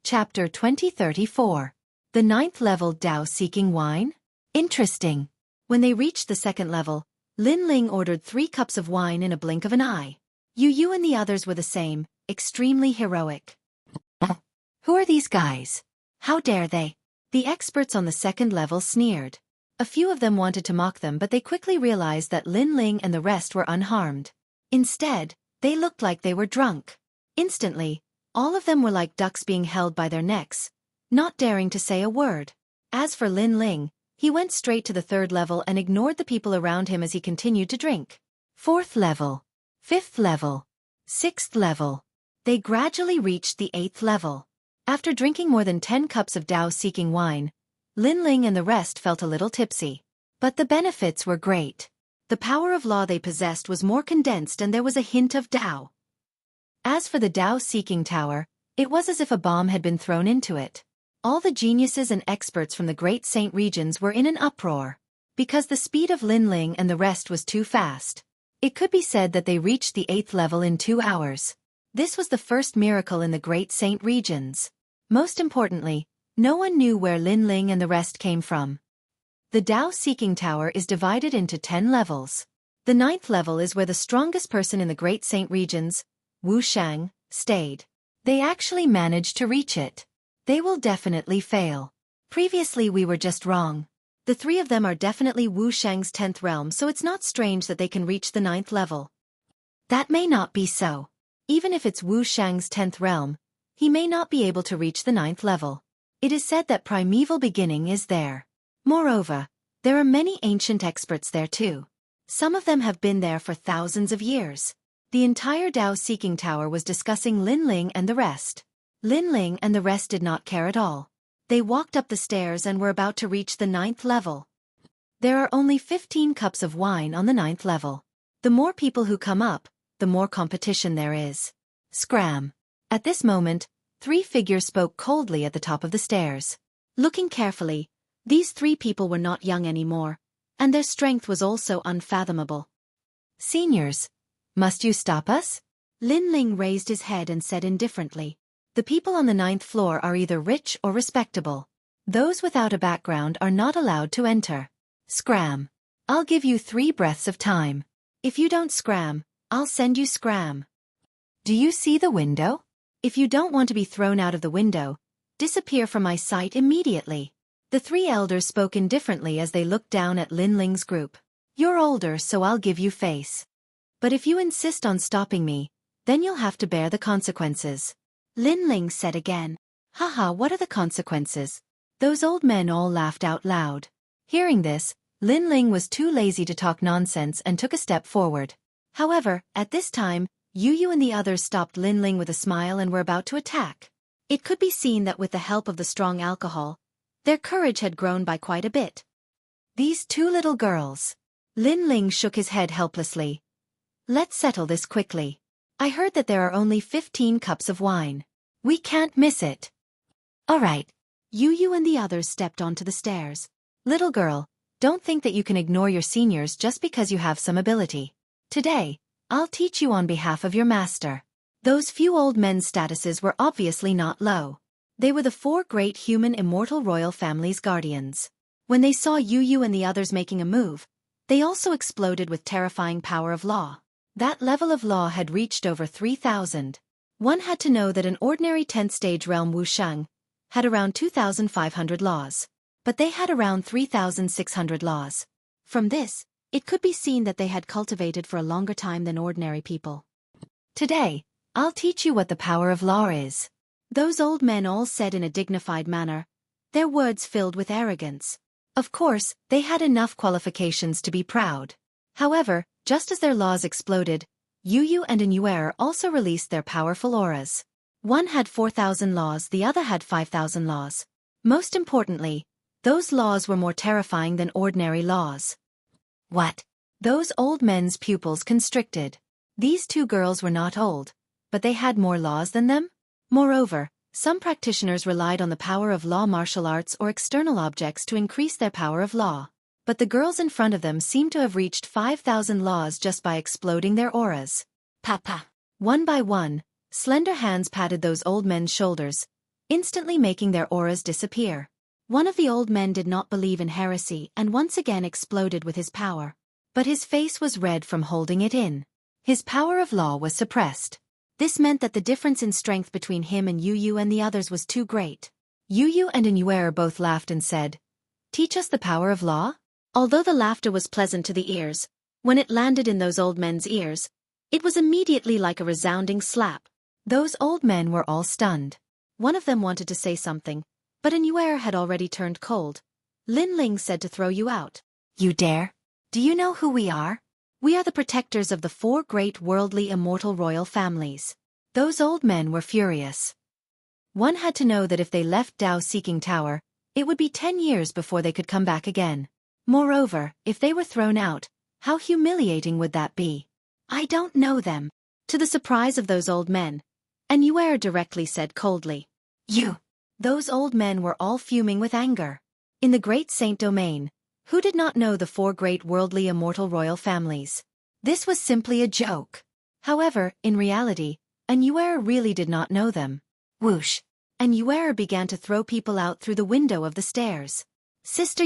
Chapter 2034. The 9th level Dao Seeking Wine? Interesting. When they reached the 2nd level, Lin Ling ordered 3 cups of wine in a blink of an eye. Yu and the others were the same, extremely heroic. Who are these guys? How dare they? The experts on the 2nd level sneered. A few of them wanted to mock them, but they quickly realized that Lin Ling and the rest were unharmed. Instead, they looked like they were drunk. Instantly, all of them were like ducks being held by their necks, not daring to say a word. As for Lin Ling, he went straight to the 3rd level and ignored the people around him as he continued to drink. 4th level, 5th level, 6th level. They gradually reached the 8th level. After drinking more than 10 cups of Dao-seeking wine, Lin Ling and the rest felt a little tipsy. But the benefits were great. The power of law they possessed was more condensed and there was a hint of Dao. As for the Dao-seeking tower, it was as if a bomb had been thrown into it. All the geniuses and experts from the Great Saint regions were in an uproar. Because the speed of Lin Ling and the rest was too fast. It could be said that they reached the 8th level in 2 hours. This was the first miracle in the Great Saint regions. Most importantly, no one knew where Lin Ling and the rest came from. The Dao-seeking tower is divided into 10 levels. The 9th level is where the strongest person in the Great Saint regions, Wu Shang, stayed. They actually managed to reach it. They will definitely fail. Previously we were just wrong. The 3 of them are definitely Wu Shang's 10th realm, so it's not strange that they can reach the 9th level. That may not be so. Even if it's Wu Shang's 10th realm, he may not be able to reach the 9th level. It is said that primeval beginning is there. Moreover, there are many ancient experts there too. Some of them have been there for thousands of years. The entire Dao-seeking tower was discussing Lin Ling and the rest. Lin Ling and the rest did not care at all. They walked up the stairs and were about to reach the 9th level. There are only 15 cups of wine on the 9th level. The more people who come up, the more competition there is. Scram. At this moment, 3 figures spoke coldly at the top of the stairs. Looking carefully, these 3 people were not young anymore, and their strength was also unfathomable. Seniors, must you stop us? Lin Ling raised his head and said indifferently. The people on the 9th floor are either rich or respectable. Those without a background are not allowed to enter. Scram. I'll give you 3 breaths of time. If you don't scram, I'll send you scram. Do you see the window? If you don't want to be thrown out of the window, disappear from my sight immediately. The 3 elders spoke indifferently as they looked down at Lin Ling's group. You're older, so I'll give you face. But if you insist on stopping me, then you'll have to bear the consequences. Lin Ling said again. Haha, what are the consequences? Those old men all laughed out loud. Hearing this, Lin Ling was too lazy to talk nonsense and took a step forward. However, at this time, Yu and the others stopped Lin Ling with a smile and were about to attack. It could be seen that with the help of the strong alcohol, their courage had grown by quite a bit. These 2 little girls. Lin Ling shook his head helplessly. Let's settle this quickly. I heard that there are only 15 cups of wine. We can't miss it. All right. Yu and the others stepped onto the stairs. Little girl, don't think that you can ignore your seniors just because you have some ability. Today, I'll teach you on behalf of your master. Those few old men's statuses were obviously not low. They were the 4 great human immortal royal family's guardians. When they saw Yu and the others making a move, they also exploded with terrifying power of law. That level of law had reached over 3,000. One had to know that an ordinary 10th stage realm Wushang had around 2,500 laws. But they had around 3,600 laws. From this, it could be seen that they had cultivated for a longer time than ordinary people. Today, I'll teach you what the power of law is. Those old men all said in a dignified manner, their words filled with arrogance. Of course, they had enough qualifications to be proud. However, just as their laws exploded, Yu and Anuer also released their powerful auras. One had 4,000 laws, the other had 5,000 laws. Most importantly, those laws were more terrifying than ordinary laws. What? Those old men's pupils constricted. These 2 girls were not old, but they had more laws than them? Moreover, some practitioners relied on the power of law martial arts or external objects to increase their power of law. But the girls in front of them seemed to have reached 5,000 laws just by exploding their auras. Papa. One by one, slender hands patted those old men's shoulders, instantly making their auras disappear. One of the old men did not believe in heresy and once again exploded with his power. But his face was red from holding it in. His power of law was suppressed. This meant that the difference in strength between him and Yu and the others was too great. Yu and Xueqi both laughed and said, "Teach us the power of law?" Although the laughter was pleasant to the ears, when it landed in those old men's ears, it was immediately like a resounding slap. Those old men were all stunned. One of them wanted to say something, but Xueqi had already turned cold. Ling said to throw you out. "You dare? Do you know who we are? We are the protectors of the 4 great worldly immortal royal families." Those old men were furious. One had to know that if they left Dao-Seeking Tower, it would be 10 years before they could come back again. Moreover, if they were thrown out, how humiliating would that be? "I don't know them." To the surprise of those old men, and Xueqi directly said coldly, "You." Those old men were all fuming with anger. In the great Saint domain, who did not know the 4 great worldly immortal royal families? This was simply a joke. However, in reality, Xueqi really did not know them. Whoosh! And Xueqi began to throw people out through the window of the stairs. "Sister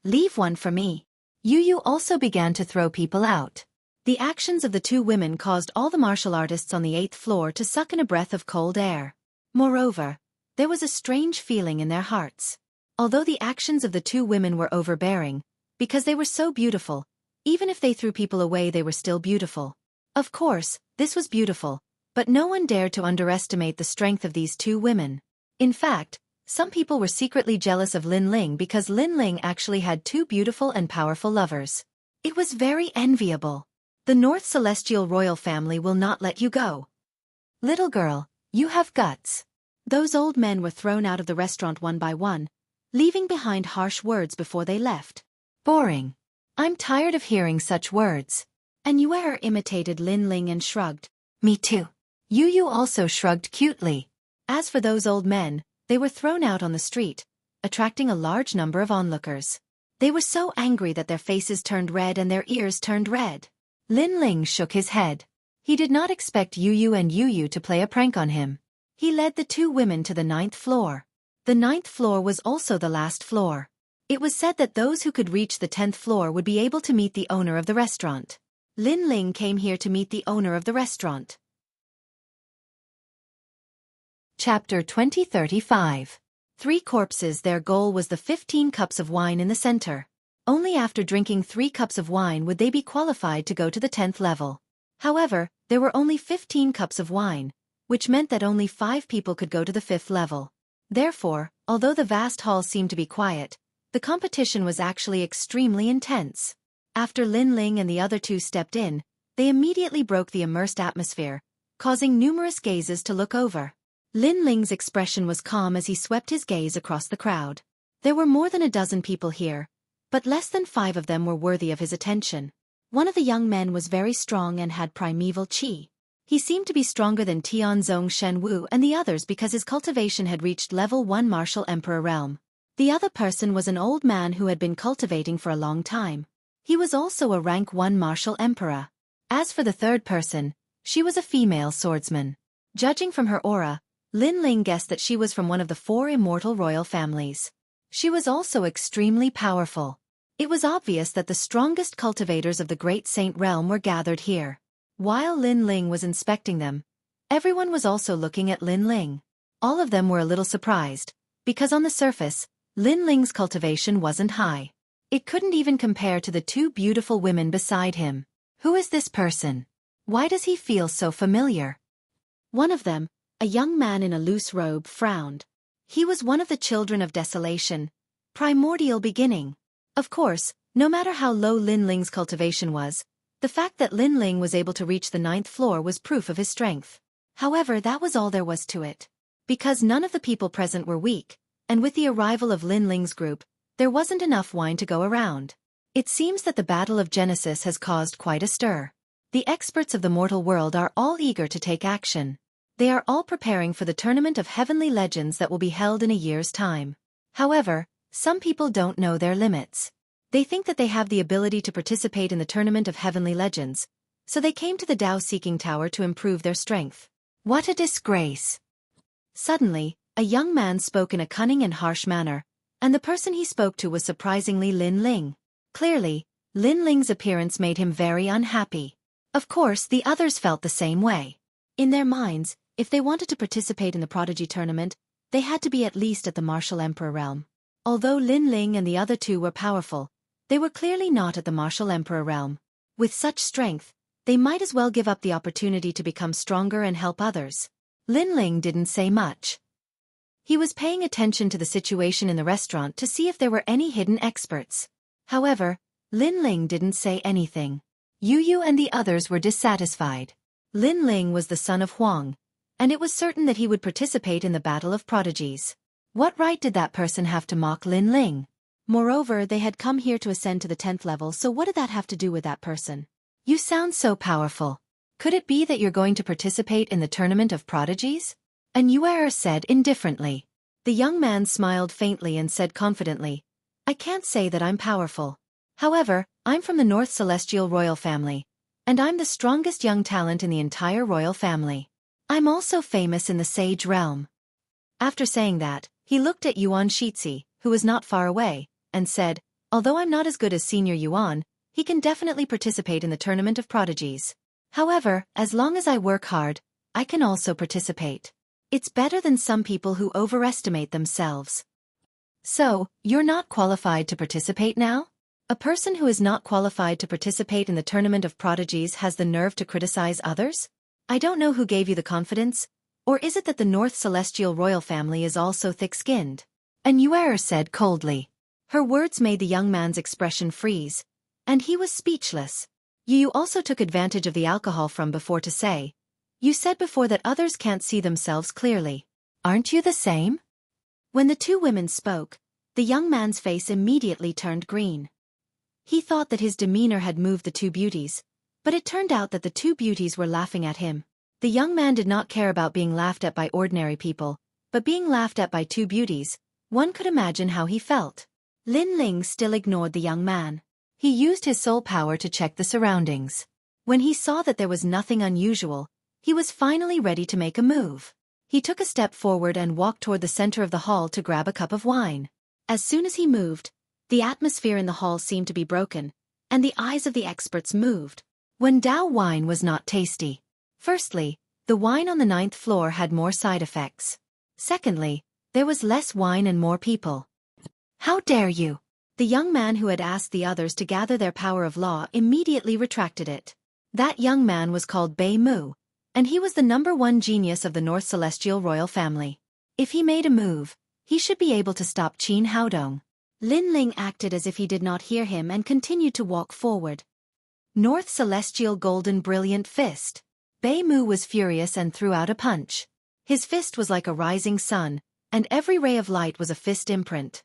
leave one for me." Yu also began to throw people out. The actions of the 2 women caused all the martial artists on the 8th floor to suck in a breath of cold air. Moreover, there was a strange feeling in their hearts. Although the actions of the 2 women were overbearing, because they were so beautiful, even if they threw people away they were still beautiful. Of course, this was beautiful, but no one dared to underestimate the strength of these 2 women. In fact, some people were secretly jealous of Ling because Ling actually had 2 beautiful and powerful lovers. It was very enviable. The North Celestial royal family will not let you go. Little girl, you have guts. Those old men were thrown out of the restaurant one by one, leaving behind harsh words before they left. Boring. I'm tired of hearing such words. And Xueqi imitated Ling and shrugged. Me too. Yu also shrugged cutely. As for those old men, they were thrown out on the street, attracting a large number of onlookers. They were so angry that their faces turned red and their ears turned red. Ling shook his head. He did not expect Yu to play a prank on him. He led the 2 women to the 9th floor. The 9th floor was also the last floor. It was said that those who could reach the 10th floor would be able to meet the owner of the restaurant. Ling came here to meet the owner of the restaurant. Chapter 2035. 3 corpses. Their goal was the 15 cups of wine in the center. Only after drinking 3 cups of wine would they be qualified to go to the 10th level. However, there were only 15 cups of wine, which meant that only 5 people could go to the 5th level. Therefore, although the vast hall seemed to be quiet, the competition was actually extremely intense. After Ling and the other 2 stepped in, they immediately broke the immersed atmosphere, causing numerous gazes to look over. Ling's expression was calm as he swept his gaze across the crowd. There were more than a dozen people here, but less than 5 of them were worthy of his attention. One of the young men was very strong and had primeval qi. He seemed to be stronger than Tianzong Shenwu and the others because his cultivation had reached level 1 martial emperor realm. The other person was an old man who had been cultivating for a long time. He was also a rank 1 martial emperor. As for the third person, she was a female swordsman. Judging from her aura, Ling guessed that she was from one of the 4 immortal royal families. She was also extremely powerful. It was obvious that the strongest cultivators of the Great Saint realm were gathered here. While Ling was inspecting them, everyone was also looking at Ling. All of them were a little surprised, because on the surface, Ling's cultivation wasn't high. It couldn't even compare to the 2 beautiful women beside him. Who is this person? Why does he feel so familiar? One of them, a young man in a loose robe, frowned. He was one of the children of desolation, primordial beginning. Of course, no matter how low Ling's cultivation was, the fact that Ling was able to reach the 9th floor was proof of his strength. However, that was all there was to it. Because none of the people present were weak, and with the arrival of Ling's group, there wasn't enough wine to go around. It seems that the Battle of Genesis has caused quite a stir. The experts of the mortal world are all eager to take action. They are all preparing for the tournament of heavenly legends that will be held in a year's time. However, some people don't know their limits. They think that they have the ability to participate in the tournament of heavenly legends, so they came to the Dao-Seeking Tower to improve their strength. What a disgrace! Suddenly, A young man spoke in a cunning and harsh manner, and the person he spoke to was surprisingly Lin Ling. Clearly, Lin Ling's appearance made him very unhappy. Of course, the others felt the same way. In their minds, if they wanted to participate in the Prodigy tournament, they had to be at least at the Martial Emperor realm. Although Lin Ling and the other two were powerful, they were clearly not at the Martial Emperor realm. With such strength, they might as well give up the opportunity to become stronger and help others. Lin Ling didn't say much. He was paying attention to the situation in the restaurant to see if there were any hidden experts. However, Lin Ling didn't say anything. Yu and the others were dissatisfied. Lin Ling was the son of Huang, and it was certain that he would participate in the Battle of Prodigies. What right did that person have to mock Lin Ling? Moreover, they had come here to ascend to the 10th level, so what did that have to do with that person? You sound so powerful. Could it be that you're going to participate in the Tournament of Prodigies? And Xueqi said indifferently. The young man smiled faintly and said confidently, I can't say that I'm powerful. However, I'm from the North Celestial royal family, and I'm the strongest young talent in the entire royal family. I'm also famous in the Sage realm. After saying that, he looked at Yuan Shixi, who was not far away, and said, although I'm not as good as Senior Yuan, he can definitely participate in the Tournament of Prodigies. However, as long as I work hard, I can also participate. It's better than some people who overestimate themselves. So, you're not qualified to participate now? A person who is not qualified to participate in the Tournament of Prodigies has the nerve to criticize others? I don't know who gave you the confidence, or is it that the North Celestial royal family is also thick-skinned? And Xueqi said coldly. Her words made the young man's expression freeze, and he was speechless. You also took advantage of the alcohol from before to say, you said before that others can't see themselves clearly. Aren't you the same? When the two women spoke, the young man's face immediately turned green. He thought that his demeanor had moved the two beauties, but it turned out that the two beauties were laughing at him. The young man did not care about being laughed at by ordinary people, but being laughed at by two beauties, one could imagine how he felt. Lin Ling still ignored the young man. He used his soul power to check the surroundings. When he saw that there was nothing unusual, he was finally ready to make a move. He took a step forward and walked toward the center of the hall to grab a cup of wine. As soon as he moved, the atmosphere in the hall seemed to be broken, and the eyes of the experts moved. When Dao wine was not tasty. Firstly, the wine on the 9th floor had more side effects. Secondly, there was less wine and more people. How dare you? The young man who had asked the others to gather their power of law immediately retracted it. That young man was called Bei Mu, and he was the #1 genius of the North Celestial royal family. If he made a move, he should be able to stop Qin Haodong. Lin Ling acted as if he did not hear him and continued to walk forward. North Celestial Golden Brilliant Fist. Bei Mu was furious and threw out a punch. His fist was like a rising sun, and every ray of light was a fist imprint.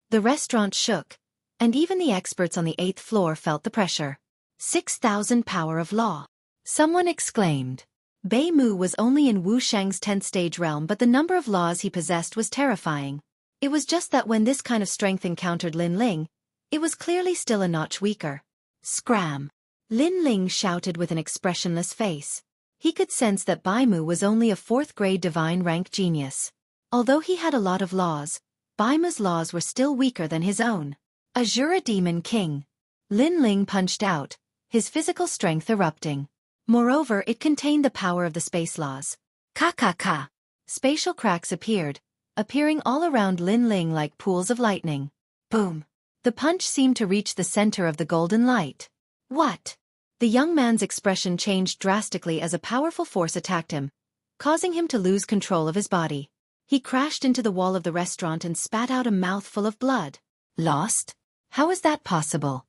The restaurant shook, and even the experts on the 8th floor felt the pressure. 6,000 power of law. Someone exclaimed. Bei Mu was only in Wu Shang's 10th stage realm, but the number of laws he possessed was terrifying. It was just that when this kind of strength encountered Lin Ling, it was clearly still a notch weaker. Scram! Lin Ling shouted with an expressionless face. He could sense that Bei Mu was only a 4th-grade divine rank genius. Although he had a lot of laws, Bei Mu's laws were still weaker than his own. Azura Demon King. Lin Ling punched out, his physical strength erupting. Moreover, it contained the power of the space laws. Ka. Spatial cracks appeared, appearing all around Lin Ling like pools of lightning. Boom! The punch seemed to reach the center of the golden light. What? The young man's expression changed drastically as a powerful force attacked him, causing him to lose control of his body. He crashed into the wall of the restaurant and spat out a mouthful of blood. Lost? How is that possible?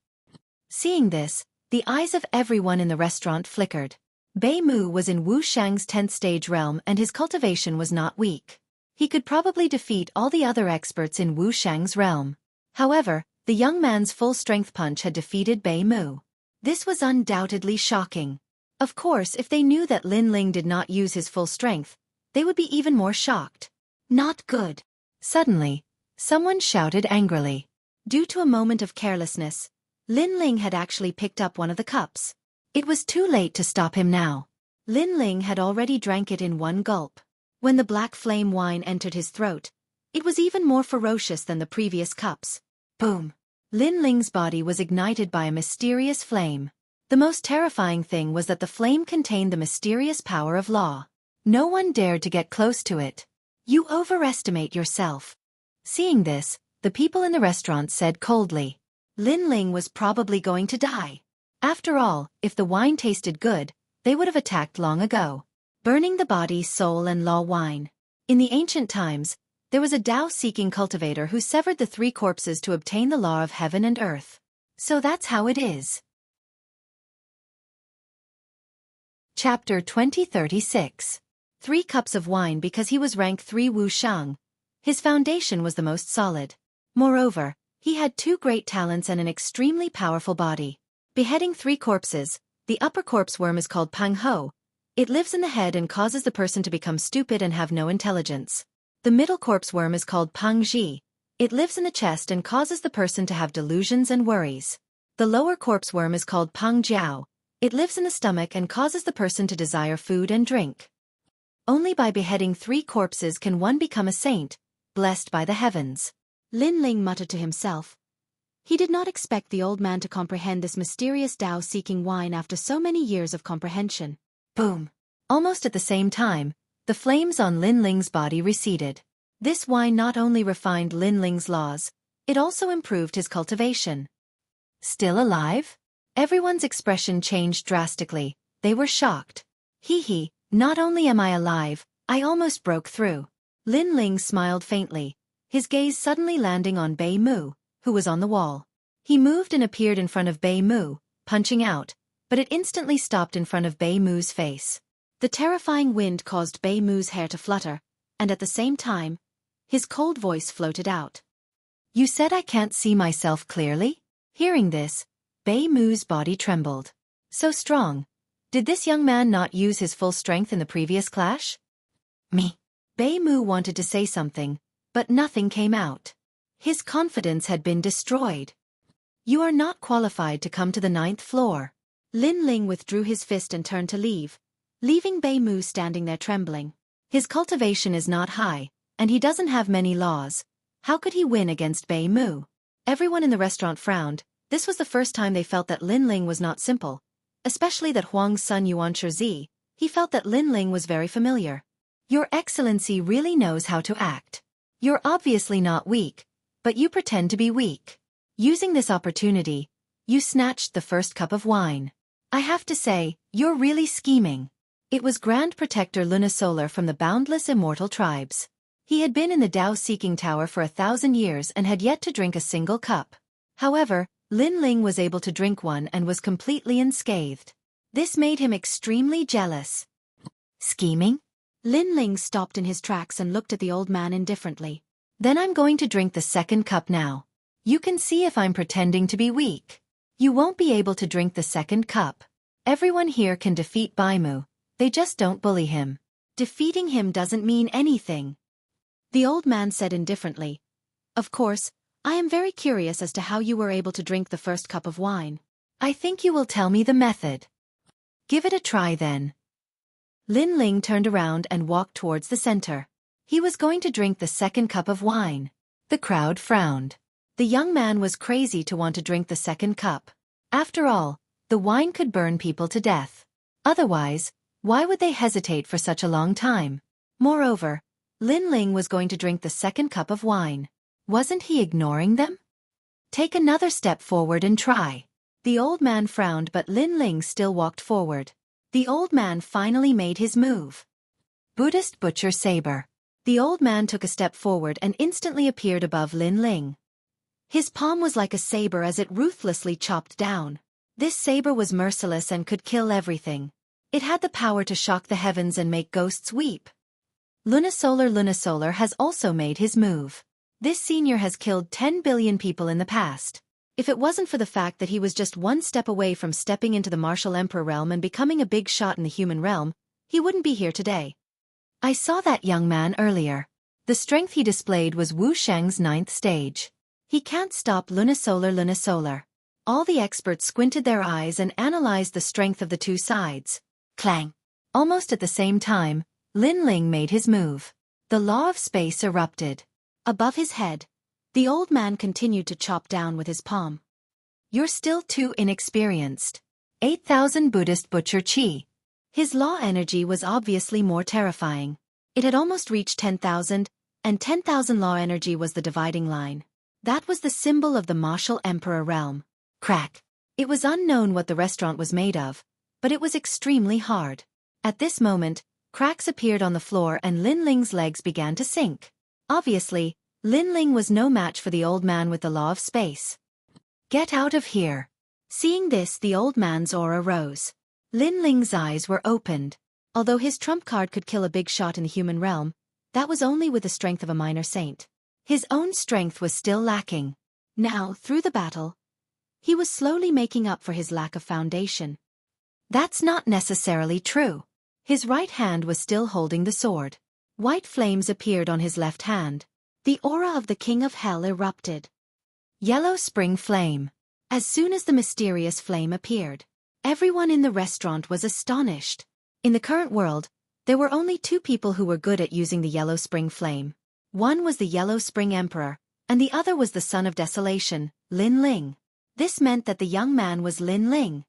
Seeing this, the eyes of everyone in the restaurant flickered. Bei Mu was in Wu Shang's 10th stage realm and his cultivation was not weak. He could probably defeat all the other experts in Wu Shang's realm. However, the young man's full-strength punch had defeated Bei Mu. This was undoubtedly shocking. Of course, if they knew that Lin Ling did not use his full strength, they would be even more shocked. Not good. Suddenly, someone shouted angrily. Due to a moment of carelessness, Lin Ling had actually picked up one of the cups. It was too late to stop him now. Lin Ling had already drank it in one gulp. When the black flame wine entered his throat, it was even more ferocious than the previous cups. Boom! Lin Ling's body was ignited by a mysterious flame. The most terrifying thing was that the flame contained the mysterious power of law. No one dared to get close to it. You overestimate yourself. Seeing this, the people in the restaurant said coldly, Lin Ling was probably going to die. After all, if the wine tasted good, they would have attacked long ago. Burning the body, soul and law wine. In the ancient times, there was a Tao-seeking cultivator who severed the 3 corpses to obtain the law of heaven and earth. So that's how it is. Chapter 2036. 3 cups of wine. Because he was rank 3 Wu Shang, his foundation was the most solid. Moreover, he had 2 great talents and an extremely powerful body. Beheading 3 corpses, the upper corpse worm is called Pang Ho. It lives in the head and causes the person to become stupid and have no intelligence. The middle corpse worm is called Pang Ji. It lives in the chest and causes the person to have delusions and worries. The lower corpse worm is called Pang Jiao. It lives in the stomach and causes the person to desire food and drink. Only by beheading 3 corpses can one become a saint, blessed by the heavens. Lin Ling muttered to himself. He did not expect the old man to comprehend this mysterious Tao-seeking wine after so many years of comprehension. Boom! Almost at the same time, the flames on Lin Ling's body receded. This wine not only refined Lin Ling's laws, it also improved his cultivation. Still alive? Everyone's expression changed drastically. They were shocked. Hee, not only am I alive, I almost broke through. Lin Ling smiled faintly, his gaze suddenly landing on Bei Mu, who was on the wall. He moved and appeared in front of Bei Mu, punching out, but it instantly stopped in front of Bei Mu's face. The terrifying wind caused Bei Mu's hair to flutter, and at the same time, his cold voice floated out. You said I can't see myself clearly? Hearing this, Bei Mu's body trembled. So strong. Did this young man not use his full strength in the previous clash? Me. Bei Mu wanted to say something, but nothing came out. His confidence had been destroyed. You are not qualified to come to the 9th floor. Lin Ling withdrew his fist and turned to leave, leaving Bei Mu standing there trembling. His cultivation is not high, and he doesn't have many laws. How could he win against Bei Mu? Everyone in the restaurant frowned. This was the first time they felt that Lin Ling was not simple, especially that Huang's son Yuan Shizi. He felt that Lin Ling was very familiar. Your Excellency really knows how to act. You're obviously not weak, but you pretend to be weak. Using this opportunity, you snatched the first cup of wine. I have to say, you're really scheming. It was Grand Protector Lunasolar from the boundless immortal tribes. He had been in the Tao-seeking tower for 1,000 years and had yet to drink a single cup. However, Lin Ling was able to drink one and was completely unscathed. This made him extremely jealous. Scheming? Lin Ling stopped in his tracks and looked at the old man indifferently. Then I'm going to drink the second cup now. You can see if I'm pretending to be weak. You won't be able to drink the second cup. Everyone here can defeat Bei Mu. They just don't bully him. Defeating him doesn't mean anything. The old man said indifferently. Of course, I am very curious as to how you were able to drink the first cup of wine. I think you will tell me the method. Give it a try then. Lin Ling turned around and walked towards the center. He was going to drink the second cup of wine. The crowd frowned. The young man was crazy to want to drink the second cup. After all, the wine could burn people to death. Otherwise, why would they hesitate for such a long time? Moreover, Lin Ling was going to drink the second cup of wine. Wasn't he ignoring them? Take another step forward and try. The old man frowned, but Lin Ling still walked forward. The old man finally made his move. Buddhist Butcher Saber. The old man took a step forward and instantly appeared above Lin Ling. His palm was like a saber as it ruthlessly chopped down. This saber was merciless and could kill everything. It had the power to shock the heavens and make ghosts weep. Lunasolar has also made his move. This senior has killed 10 billion people in the past. If it wasn't for the fact that he was just one step away from stepping into the martial emperor realm and becoming a big shot in the human realm, he wouldn't be here today. I saw that young man earlier. The strength he displayed was Wu Shang's 9th stage. He can't stop Lunasolar. All the experts squinted their eyes and analyzed the strength of the two sides. Clang! Almost at the same time, Lin Ling made his move. The law of space erupted. Above his head, the old man continued to chop down with his palm. You're still too inexperienced. 8,000 Buddhist butcher chi. His law energy was obviously more terrifying. It had almost reached 10,000, and 10,000 law energy was the dividing line. That was the symbol of the martial emperor realm. Crack. It was unknown what the restaurant was made of, but it was extremely hard. At this moment, cracks appeared on the floor and Lin Ling's legs began to sink. Obviously, Lin Ling was no match for the old man with the law of space. Get out of here. Seeing this, the old man's aura rose. Lin Ling's eyes were opened. Although his trump card could kill a big shot in the human realm, that was only with the strength of a minor saint. His own strength was still lacking. Now, through the battle, he was slowly making up for his lack of foundation. That's not necessarily true. His right hand was still holding the sword. White flames appeared on his left hand. The aura of the King of Hell erupted. Yellow spring flame. As soon as the mysterious flame appeared, everyone in the restaurant was astonished. In the current world, there were only two people who were good at using the yellow spring flame. One was the Yellow Spring Emperor, and the other was the Son of Desolation, Lin Ling. This meant that the young man was Lin Ling.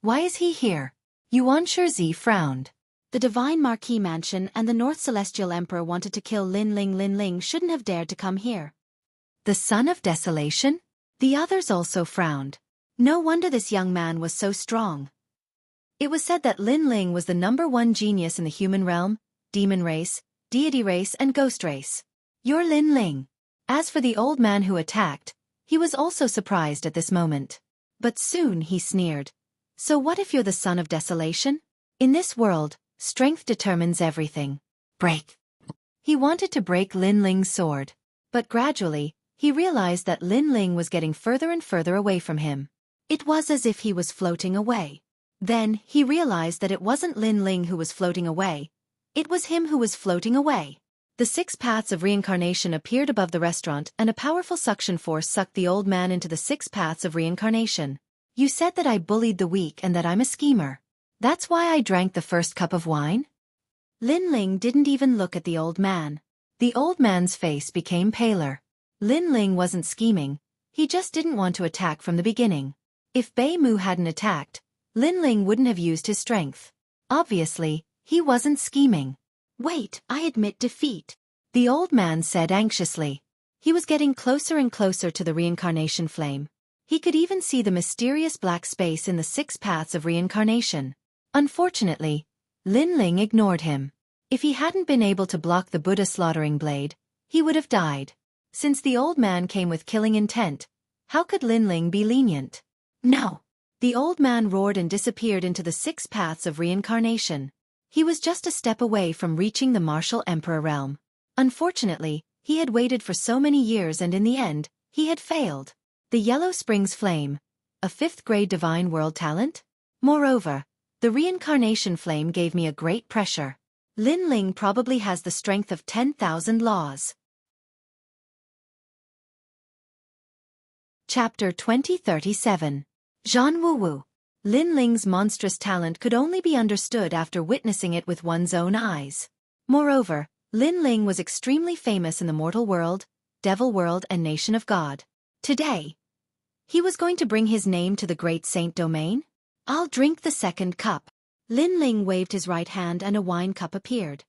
Why is he here? Yuan Shizi frowned. The Divine Marquis Mansion and the North Celestial Emperor wanted to kill Lin Ling. Lin Ling shouldn't have dared to come here. The Son of Desolation? The others also frowned. No wonder this young man was so strong. It was said that Lin Ling was the #1 genius in the human realm, demon race, deity race and ghost race. You're Lin Ling. As for the old man who attacked, he was also surprised at this moment. But soon he sneered. So what if you're the Son of Desolation? In this world, strength determines everything. Break. He wanted to break Lin Ling's sword. But gradually, he realized that Lin Ling was getting further and further away from him. It was as if he was floating away. Then, he realized that it wasn't Lin Ling who was floating away. It was him who was floating away. The 6 paths of reincarnation appeared above the restaurant and a powerful suction force sucked the old man into the 6 paths of reincarnation. You said that I bullied the weak and that I'm a schemer. That's why I drank the first cup of wine? Lin Ling didn't even look at the old man. The old man's face became paler. Lin Ling wasn't scheming, he just didn't want to attack from the beginning. If Bei Mu hadn't attacked, Lin Ling wouldn't have used his strength. Obviously, he wasn't scheming. Wait, I admit defeat, the old man said anxiously. He was getting closer and closer to the reincarnation flame. He could even see the mysterious black space in the 6 paths of reincarnation. Unfortunately, Lin Ling ignored him. If he hadn't been able to block the Buddha slaughtering blade, he would have died. Since the old man came with killing intent, how could Lin Ling be lenient? No! The old man roared and disappeared into the 6 paths of reincarnation. He was just a step away from reaching the martial emperor realm. Unfortunately, he had waited for so many years and in the end, he had failed. The Yellow Springs Flame, a 5th grade divine world talent? Moreover, the reincarnation flame gave me a great pressure. Lin Ling probably has the strength of 10,000 laws. Chapter 2037. Zhan Wuwu. Lin Ling's monstrous talent could only be understood after witnessing it with one's own eyes. Moreover, Lin Ling was extremely famous in the mortal world, devil world and nation of God. Today, he was going to bring his name to the great saint domain? I'll drink the second cup. Lin Ling waved his right hand and a wine cup appeared.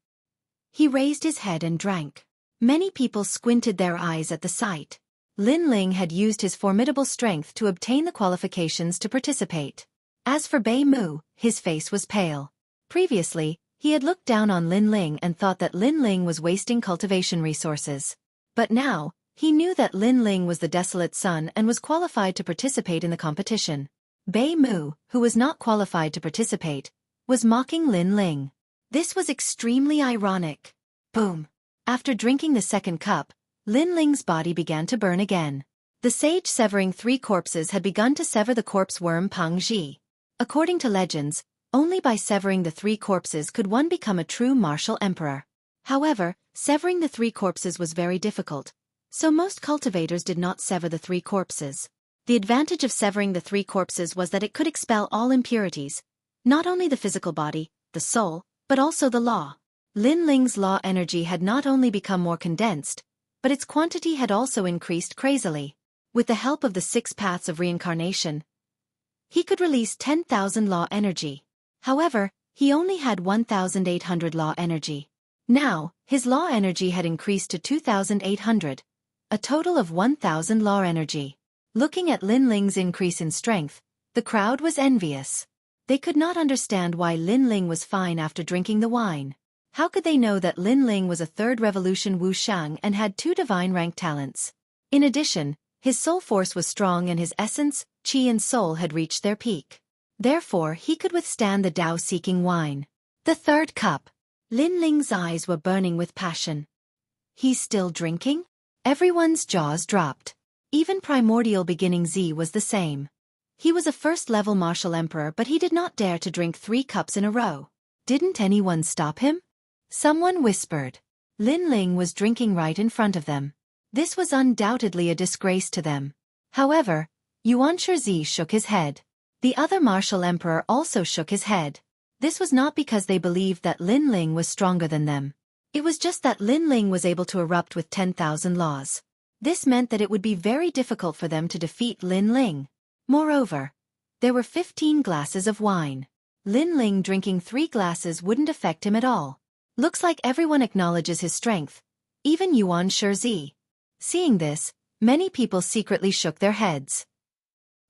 He raised his head and drank. Many people squinted their eyes at the sight. Lin Ling had used his formidable strength to obtain the qualifications to participate. As for Bei Mu, his face was pale. Previously, he had looked down on Lin Ling and thought that Lin Ling was wasting cultivation resources. But now, he knew that Lin Ling was the desolate son and was qualified to participate in the competition. Bei Mu, who was not qualified to participate, was mocking Lin Ling. This was extremely ironic. Boom! After drinking the second cup, Lin Ling's body began to burn again. The sage severing 3 corpses had begun to sever the corpse worm Pang Ji. According to legends, only by severing the 3 corpses could one become a true martial emperor. However, severing the 3 corpses was very difficult, so most cultivators did not sever the 3 corpses. The advantage of severing the 3 corpses was that it could expel all impurities, not only the physical body, the soul, but also the law. Lin Ling's law energy had not only become more condensed, but its quantity had also increased crazily. With the help of the 6 paths of reincarnation, he could release 10,000 law energy. However, he only had 1,800 law energy. Now, his law energy had increased to 2,800, a total of 1,000 law energy. Looking at Lin Ling's increase in strength, the crowd was envious. They could not understand why Lin Ling was fine after drinking the wine. How could they know that Lin Ling was a 3rd revolution Wushang and had 2 divine rank talents? In addition, his soul force was strong and his essence, qi and soul had reached their peak. Therefore, he could withstand the Tao-seeking wine. The 3rd cup. Lin Ling's eyes were burning with passion. He's still drinking? Everyone's jaws dropped. Even primordial beginning Z was the same. He was a 1st-level martial emperor, but he did not dare to drink 3 cups in a row. Didn't anyone stop him? Someone whispered. Lin Ling was drinking right in front of them. This was undoubtedly a disgrace to them. However, Yuan Shizi shook his head. The other martial emperor also shook his head. This was not because they believed that Lin Ling was stronger than them. It was just that Lin Ling was able to erupt with 10,000 laws. This meant that it would be very difficult for them to defeat Lin Ling. Moreover, there were 15 glasses of wine. Lin Ling drinking 3 glasses wouldn't affect him at all. Looks like everyone acknowledges his strength, even Yuan Shizi. Seeing this, many people secretly shook their heads.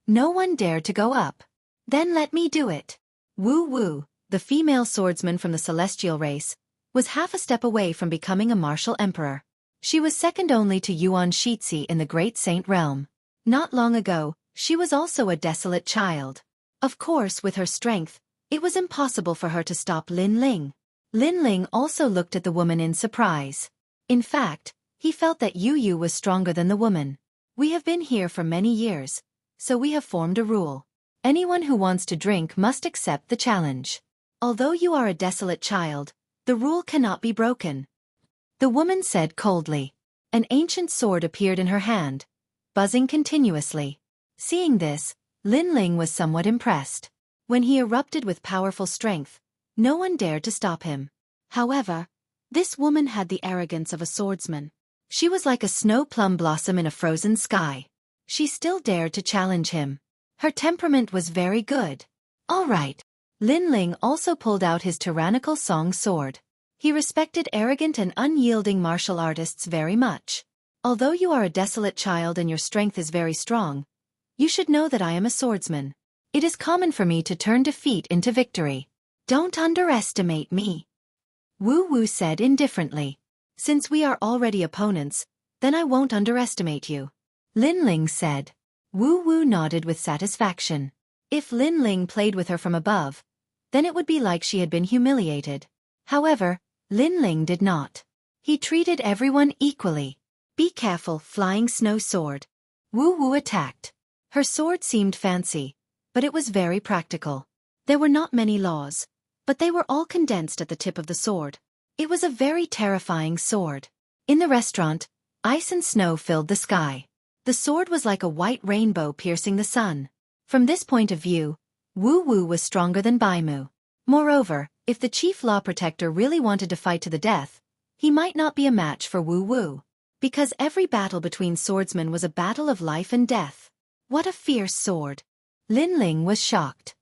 No one dared to go up. Then let me do it. Wu Wu, the female swordsman from the celestial race, was half a step away from becoming a martial emperor. She was second only to Yuan Shizi in the Great Saint realm. Not long ago, she was also a desolate child. Of course, with her strength, it was impossible for her to stop Lin Ling. Lin Ling also looked at the woman in surprise. In fact, he felt that Yu Yu was stronger than the woman. We have been here for many years, so we have formed a rule. Anyone who wants to drink must accept the challenge. Although you are a desolate child, the rule cannot be broken. The woman said coldly. An ancient sword appeared in her hand, buzzing continuously. Seeing this, Lin Ling was somewhat impressed. When he erupted with powerful strength, no one dared to stop him. However, this woman had the arrogance of a swordsman. She was like a snow plum blossom in a frozen sky. She still dared to challenge him. Her temperament was very good. All right. Lin Ling also pulled out his tyrannical song sword. He respected arrogant and unyielding martial artists very much. Although you are a desolate child and your strength is very strong, you should know that I am a swordsman. It is common for me to turn defeat into victory. Don't underestimate me. Wu Wu said indifferently. Since we are already opponents, then I won't underestimate you. Lin Ling said. Wu Wu nodded with satisfaction. If Lin Ling played with her from above, then it would be like she had been humiliated. However, Lin Ling did not. He treated everyone equally. Be careful, flying snow sword. Wu Wu attacked. Her sword seemed fancy, but it was very practical. There were not many laws, but they were all condensed at the tip of the sword. It was a very terrifying sword. In the restaurant, ice and snow filled the sky. The sword was like a white rainbow piercing the sun. From this point of view, Wu Wu was stronger than Baimu. Moreover, if the chief law protector really wanted to fight to the death, he might not be a match for Wu Wu. Because every battle between swordsmen was a battle of life and death. What a fierce sword! Lin Ling was shocked.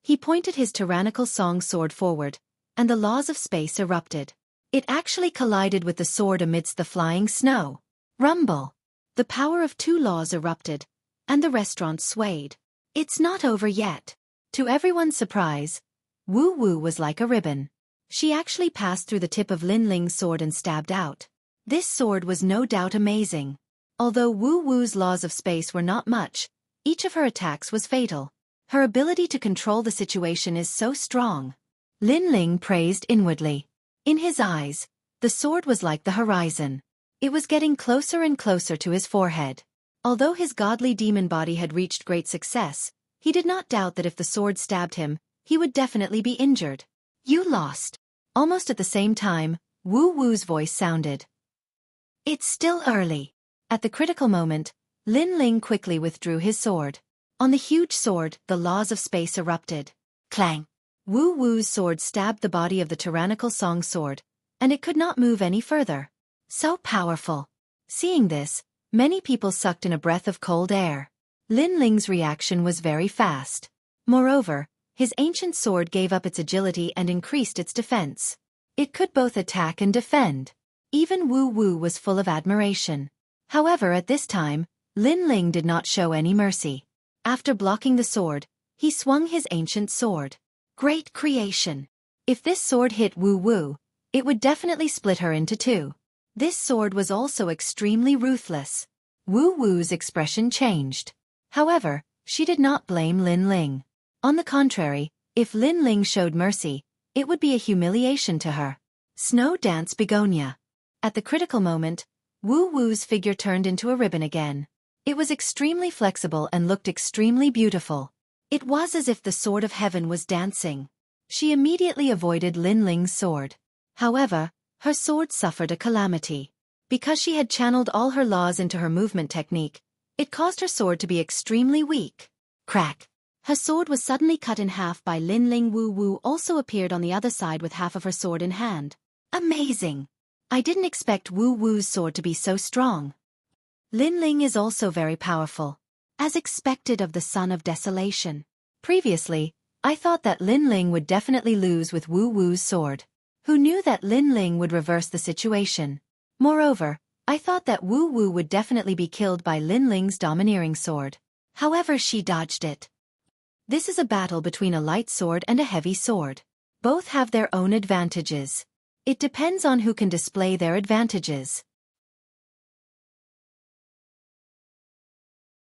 He pointed his tyrannical song sword forward, and the laws of space erupted. It actually collided with the sword amidst the flying snow. Rumble! The power of 2 laws erupted, and the restaurant swayed. It's not over yet. To everyone's surprise, Wu Wu was like a ribbon. She actually passed through the tip of Lin Ling's sword and stabbed out. This sword was no doubt amazing. Although Wu Wu's laws of space were not much, each of her attacks was fatal. Her ability to control the situation is so strong. Lin Ling praised inwardly. In his eyes, the sword was like the horizon. It was getting closer and closer to his forehead. Although his godly demon body had reached great success, he did not doubt that if the sword stabbed him, he would definitely be injured. You lost. Almost at the same time, Wu Wu's voice sounded. It's still early. At the critical moment, Lin Ling quickly withdrew his sword. On the huge sword, the laws of space erupted. Clang! Wu Wu's sword stabbed the body of the tyrannical song sword, and it could not move any further. So powerful. Seeing this, many people sucked in a breath of cold air. Lin Ling's reaction was very fast. Moreover, his ancient sword gave up its agility and increased its defense. It could both attack and defend. Even Wu Wu was full of admiration. However, at this time, Lin Ling did not show any mercy. After blocking the sword, he swung his ancient sword. Great creation! If this sword hit Wu Wu, it would definitely split her into two. This sword was also extremely ruthless. Wu Wu's expression changed. However, she did not blame Lin Ling. On the contrary, if Lin Ling showed mercy, it would be a humiliation to her. Snow Dance Begonia. At the critical moment, Wu Wu's figure turned into a ribbon again. It was extremely flexible and looked extremely beautiful. It was as if the sword of heaven was dancing. She immediately avoided Lin Ling's sword. However, her sword suffered a calamity. Because she had channeled all her laws into her movement technique, it caused her sword to be extremely weak. Crack! Her sword was suddenly cut in half by Lin Ling. Wu Wu also appeared on the other side with half of her sword in hand. Amazing! I didn't expect Wu Wu's sword to be so strong. Lin Ling is also very powerful. As expected of the Son of Desolation. Previously, I thought that Lin Ling would definitely lose with Wu Wu's sword. Who knew that Lin Ling would reverse the situation? Moreover, I thought that Wu Wu would definitely be killed by Lin Ling's domineering sword. However, she dodged it. This is a battle between a light sword and a heavy sword. Both have their own advantages. It depends on who can display their advantages.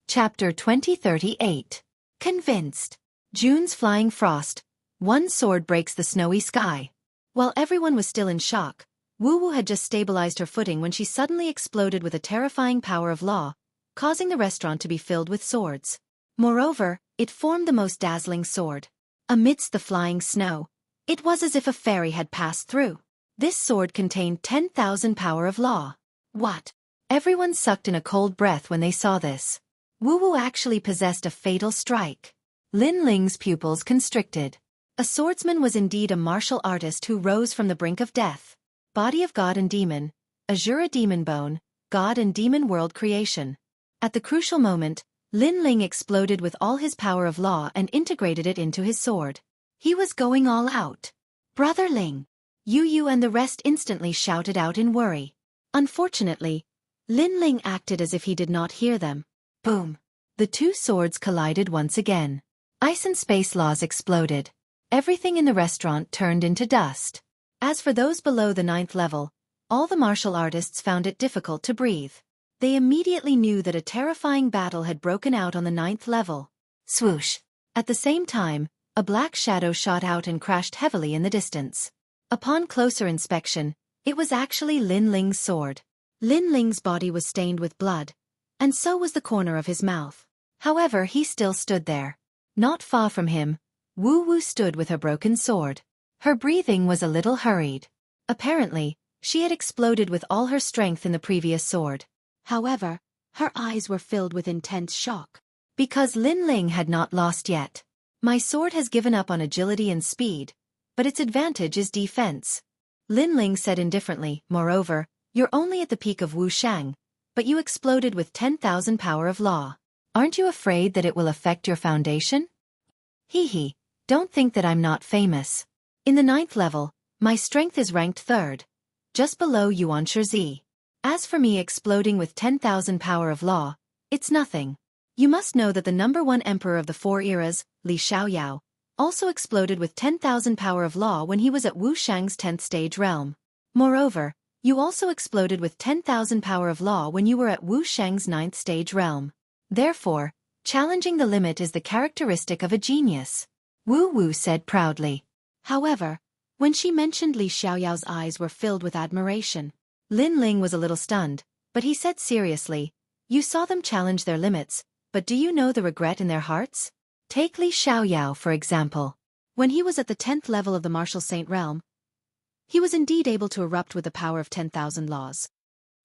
Chapter 2038. Convinced. June's flying frost. One sword breaks the snowy sky. While everyone was still in shock, Wu Wu had just stabilized her footing when she suddenly exploded with a terrifying power of law, causing the restaurant to be filled with swords. Moreover, it formed the most dazzling sword. Amidst the flying snow, it was as if a fairy had passed through. This sword contained 10,000 power of law. What? Everyone sucked in a cold breath when they saw this. Wu Wu actually possessed a fatal strike. Lin Ling's pupils constricted. A swordsman was indeed a martial artist who rose from the brink of death. Body of God and Demon, Azura Demon Bone, God and Demon World Creation. At the crucial moment, Lin Ling exploded with all his power of law and integrated it into his sword. He was going all out. Brother Ling! Yu Yu and the rest instantly shouted out in worry. Unfortunately, Lin Ling acted as if he did not hear them. Boom! The two swords collided once again. Ice and space laws exploded. Everything in the restaurant turned into dust. As for those below the 9th level, all the martial artists found it difficult to breathe. They immediately knew that a terrifying battle had broken out on the 9th level. Swoosh! At the same time, a black shadow shot out and crashed heavily in the distance. Upon closer inspection, it was actually Lin Ling's sword. Lin Ling's body was stained with blood, and so was the corner of his mouth. However, he still stood there. Not far from him, Wu Wu stood with her broken sword. Her breathing was a little hurried. Apparently, she had exploded with all her strength in the previous sword. However, her eyes were filled with intense shock. Because Lin Ling had not lost yet. My sword has given up on agility and speed, but its advantage is defense. Lin Ling said indifferently, moreover, you're only at the peak of Wu Shang, but you exploded with 10,000 power of law. Aren't you afraid that it will affect your foundation? Hee, don't think that I'm not famous. In the 9th level, my strength is ranked 3rd, just below Yuan Shizi. As for me exploding with 10,000 power of law, it's nothing. You must know that the #1 emperor of the 4 eras, Li Xiaoyao, also exploded with 10,000 power of law when he was at Wu Shang's 10th stage realm. Moreover, you also exploded with 10,000 power of law when you were at Wu Shang's 9th stage realm. Therefore, challenging the limit is the characteristic of a genius. Wu Wu said proudly. However, when she mentioned Li Xiaoyao's eyes were filled with admiration. Lin Ling was a little stunned, but he said seriously, you saw them challenge their limits, but do you know the regret in their hearts? Take Li Xiaoyao for example. When he was at the 10th level of the martial saint realm, he was indeed able to erupt with the power of 10,000 laws.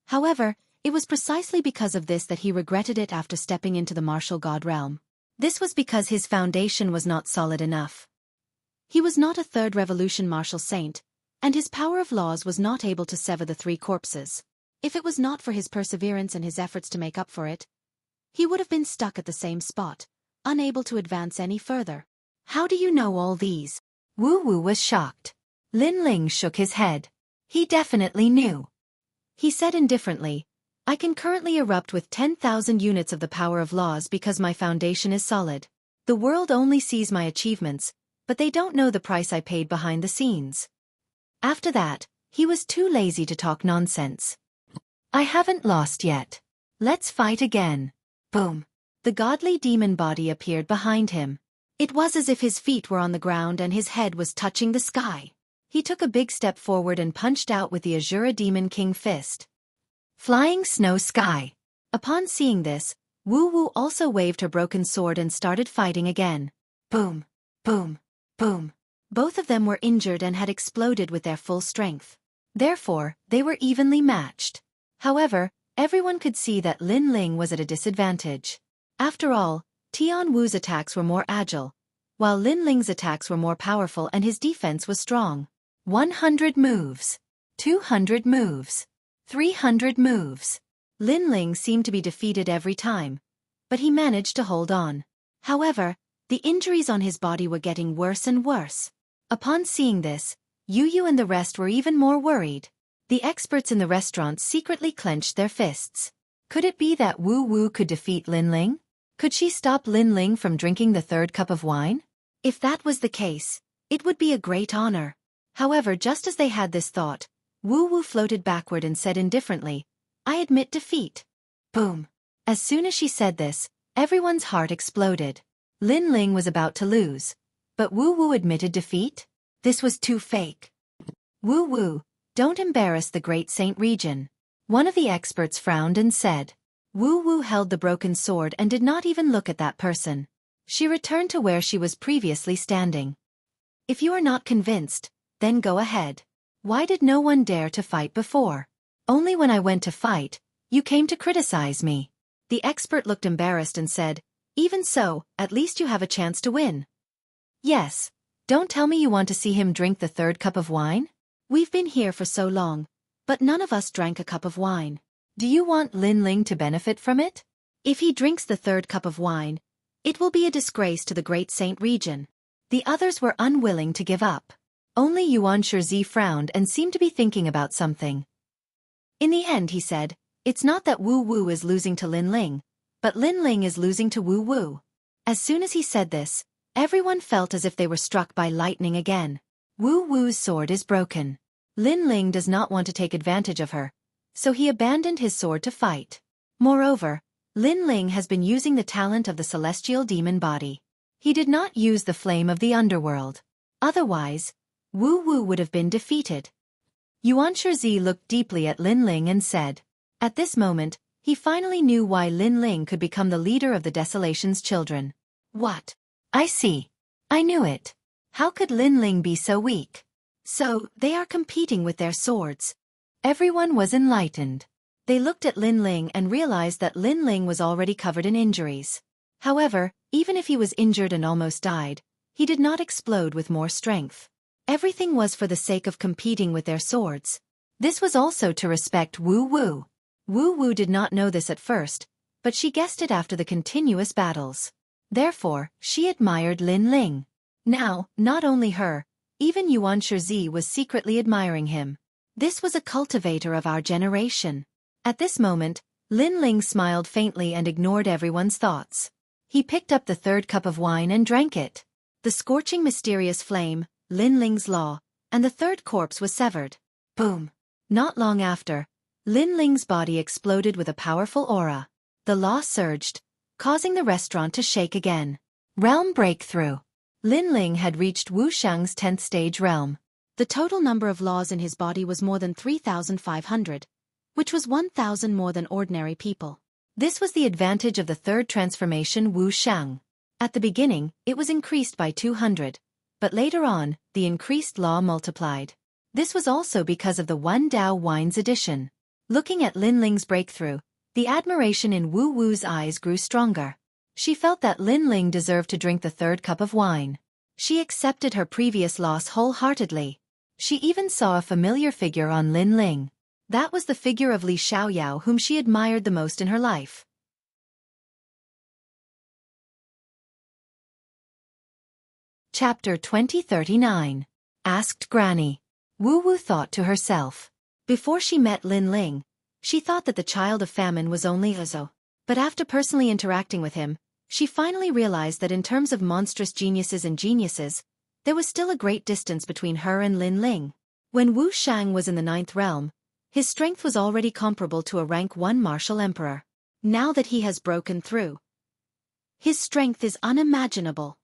However, it was precisely because of this that he regretted it after stepping into the martial god realm. This was because his foundation was not solid enough. He was not a 3rd revolution martial saint, and his power of laws was not able to sever the 3 corpses. If it was not for his perseverance and his efforts to make up for it, he would have been stuck at the same spot, unable to advance any further. How do you know all these? Wu Wu was shocked. Lin Ling shook his head. He definitely knew. He said indifferently, I can currently erupt with 10,000 units of the power of laws because my foundation is solid. The world only sees my achievements, but they don't know the price I paid behind the scenes. After that, he was too lazy to talk nonsense. I haven't lost yet. Let's fight again. Boom. The godly demon body appeared behind him. It was as if his feet were on the ground and his head was touching the sky. He took a big step forward and punched out with the Azura Demon King fist. Flying Snow Sky. Upon seeing this, Wu Wu also waved her broken sword and started fighting again. Boom, boom, boom. Both of them were injured and had exploded with their full strength. Therefore, they were evenly matched. However, everyone could see that Lin Ling was at a disadvantage. After all, Tian Wu's attacks were more agile, while Lin Ling's attacks were more powerful and his defense was strong. 100 moves. 200 moves. 300 moves. Lin Ling seemed to be defeated every time, but he managed to hold on. However, the injuries on his body were getting worse and worse. Upon seeing this, Yu Yu and the rest were even more worried. The experts in the restaurant secretly clenched their fists. Could it be that Wu Wu could defeat Lin Ling? Could she stop Lin Ling from drinking the 3rd cup of wine? If that was the case, it would be a great honor. However, just as they had this thought, Wu Wu floated backward and said indifferently, I admit defeat. Boom. As soon as she said this, everyone's heart exploded. Lin Ling was about to lose. But Wu Wu admitted defeat? This was too fake. Wu Wu, don't embarrass the great Saint Region. One of the experts frowned and said. Wu Wu held the broken sword and did not even look at that person. She returned to where she was previously standing. If you are not convinced, then go ahead. Why did no one dare to fight before? Only when I went to fight, you came to criticize me. The expert looked embarrassed and said, even so, at least you have a chance to win. Yes. Don't tell me you want to see him drink the 3rd cup of wine? We've been here for so long, but none of us drank a cup of wine. Do you want Lin Ling to benefit from it? If he drinks the 3rd cup of wine, it will be a disgrace to the great Saint Region. The others were unwilling to give up. Only Yuan Shizi frowned and seemed to be thinking about something. In the end he said, it's not that Wu Wu is losing to Lin Ling, but Lin Ling is losing to Wu Wu. As soon as he said this, everyone felt as if they were struck by lightning again. Wu Wu's sword is broken. Lin Ling does not want to take advantage of her, so he abandoned his sword to fight. Moreover, Lin Ling has been using the talent of the celestial demon body. He did not use the flame of the underworld. Otherwise, Wu Wu would have been defeated. Yuan Shizi looked deeply at Lin Ling and said. At this moment, he finally knew why Lin Ling could become the leader of the Desolation's children. What? I see. I knew it. How could Lin Ling be so weak? So, they are competing with their swords. Everyone was enlightened. They looked at Lin Ling and realized that Lin Ling was already covered in injuries. However, even if he was injured and almost died, he did not explode with more strength. Everything was for the sake of competing with their swords. This was also to respect Wu Wu. Wu Wu did not know this at first, but she guessed it after the continuous battles. Therefore, she admired Lin Ling. Now, not only her, even Yuan Shizi was secretly admiring him. This was a cultivator of our generation. At this moment, Lin Ling smiled faintly and ignored everyone's thoughts. He picked up the 3rd cup of wine and drank it. The scorching mysterious flame, Lin Ling's law, and the 3rd corpse was severed. Boom. Not long after, Lin Ling's body exploded with a powerful aura. The law surged, causing the restaurant to shake again. Realm breakthrough. Lin Ling had reached Wu Shang's 10th stage realm. The total number of laws in his body was more than 3,500, which was 1,000 more than ordinary people. This was the advantage of the 3rd transformation Wu Shang. At the beginning, it was increased by 200, but later on, the increased law multiplied. This was also because of the One Dao Wine's addition. Looking at Lin Ling's breakthrough, the admiration in Wu Wu's eyes grew stronger. She felt that Lin Ling deserved to drink the 3rd cup of wine. She accepted her previous loss wholeheartedly. She even saw a familiar figure on Lin Ling. That was the figure of Li Xiaoyao whom she admired the most in her life. Chapter 2039. Asked Granny. Wu Wu thought to herself. Before she met Lin Ling, she thought that the child of famine was only Uzo. But after personally interacting with him, she finally realized that in terms of monstrous geniuses and geniuses, there was still a great distance between her and Lin Ling. When Wu Shang was in the 9th realm, his strength was already comparable to a rank 1 martial emperor. Now that he has broken through, his strength is unimaginable.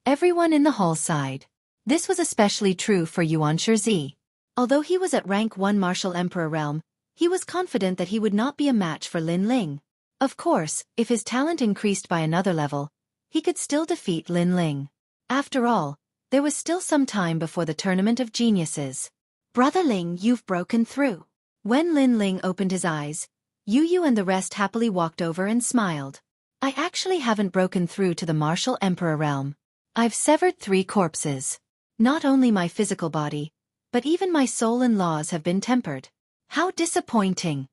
Everyone in the hall sighed. This was especially true for Yuan Shizi. Although he was at rank 1 martial emperor realm, he was confident that he would not be a match for Lin Ling. Of course, if his talent increased by another level, he could still defeat Lin Ling. After all, there was still some time before the Tournament of Geniuses. Brother Ling, you've broken through. When Lin Ling opened his eyes, Yu Yu and the rest happily walked over and smiled. I actually haven't broken through to the martial emperor realm. I've severed 3 corpses. Not only my physical body, but even my soul and laws have been tempered. How disappointing!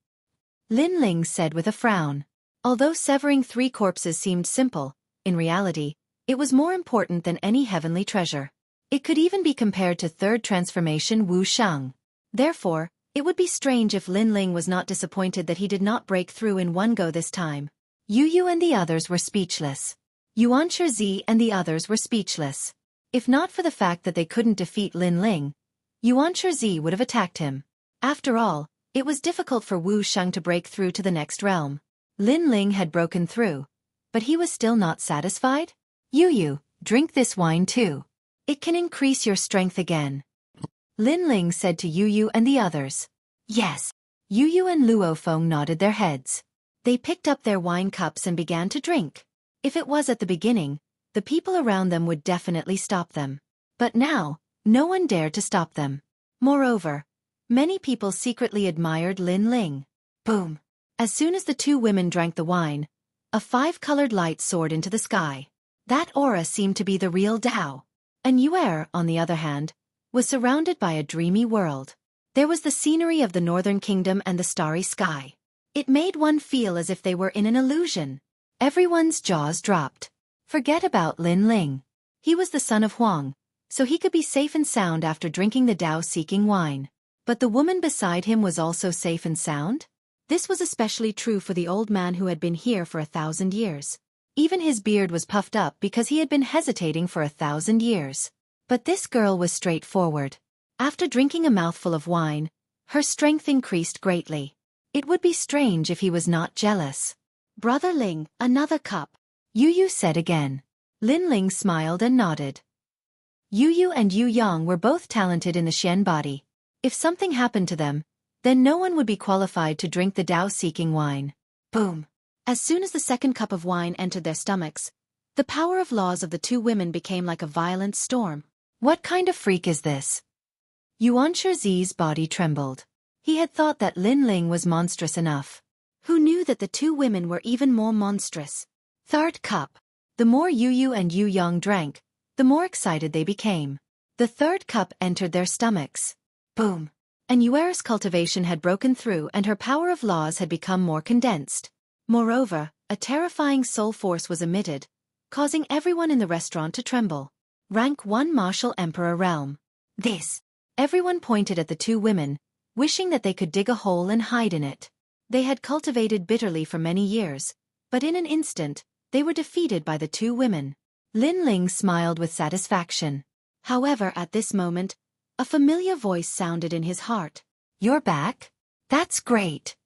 Lin Ling said with a frown. Although severing 3 corpses seemed simple, in reality, it was more important than any heavenly treasure. It could even be compared to 3rd transformation Wu Shang. Therefore, it would be strange if Lin Ling was not disappointed that he did not break through in one go this time. Yu Yu and the others were speechless. Yuan Shizi and the others were speechless. If not for the fact that they couldn't defeat Lin Ling, Yuan Shizi would have attacked him. After all, it was difficult for Wu Shang to break through to the next realm. Lin Ling had broken through, but he was still not satisfied? Yu Yu, drink this wine too. It can increase your strength again. Lin Ling said to Yu Yu and the others. Yes. Yu Yu and Luo Feng nodded their heads. They picked up their wine cups and began to drink. If it was at the beginning, the people around them would definitely stop them. But now, no one dared to stop them. Moreover, many people secretly admired Lin Ling. Boom! As soon as the 2 women drank the wine, a 5-colored light soared into the sky. That aura seemed to be the real Tao. And Yuer, on the other hand, was surrounded by a dreamy world. There was the scenery of the northern kingdom and the starry sky. It made one feel as if they were in an illusion. Everyone's jaws dropped. Forget about Lin Ling. He was the son of Huang, so he could be safe and sound after drinking the Tao-seeking wine. But the woman beside him was also safe and sound? This was especially true for the old man who had been here for 1,000 years. Even his beard was puffed up because he had been hesitating for 1,000 years. But this girl was straightforward. After drinking a mouthful of wine, her strength increased greatly. It would be strange if he was not jealous. Brother Ling, another cup. Yu Yu said again. Lin Ling smiled and nodded. Yu Yu and Yu Yang were both talented in the Xian body. If something happened to them, then no one would be qualified to drink the Tao-seeking wine. Boom! As soon as the 2nd cup of wine entered their stomachs, the power of laws of the 2 women became like a violent storm. What kind of freak is this? Yuan Shizi's body trembled. He had thought that Lin Ling was monstrous enough. Who knew that the 2 women were even more monstrous? 3rd cup. The more Yu Yu and Yu Yang drank, the more excited they became. The 3rd cup entered their stomachs. Boom! And Yuer's cultivation had broken through and her power of laws had become more condensed. Moreover, a terrifying soul force was emitted, causing everyone in the restaurant to tremble. Rank 1 martial emperor realm. This. Everyone pointed at the 2 women, wishing that they could dig a hole and hide in it. They had cultivated bitterly for many years, but in an instant, they were defeated by the 2 women. Lin Ling smiled with satisfaction. However, at this moment, a familiar voice sounded in his heart. You're back? That's great.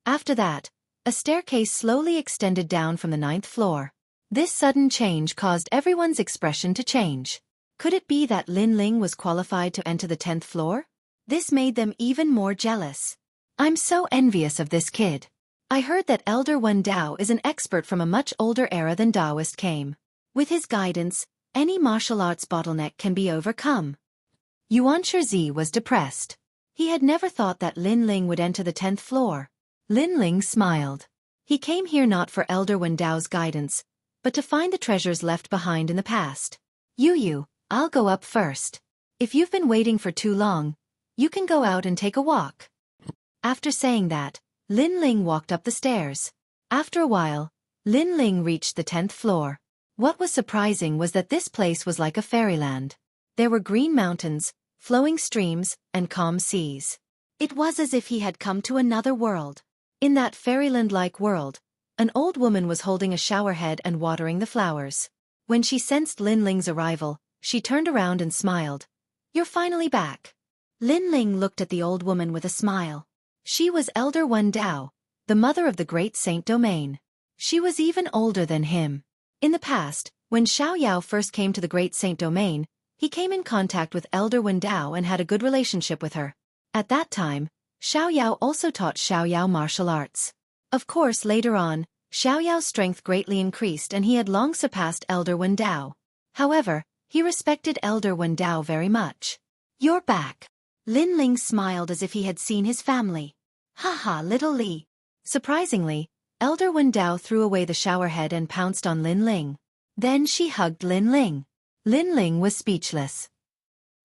After that, a staircase slowly extended down from the 9th floor. This sudden change caused everyone's expression to change. Could it be that Lin Ling was qualified to enter the 10th floor? This made them even more jealous. I'm so envious of this kid. I heard that Elder Wen Dao is an expert from a much older era than Taoist came. With his guidance, any martial arts bottleneck can be overcome. Yuan Shizi was depressed. He had never thought that Lin Ling would enter the 10th floor. Lin Ling smiled. He came here not for Elder Wen Dao's guidance, but to find the treasures left behind in the past. Yu Yu, I'll go up first. If you've been waiting for too long, you can go out and take a walk. After saying that, Lin Ling walked up the stairs. After a while, Lin Ling reached the 10th floor. What was surprising was that this place was like a fairyland. There were green mountains, flowing streams, and calm seas. It was as if he had come to another world. In that fairyland-like world, an old woman was holding a showerhead and watering the flowers. When she sensed Lin Ling's arrival, she turned around and smiled. "You're finally back." Lin Ling looked at the old woman with a smile. She was Elder Wen Dao, the mother of the great Saint Domain. She was even older than him. In the past, when Xiao Yao first came to the great Saint Domain, he came in contact with Elder Wen Dao and had a good relationship with her. At that time, Xiao Yao also taught Xiao Yao martial arts. Of course, later on, Xiao Yao's strength greatly increased and he had long surpassed Elder Wen Dao. However, he respected Elder Wen Dao very much. "You're back." Lin Ling smiled as if he had seen his family. "Haha, little Li." Surprisingly, Elder Wen Dao threw away the showerhead and pounced on Lin Ling. Then she hugged Lin Ling. Lin Ling was speechless.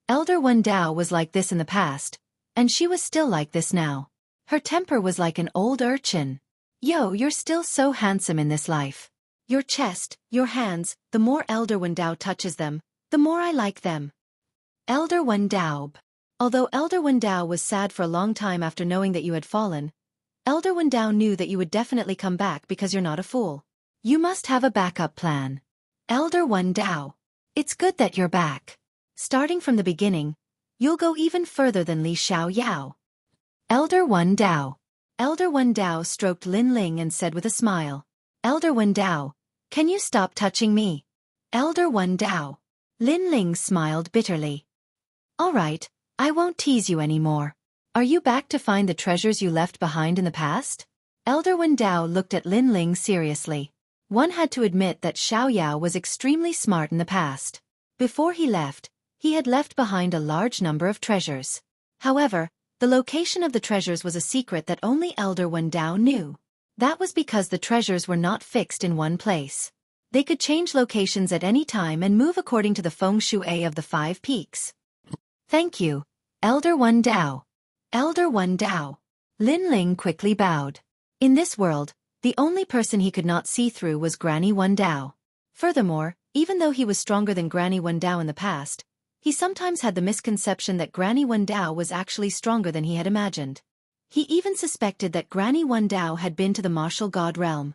Elder Wen Dao was like this in the past, and she was still like this now. Her temper was like an old urchin. "Yo, you're still so handsome in this life. Your chest, your hands, the more Elder Wen Dao touches them, the more I like them." Elder Wen Dao. Although Elder Wen Dao was sad for a long time after knowing that you had fallen, Elder Wen Dao knew that you would definitely come back because you're not a fool. You must have a backup plan. Elder Wen Dao. It's good that you're back. Starting from the beginning, you'll go even further than Li Xiao Yao. Elder Wen Dao. Elder Wen Dao stroked Lin Ling and said with a smile, "Elder Wen Dao, can you stop touching me?" Elder Wen Dao. Lin Ling smiled bitterly. "All right, I won't tease you anymore. Are you back to find the treasures you left behind in the past?" Elder Wen Dao looked at Lin Ling seriously. One had to admit that Xiao Yao was extremely smart in the past. Before he left, he had left behind a large number of treasures. However, the location of the treasures was a secret that only Elder Wen Dao knew. That was because the treasures were not fixed in one place. They could change locations at any time and move according to the feng shui of the 5 peaks. "Thank you, Elder Wen Dao." Elder Wen Dao. Lin Ling quickly bowed. In this world, the only person he could not see through was Granny Wen Dao. Furthermore, even though he was stronger than Granny Wen Dao in the past, he sometimes had the misconception that Granny Wen Dao was actually stronger than he had imagined. He even suspected that Granny Wen Dao had been to the martial god realm.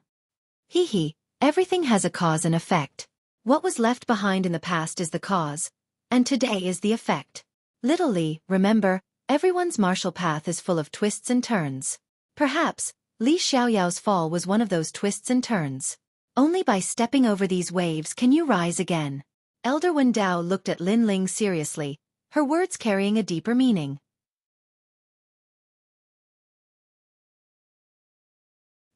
Everything has a cause and effect. What was left behind in the past is the cause, and today is the effect. Little Li, remember, everyone's martial path is full of twists and turns. Perhaps, Li Xiaoyao's fall was one of those twists and turns. Only by stepping over these waves can you rise again. Elder Wen Dao looked at Lin Ling seriously, her words carrying a deeper meaning.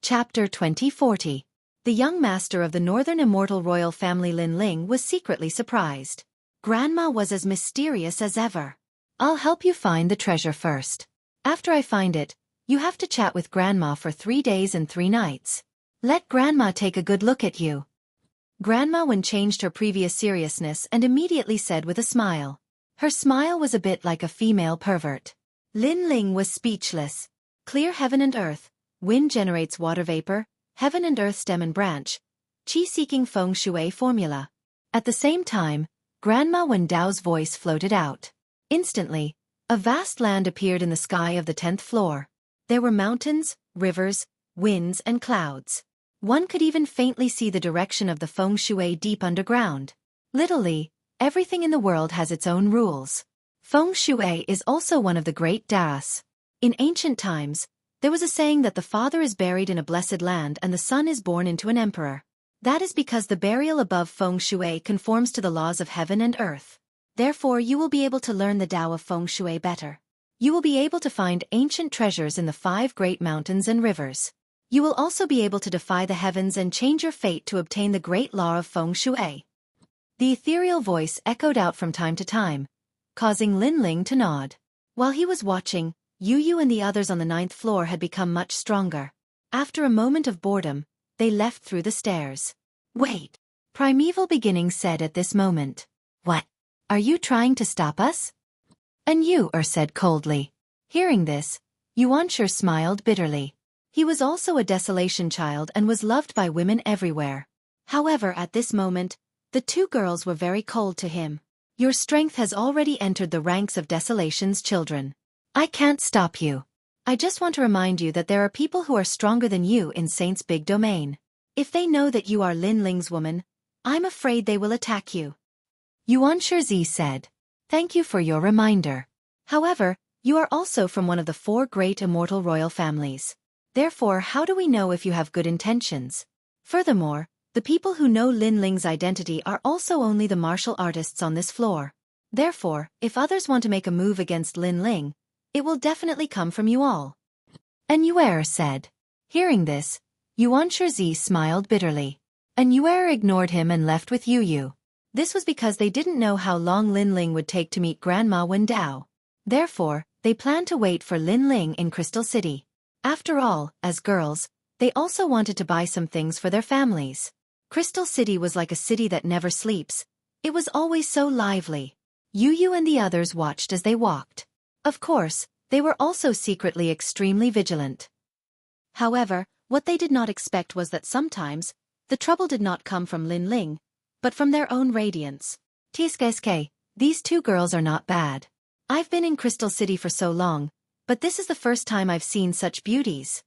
Chapter 2040. The young master of the Northern Immortal Royal Family Lin Ling was secretly surprised. Grandma was as mysterious as ever. "I'll help you find the treasure first. After I find it, you have to chat with Grandma for 3 days and 3 nights. Let Grandma take a good look at you." Grandma Wen changed her previous seriousness and immediately said with a smile. Her smile was a bit like a female pervert. Lin Ling was speechless. Clear heaven and earth, wind generates water vapor, heaven and earth stem and branch, qi-seeking feng shui formula. At the same time, Grandma Wen Dao's voice floated out. Instantly, a vast land appeared in the sky of the 10th floor. There were mountains, rivers, winds and clouds. One could even faintly see the direction of the feng shui deep underground. Literally, everything in the world has its own rules. Feng shui is also one of the great das. In ancient times, there was a saying that the father is buried in a blessed land and the son is born into an emperor. That is because the burial above feng shui conforms to the laws of heaven and earth. Therefore, you will be able to learn the Tao of feng shui better. You will be able to find ancient treasures in the 5 great mountains and rivers. You will also be able to defy the heavens and change your fate to obtain the great law of feng shui. The ethereal voice echoed out from time to time, causing Lin Ling to nod. While he was watching, Yu and the others on the 9th floor had become much stronger. After a moment of boredom, they left through the stairs. "Wait," Primeval Beginning said at this moment. "What?" Are you trying to stop us? And Yu said coldly. Hearing this, Yuanshi smiled bitterly. He was also a desolation child and was loved by women everywhere. However, at this moment, the two girls were very cold to him. Your strength has already entered the ranks of desolation's children. I can't stop you. I just want to remind you that there are people who are stronger than you in Saint's big domain. If they know that you are Lin Ling's woman, I'm afraid they will attack you. Yuanshi said. Thank you for your reminder. However, you are also from one of the 4 great immortal royal families. Therefore, how do we know if you have good intentions? Furthermore, the people who know Lin Ling's identity are also only the martial artists on this floor. Therefore, if others want to make a move against Lin Ling, it will definitely come from you all. And Yu said. Hearing this, Yuanshi smiled bitterly. And Yu ignored him and left with Yu. This was because they didn't know how long Lin Ling would take to meet Grandma Wendao. Therefore, they planned to wait for Lin Ling in Crystal City. After all, as girls, they also wanted to buy some things for their families. Crystal City was like a city that never sleeps. It was always so lively. Yu and the others watched as they walked. Of course, they were also secretly extremely vigilant. However, what they did not expect was that sometimes, the trouble did not come from Lin Ling, but from their own radiance. TSK, these two girls are not bad. I've been in Crystal City for so long, but this is the first time I've seen such beauties.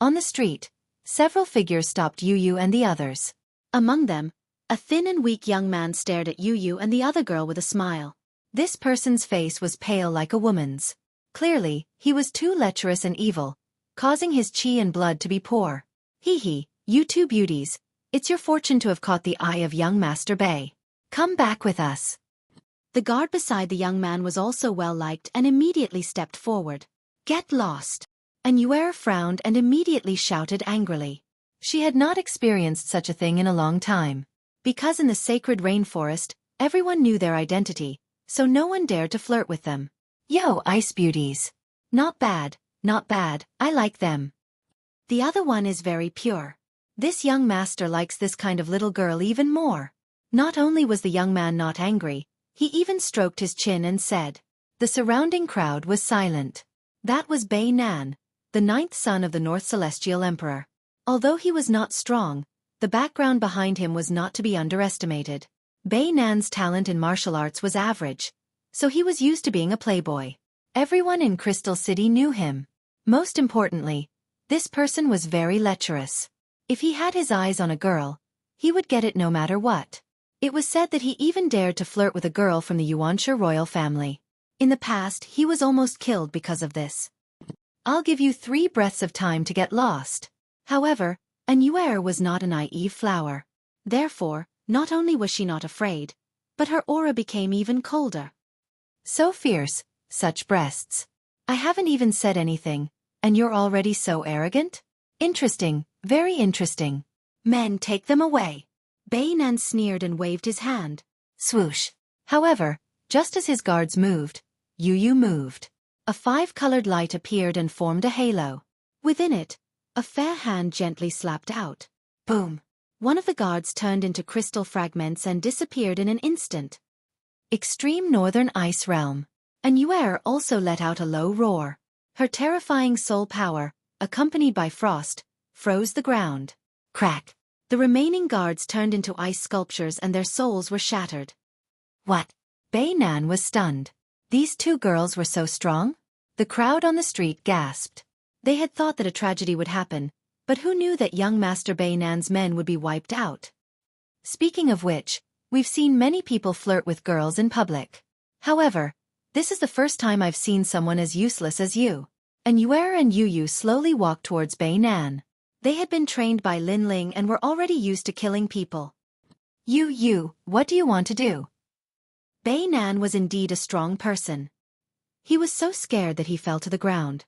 On the street, several figures stopped Yu and the others. Among them, a thin and weak young man stared at Yu and the other girl with a smile. This person's face was pale like a woman's. Clearly, he was too lecherous and evil, causing his chi and blood to be poor. Hee, you two beauties, it's your fortune to have caught the eye of young Master Bei. Come back with us. The guard beside the young man was also well liked and immediately stepped forward. Get lost. And Yu frowned and immediately shouted angrily. She had not experienced such a thing in a long time. Because in the sacred rainforest, everyone knew their identity, so no one dared to flirt with them. Yo, ice beauties. Not bad, I like them. The other one is very pure. This young master likes this kind of little girl even more. Not only was the young man not angry, he even stroked his chin and said. The surrounding crowd was silent. That was Bei Nan, the 9th son of the North Celestial Emperor. Although he was not strong, the background behind him was not to be underestimated. Bei Nan's talent in martial arts was average, so he was used to being a playboy. Everyone in Crystal City knew him. Most importantly, this person was very lecherous. If he had his eyes on a girl, he would get it no matter what. It was said that he even dared to flirt with a girl from the Yuanshi royal family. In the past, he was almost killed because of this. I'll give you 3 breaths of time to get lost. However, Yu was not a naive flower. Therefore, not only was she not afraid, but her aura became even colder. So fierce, such breasts. I haven't even said anything, and you're already so arrogant? Interesting, very interesting. Men, take them away. Bei Nan sneered and waved his hand. Swoosh. However, just as his guards moved, Yu moved. A 5-colored light appeared and formed a halo. Within it, a fair hand gently slapped out. Boom. One of the guards turned into crystal fragments and disappeared in an instant. Extreme Northern Ice Realm. And Yu also let out a low roar. Her terrifying soul power, accompanied by frost, froze the ground. Crack. The remaining guards turned into ice sculptures and their souls were shattered. What? Bei Nan was stunned. These two girls were so strong? The crowd on the street gasped. They had thought that a tragedy would happen, but who knew that young Master Bei Nan's men would be wiped out? Speaking of which, we've seen many people flirt with girls in public. However, this is the first time I've seen someone as useless as you. And Yu slowly walked towards Bei Nan. They had been trained by Lin Ling and were already used to killing people. Yu, what do you want to do? Bei Nan was indeed a strong person. He was so scared that he fell to the ground.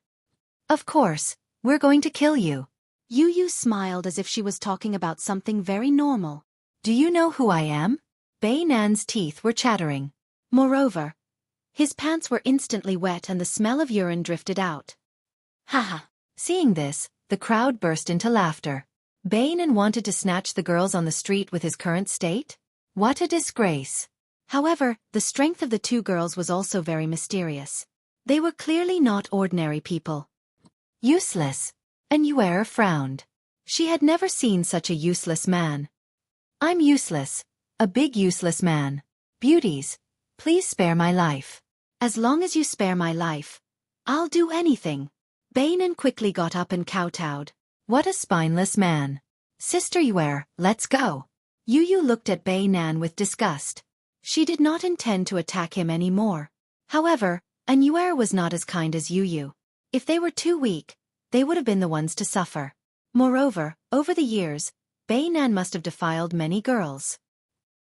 Of course, we're going to kill you. Yu smiled as if she was talking about something very normal. Do you know who I am? Bei Nan's teeth were chattering. Moreover, his pants were instantly wet and the smell of urine drifted out. Haha. Seeing this, the crowd burst into laughter. Bei Nan wanted to snatch the girls on the street with his current state? What a disgrace. However, the strength of the two girls was also very mysterious. They were clearly not ordinary people. Useless. And Xueqi frowned. She had never seen such a useless man. I'm useless. A big useless man. Beauties, please spare my life. As long as you spare my life, I'll do anything. Bainan quickly got up and kowtowed. What a spineless man. Sister Xueqi, let's go. Yu looked at Bainan with disgust. She did not intend to attack him anymore. However, Xueqi was not as kind as Yu. If they were too weak, they would have been the ones to suffer. Moreover, over the years, Bainan must have defiled many girls.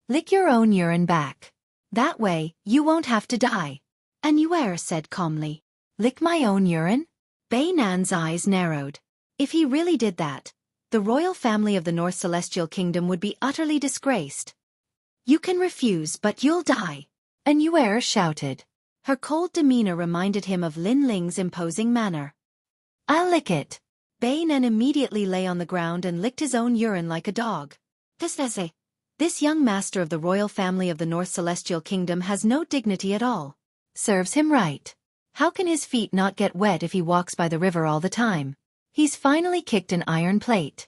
Lick your own urine back. That way, you won't have to die. And Xueqi said calmly. Lick my own urine? Bainan's eyes narrowed. If he really did that, the royal family of the North Celestial Kingdom would be utterly disgraced. You can refuse, but you'll die. And Xueqi shouted. Her cold demeanor reminded him of Lin Ling's imposing manner. I'll lick it. Bainan immediately lay on the ground and licked his own urine like a dog. This young master of the royal family of the North Celestial Kingdom has no dignity at all. Serves him right. How can his feet not get wet if he walks by the river all the time? He's finally kicked an iron plate.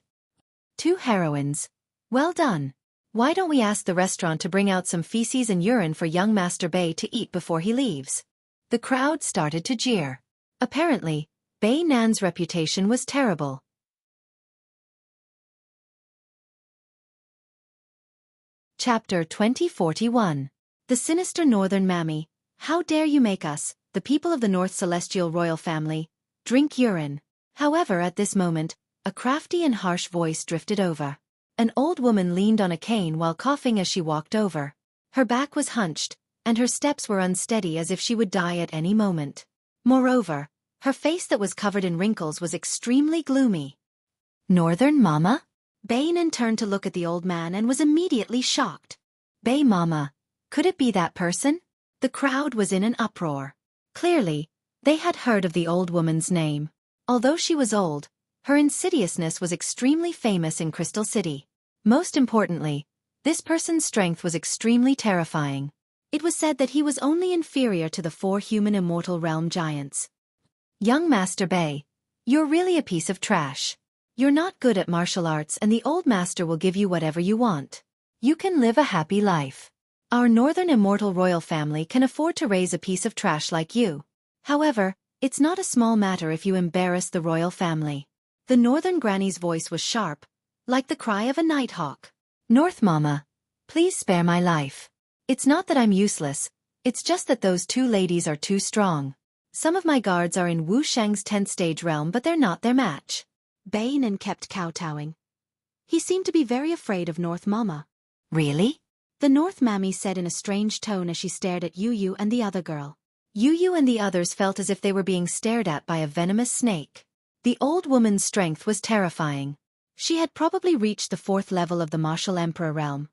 2 heroines. Well done. Why don't we ask the restaurant to bring out some feces and urine for young Master Bei to eat before he leaves? The crowd started to jeer. Apparently, Bainan's reputation was terrible. Chapter 2041. The Sinister Northern Mammy. How dare you make us, the people of the North Celestial Royal Family, drink urine? However, at this moment, a crafty and harsh voice drifted over. An old woman leaned on a cane while coughing as she walked over. Her back was hunched, and her steps were unsteady as if she would die at any moment. Moreover, her face that was covered in wrinkles was extremely gloomy. Northern Mama? Bainan turned to look at the old man and was immediately shocked. Bei Mama, could it be that person? The crowd was in an uproar. Clearly, they had heard of the old woman's name. Although she was old, her insidiousness was extremely famous in Crystal City. Most importantly, this person's strength was extremely terrifying. It was said that he was only inferior to the 4 human immortal realm giants. Young Master Bei, you're really a piece of trash. You're not good at martial arts and the old master will give you whatever you want. You can live a happy life. Our Northern Immortal Royal Family can afford to raise a piece of trash like you. However, it's not a small matter if you embarrass the royal family. The Northern Granny's voice was sharp, like the cry of a nighthawk. North Mama, please spare my life. It's not that I'm useless, it's just that those 2 ladies are too strong. Some of my guards are in Wu Sheng's 10th stage realm but they're not their match. Bainan kept kowtowing. He seemed to be very afraid of North Mama. Really? The North Mammy said in a strange tone as she stared at Yu and the other girl. Yu and the others felt as if they were being stared at by a venomous snake. The old woman's strength was terrifying. She had probably reached the 4th level of the Martial Emperor realm.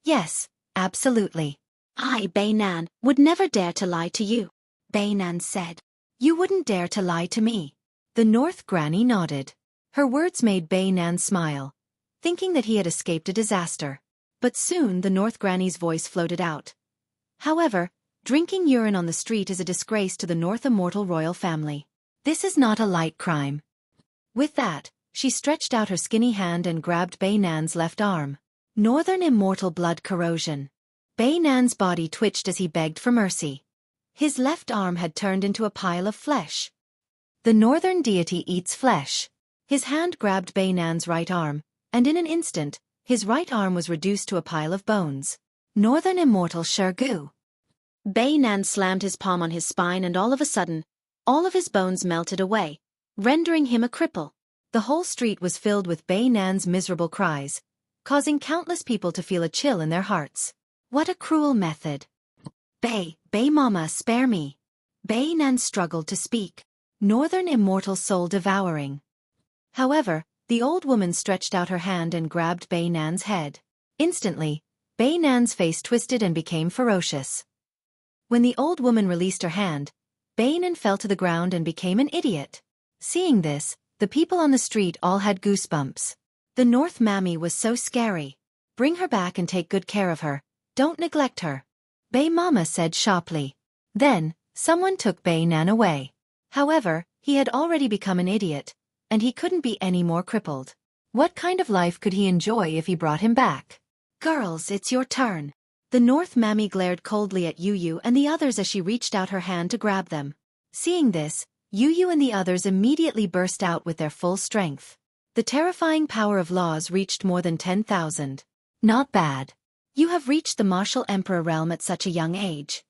Yes, absolutely. I, Bainan, would never dare to lie to you. Bainan said. You wouldn't dare to lie to me. The North Granny nodded. Her words made Bainan smile, thinking that he had escaped a disaster. But soon the North Granny's voice floated out. However, drinking urine on the street is a disgrace to the North Immortal Royal Family. This is not a light crime. With that, she stretched out her skinny hand and grabbed Bainan's left arm. Northern Immortal Blood Corrosion. Bainan's body twitched as he begged for mercy. His left arm had turned into a pile of flesh. The Northern Deity eats flesh. His hand grabbed Bainan's right arm, and in an instant, his right arm was reduced to a pile of bones. Northern Immortal Xueqi. Bainan slammed his palm on his spine and all of a sudden, all of his bones melted away, rendering him a cripple. The whole street was filled with Bainan's miserable cries, causing countless people to feel a chill in their hearts. What a cruel method. Bei Mama, spare me. Bainan struggled to speak. Northern Immortal Soul Devouring. However, the old woman stretched out her hand and grabbed Bainan's head. Instantly, Bainan's face twisted and became ferocious. When the old woman released her hand, Bainan fell to the ground and became an idiot. Seeing this, the people on the street all had goosebumps. The North Mammy was so scary. Bring her back and take good care of her. Don't neglect her. Bei Mama said sharply. Then, someone took Bei Nan away. However, he had already become an idiot, and he couldn't be any more crippled. What kind of life could he enjoy if he brought him back? Girls, it's your turn. The North Mammy glared coldly at Yu and the others as she reached out her hand to grab them. Seeing this, Yu and the others immediately burst out with their full strength. The terrifying power of laws reached more than 10,000. Not bad. You have reached the martial emperor realm at such a young age.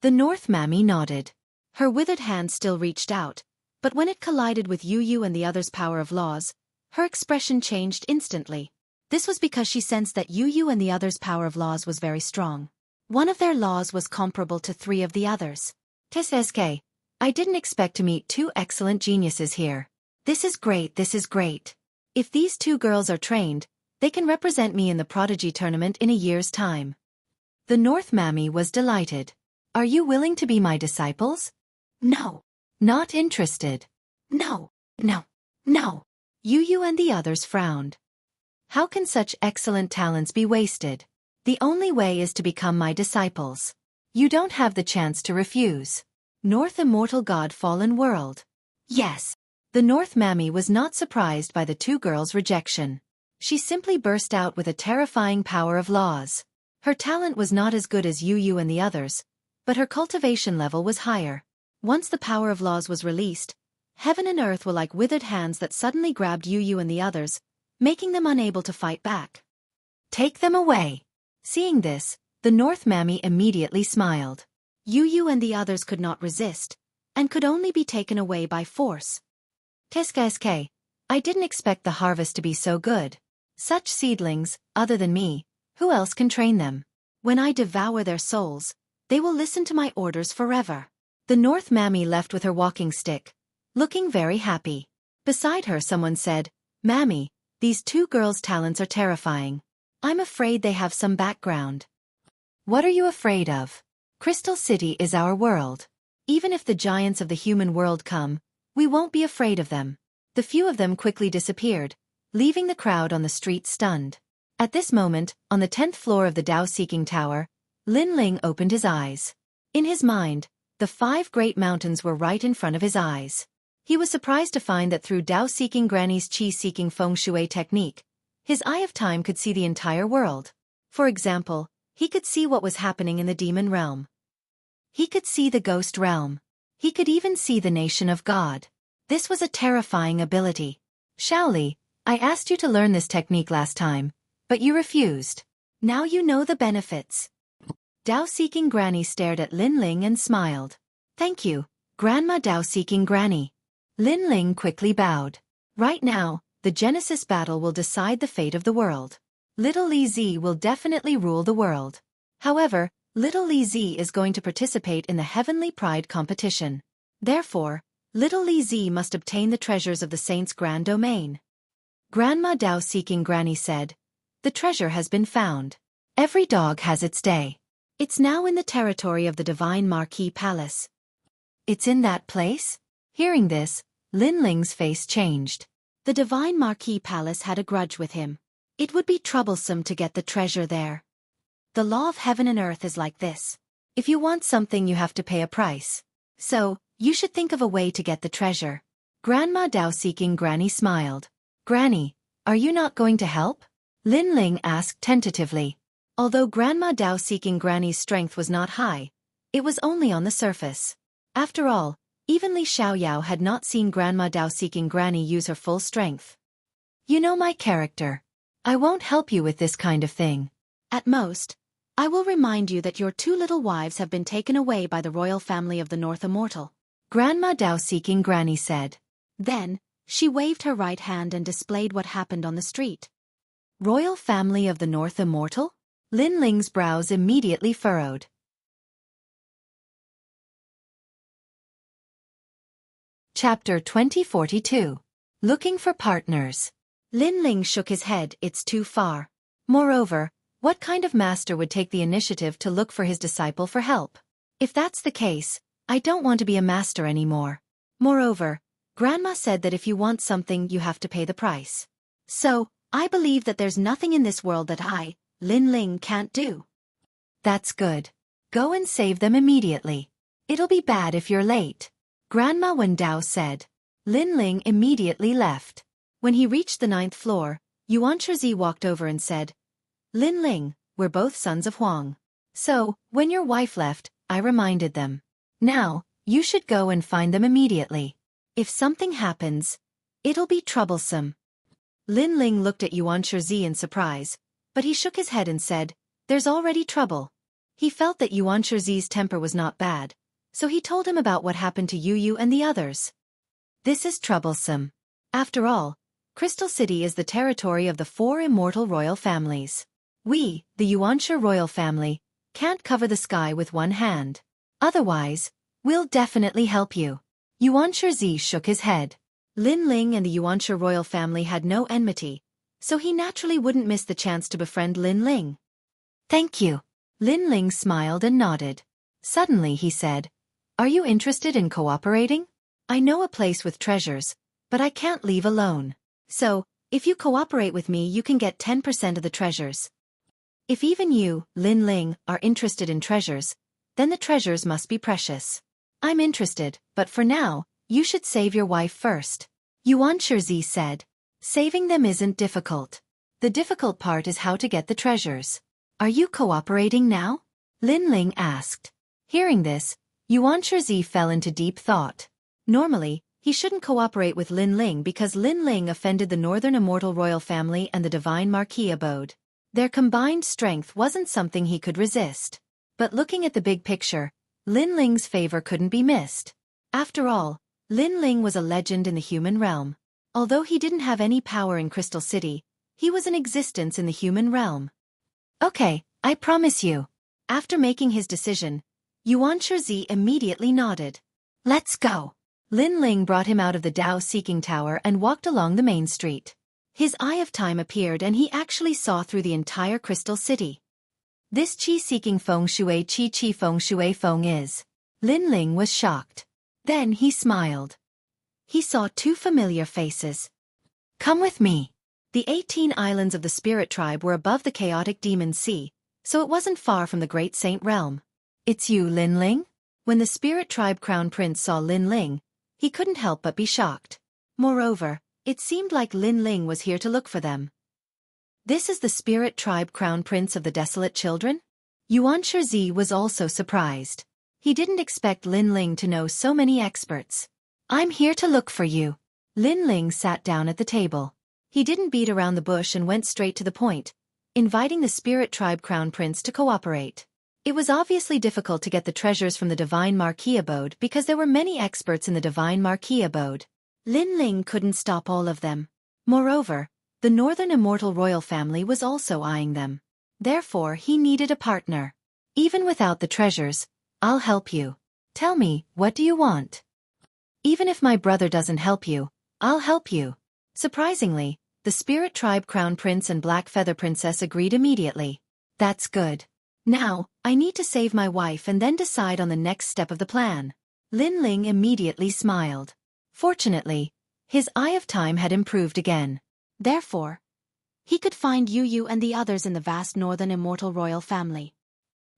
The North Mammy nodded. Her withered hand still reached out, but when it collided with Yu and the others' power of laws, her expression changed instantly. This was because she sensed that Yu and the others' power of laws was very strong. One of their laws was comparable to 3 of the others. Xueqi, I didn't expect to meet 2 excellent geniuses here. This is great, this is great. If these 2 girls are trained, they can represent me in the Prodigy tournament in a year's time. The North Mammy was delighted. Are you willing to be my disciples? No. Not interested. No. Yu and the others frowned. How can such excellent talents be wasted? The only way is to become my disciples. You don't have the chance to refuse. North Immortal God Fallen World. Yes. The North Mammy was not surprised by the 2 girls' rejection. She simply burst out with a terrifying power of laws. Her talent was not as good as Yu and the others, but her cultivation level was higher. Once the power of laws was released, heaven and earth were like withered hands that suddenly grabbed Yu and the others, making them unable to fight back. Take them away. Seeing this, the North Mammy immediately smiled. Yu and the others could not resist, and could only be taken away by force. Xueqi, I didn't expect the harvest to be so good. Such seedlings, other than me, who else can train them? When I devour their souls, they will listen to my orders forever. The North Mammy left with her walking stick, looking very happy. Beside her someone said, Mammy, these 2 girls' talents are terrifying. I'm afraid they have some background. What are you afraid of? Crystal City is our world. Even if the giants of the human world come, we won't be afraid of them. The few of them quickly disappeared, leaving the crowd on the street stunned. At this moment, on the 10th floor of the Dao-Seeking Tower, Lin Ling opened his eyes. In his mind, the 5 great mountains were right in front of his eyes. He was surprised to find that through Dao-Seeking Granny's Qi-Seeking Feng Shui technique, his Eye of Time could see the entire world. For example, he could see what was happening in the demon realm. He could see the ghost realm. He could even see the nation of God. This was a terrifying ability. Shaoli, I asked you to learn this technique last time, but you refused. Now you know the benefits. Dao-Seeking Granny stared at Lin Ling and smiled. Thank you, Grandma Dao-Seeking Granny. Lin Ling quickly bowed. Right now, the Genesis battle will decide the fate of the world. Little Li Zi will definitely rule the world. However, Little Li Zi is going to participate in the Heavenly Pride competition. Therefore, Little Li Zi must obtain the treasures of the Saint's grand domain. Grandma Dao-Seeking Granny said, the treasure has been found. Every dog has its day. It's now in the territory of the Divine Marquis Palace. It's in that place? Hearing this, Lin Ling's face changed. The Divine Marquis Palace had a grudge with him. It would be troublesome to get the treasure there. The law of heaven and earth is like this. If you want something you have to pay a price. So, you should think of a way to get the treasure. Grandma Dao-Seeking Granny smiled. Granny, are you not going to help? Lin Ling asked tentatively. Although Grandma Dao-Seeking Granny's strength was not high, it was only on the surface. After all, even Li Xiaoyao had not seen Grandma Dao-Seeking Granny use her full strength. You know my character. I won't help you with this kind of thing. At most, I will remind you that your 2 little wives have been taken away by the royal family of the North Immortal. Grandma Dao-Seeking Granny said. Then, she waved her right hand and displayed what happened on the street. Royal family of the North Immortal? Lin Ling's brows immediately furrowed. Chapter 2042. Looking for partners. Lin Ling shook his head, it's too far. Moreover, what kind of master would take the initiative to look for his disciple for help? If that's the case, I don't want to be a master anymore. Moreover, Grandma said that if you want something you have to pay the price. So, I believe that there's nothing in this world that I, Lin Ling, can't do. That's good. Go and save them immediately. It'll be bad if you're late. Grandma Wen Dao said. Lin Ling immediately left. When he reached the 9th floor, Yuan Shizi walked over and said, Lin Ling, we're both sons of Huang. So, when your wife left, I reminded them. Now, you should go and find them immediately. If something happens, it'll be troublesome. Lin Ling looked at Yuan Shizi in surprise, but he shook his head and said, There's already trouble. He felt that Yuan Shizi's temper was not bad, so he told him about what happened to Yu and the others. This is troublesome. After all, Crystal City is the territory of the 4 immortal royal families. We, the Yuanshi royal family, can't cover the sky with one hand. Otherwise, we'll definitely help you. Yuan Shizi shook his head. Lin Ling and the Yuanshi royal family had no enmity, so he naturally wouldn't miss the chance to befriend Lin Ling. Thank you. Lin Ling smiled and nodded. Suddenly he said, Are you interested in cooperating? I know a place with treasures, but I can't leave alone. So, if you cooperate with me you can get 10% of the treasures. If even you, Lin Ling, are interested in treasures, then the treasures must be precious. I'm interested, but for now, you should save your wife first. Yuan Shizi said. Saving them isn't difficult. The difficult part is how to get the treasures. Are you cooperating now? Lin Ling asked. Hearing this, Yuan Shizi fell into deep thought. Normally, he shouldn't cooperate with Lin Ling because Lin Ling offended the Northern Immortal Royal Family and the Divine Marquis Abode. Their combined strength wasn't something he could resist. But looking at the big picture, Lin Ling's favor couldn't be missed. After all, Lin Ling was a legend in the human realm. Although he didn't have any power in Crystal City, he was in existence in the human realm. Okay, I promise you. After making his decision, Yuan Shizi immediately nodded. Let's go. Lin Ling brought him out of the Dao Seeking Tower and walked along the main street. His Eye of Time appeared and he actually saw through the entire Crystal City. This Qi-seeking feng shui Qi feng shui feng is. Lin Ling was shocked. Then he smiled. He saw 2 familiar faces. Come with me. The 18 islands of the spirit tribe were above the chaotic demon sea, so it wasn't far from the great saint realm. It's you, Lin Ling? When the spirit tribe crown prince saw Lin Ling, he couldn't help but be shocked. Moreover, it seemed like Lin Ling was here to look for them. This is the spirit tribe crown prince of the desolate children? Yuan Shizi was also surprised. He didn't expect Lin Ling to know so many experts. I'm here to look for you. Lin Ling sat down at the table. He didn't beat around the bush and went straight to the point, inviting the spirit tribe crown prince to cooperate. It was obviously difficult to get the treasures from the Divine Marquis Abode because there were many experts in the Divine Marquis Abode. Lin Ling couldn't stop all of them. Moreover, the Northern Immortal Royal Family was also eyeing them. Therefore he needed a partner. Even without the treasures, I'll help you. Tell me, what do you want? Even if my brother doesn't help you, I'll help you. Surprisingly, the Spirit Tribe Crown Prince and Black Feather Princess agreed immediately. That's good. Now, I need to save my wife and then decide on the next step of the plan. Lin Ling immediately smiled. Fortunately, his Eye of Time had improved again. Therefore, he could find Yu and the others in the vast Northern Immortal Royal Family.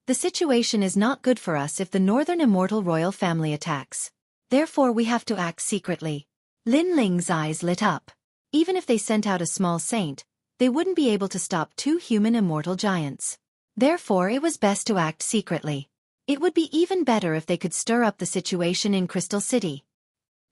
The situation is not good for us if the Northern Immortal Royal Family attacks. Therefore we have to act secretly. Lin Ling's eyes lit up. Even if they sent out a small saint, they wouldn't be able to stop 2 human immortal giants. Therefore it was best to act secretly. It would be even better if they could stir up the situation in Crystal City.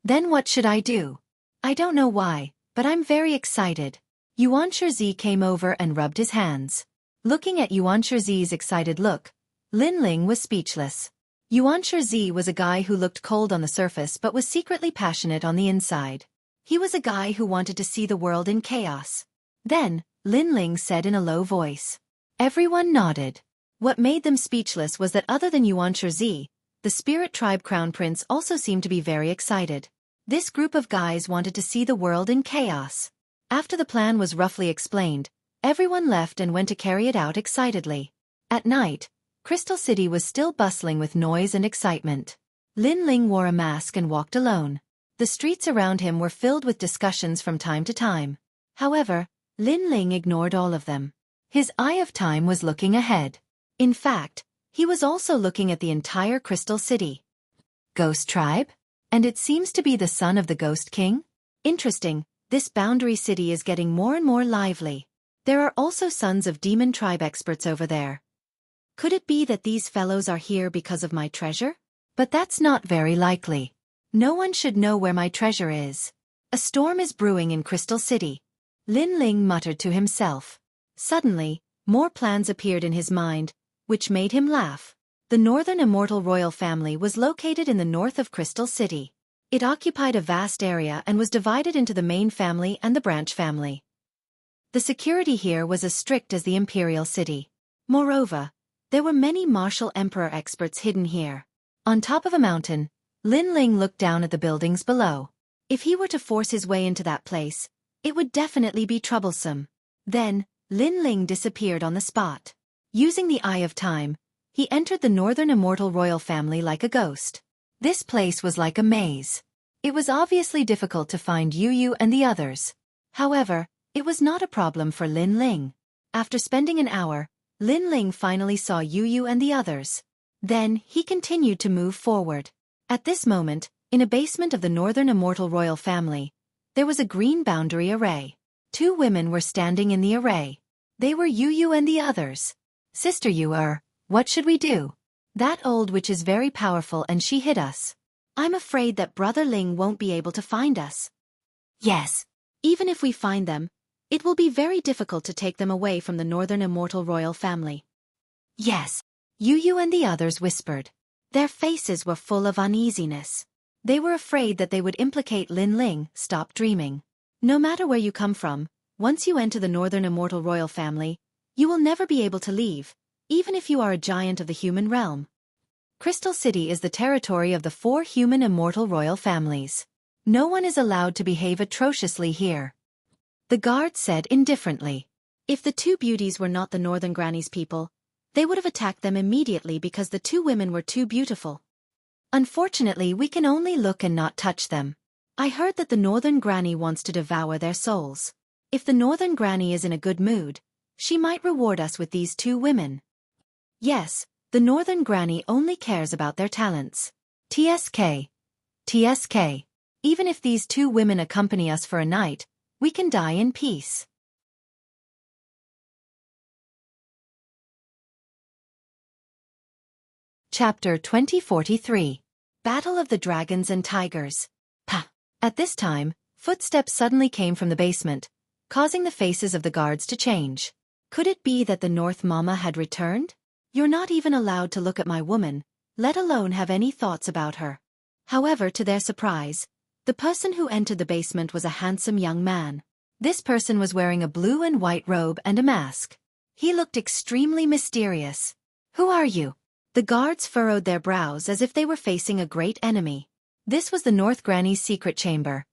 Then what should I do? I don't know why, but I'm very excited. Yuan Shizi came over and rubbed his hands. Looking at Yuan Shizi's excited look, Lin Ling was speechless. Yuan Shizi was a guy who looked cold on the surface but was secretly passionate on the inside. He was a guy who wanted to see the world in chaos. Then, Lin Ling said in a low voice. Everyone nodded. What made them speechless was that other than Yuan Shizi, the Spirit Tribe Crown Prince also seemed to be very excited. This group of guys wanted to see the world in chaos. After the plan was roughly explained, everyone left and went to carry it out excitedly. At night, Crystal City was still bustling with noise and excitement. Lin Ling wore a mask and walked alone. The streets around him were filled with discussions from time to time. However, Lin Ling ignored all of them. His Eye of Time was looking ahead. In fact, He was also looking at the entire Crystal City. Ghost tribe? And it seems to be the son of the Ghost King? Interesting, this boundary city is getting more and more lively. There are also sons of demon tribe experts over there. Could it be that these fellows are here because of my treasure? But that's not very likely. No one should know where my treasure is. A storm is brewing in Crystal City. Lin Ling muttered to himself. Suddenly, more plans appeared in his mind, which made him laugh. The Northern Immortal Royal Family was located in the north of Crystal City. It occupied a vast area and was divided into the main family and the branch family. The security here was as strict as the Imperial City. Moreover, there were many martial emperor experts hidden here. On top of a mountain, Lin Ling looked down at the buildings below. If he were to force his way into that place, it would definitely be troublesome. Then, Lin Ling disappeared on the spot. Using the Eye of Time, he entered the Northern Immortal Royal Family like a ghost. This place was like a maze. It was obviously difficult to find Yu and the others. However, it was not a problem for Lin Ling. After spending an hour, Lin Ling finally saw Yu and the others. Then, he continued to move forward. At this moment, in a basement of the Northern Immortal Royal Family, there was a green boundary array. 2 women were standing in the array. They were Yu and the others. Sister Yu, what should we do? That old witch is very powerful and she hid us. I'm afraid that Brother Ling won't be able to find us. Yes. Even if we find them, it will be very difficult to take them away from the Northern Immortal Royal Family. Yes. Yu and the others whispered. Their faces were full of uneasiness. They were afraid that they would implicate Lin Ling. Stop dreaming. No matter where you come from, once you enter the Northern Immortal Royal Family, you will never be able to leave, even if you are a giant of the human realm. Crystal City is the territory of the 4 human immortal royal families. No one is allowed to behave atrociously here. The guard said indifferently. If the 2 beauties were not the Northern Granny's people, they would have attacked them immediately because the 2 women were too beautiful. Unfortunately, we can only look and not touch them. I heard that the Northern Granny wants to devour their souls. If the Northern Granny is in a good mood, she might reward us with these 2 women. Yes, the Northern Granny only cares about their talents. TSK. TSK. Even if these 2 women accompany us for a night, we can die in peace. Chapter 2043. Battle of the Dragons and Tigers. Pa! At this time, footsteps suddenly came from the basement, causing the faces of the guards to change. Could it be that the North Mama had returned? You're not even allowed to look at my woman, let alone have any thoughts about her. However, to their surprise, the person who entered the basement was a handsome young man. This person was wearing a blue and white robe and a mask. He looked extremely mysterious. Who are you? The guards furrowed their brows as if they were facing a great enemy. This was the North Granny's secret chamber.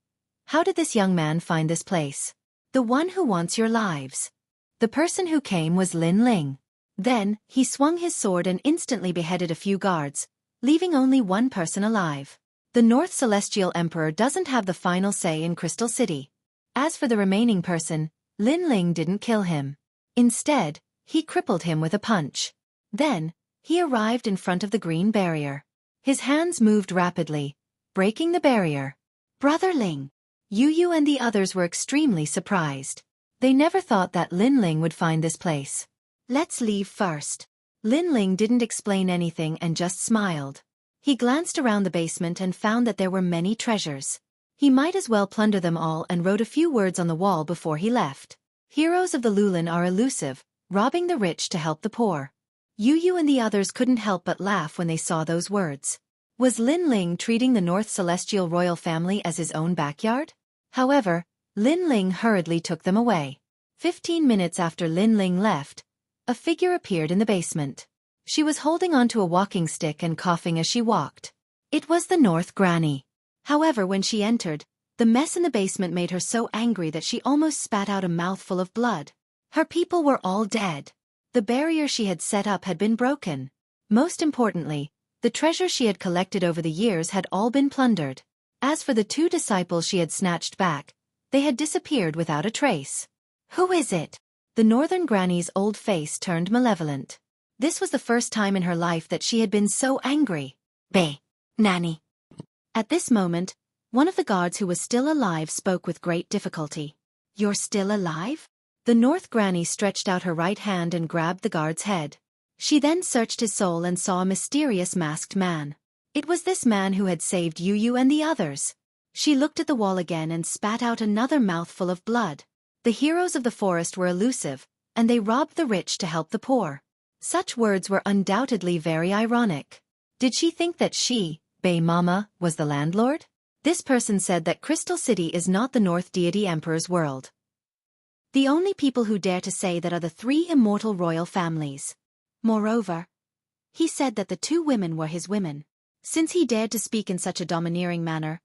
How did this young man find this place? The one who wants your lives. The person who came was Lin Ling. Then, he swung his sword and instantly beheaded a few guards, leaving only 1 person alive. The North Celestial Emperor doesn't have the final say in Crystal City. As for the remaining person, Lin Ling didn't kill him. Instead, he crippled him with a punch. Then, he arrived in front of the green barrier. His hands moved rapidly, breaking the barrier. Brother Ling. Yu and the others were extremely surprised. They never thought that Lin Ling would find this place. Let's leave first. Lin Ling didn't explain anything and just smiled. He glanced around the basement and found that there were many treasures. He might as well plunder them all and wrote a few words on the wall before he left. Heroes of the Lulin are elusive, robbing the rich to help the poor. Yu and the others couldn't help but laugh when they saw those words. Was Lin Ling treating the North Celestial Royal Family as his own backyard? However, Lin Ling hurriedly took them away. 15 minutes after Lin Ling left, a figure appeared in the basement. She was holding onto a walking stick and coughing as she walked. It was the North Granny. However, when she entered, the mess in the basement made her so angry that she almost spat out a mouthful of blood. Her people were all dead. The barrier she had set up had been broken. Most importantly, the treasure she had collected over the years had all been plundered. As for the 2 disciples she had snatched back, they had disappeared without a trace. Who is it? The Northern Granny's old face turned malevolent. This was the first time in her life that she had been so angry. Bae, Nanny. At this moment, one of the guards who was still alive spoke with great difficulty. You're still alive? The North Granny stretched out her right hand and grabbed the guard's head. She then searched his soul and saw a mysterious masked man. It was this man who had saved Yu and the others. She looked at the wall again and spat out another mouthful of blood. The heroes of the forest were elusive, and they robbed the rich to help the poor. Such words were undoubtedly very ironic. Did she think that she, Bae Mama, was the landlord? This person said that Crystal City is not the North Deity Emperor's world. The only people who dare to say that are the 3 immortal royal families. Moreover, he said that the 2 women were his women. Since he dared to speak in such a domineering manner,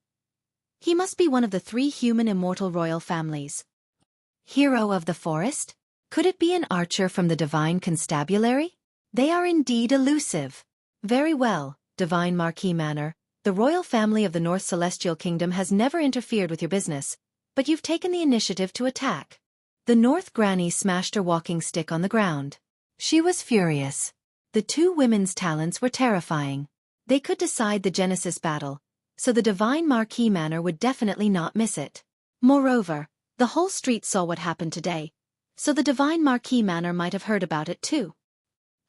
he must be one of the 3 human immortal royal families. Hero of the forest? Could it be an archer from the Divine Constabulary? They are indeed elusive. Very well, Divine Marquis Manor, the royal family of the North Celestial Kingdom has never interfered with your business, but you've taken the initiative to attack. The North Granny smashed her walking stick on the ground. She was furious. The 2 women's talents were terrifying. They could decide the Genesis battle, so the Divine Marquis Manor would definitely not miss it. Moreover, the whole street saw what happened today, so the Divine Marquis Manor might have heard about it too.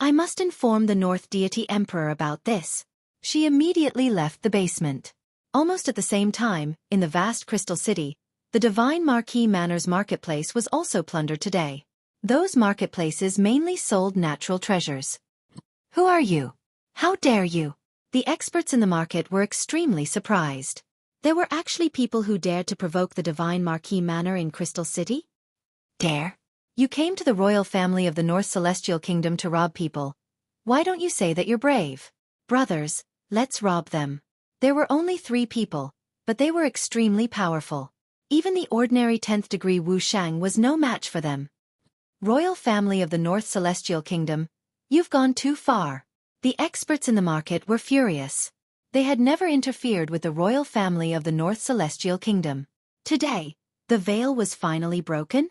I must inform the North Deity Emperor about this. She immediately left the basement. Almost at the same time, in the vast Crystal City, the Divine Marquis Manor's marketplace was also plundered today. Those marketplaces mainly sold natural treasures. Who are you? How dare you? The experts in the market were extremely surprised. There were actually people who dared to provoke the Divine Marquis Manor in Crystal City? Dare? You came to the royal family of the North Celestial Kingdom to rob people. Why don't you say that you're brave? Brothers, let's rob them. There were only 3 people, but they were extremely powerful. Even the ordinary 10th degree Wu Shang was no match for them. Royal family of the North Celestial Kingdom, you've gone too far. The experts in the market were furious. They had never interfered with the royal family of the North Celestial Kingdom. Today, the veil was finally broken?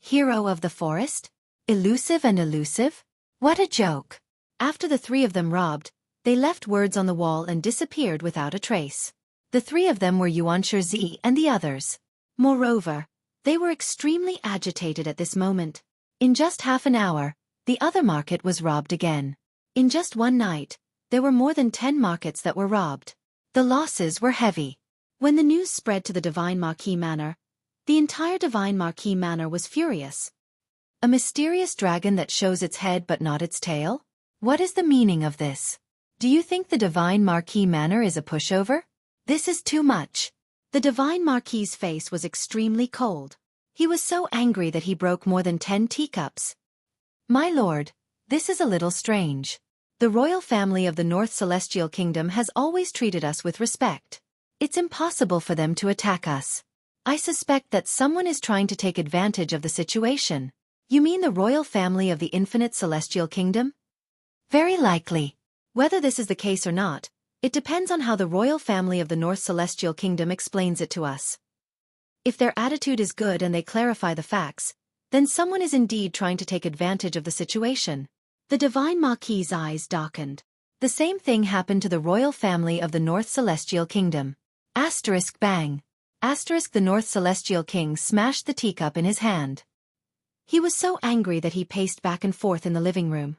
Hero of the forest? Elusive and elusive? What a joke. After the 3 of them robbed, they left words on the wall and disappeared without a trace. The 3 of them were Yuan Shi and the others. Moreover, they were extremely agitated at this moment. In just half an hour, the other market was robbed again. In just one night, there were more than 10 markets that were robbed. The losses were heavy. When the news spread to the Divine Marquis Manor, the entire Divine Marquis Manor was furious. A mysterious dragon that shows its head but not its tail? What is the meaning of this? Do you think the Divine Marquis Manor is a pushover? This is too much. The Divine Marquis's face was extremely cold. He was so angry that he broke more than 10 teacups. My lord, this is a little strange. The royal family of the North Celestial Kingdom has always treated us with respect. It's impossible for them to attack us. I suspect that someone is trying to take advantage of the situation. You mean the royal family of the Infinite Celestial Kingdom? Very likely. Whether this is the case or not, it depends on how the royal family of the North Celestial Kingdom explains it to us. If their attitude is good and they clarify the facts, then someone is indeed trying to take advantage of the situation. The Divine Marquis's eyes darkened. The same thing happened to the royal family of the North Celestial Kingdom. Asterisk bang. Asterisk the North Celestial King smashed the teacup in his hand. He was so angry that he paced back and forth in the living room.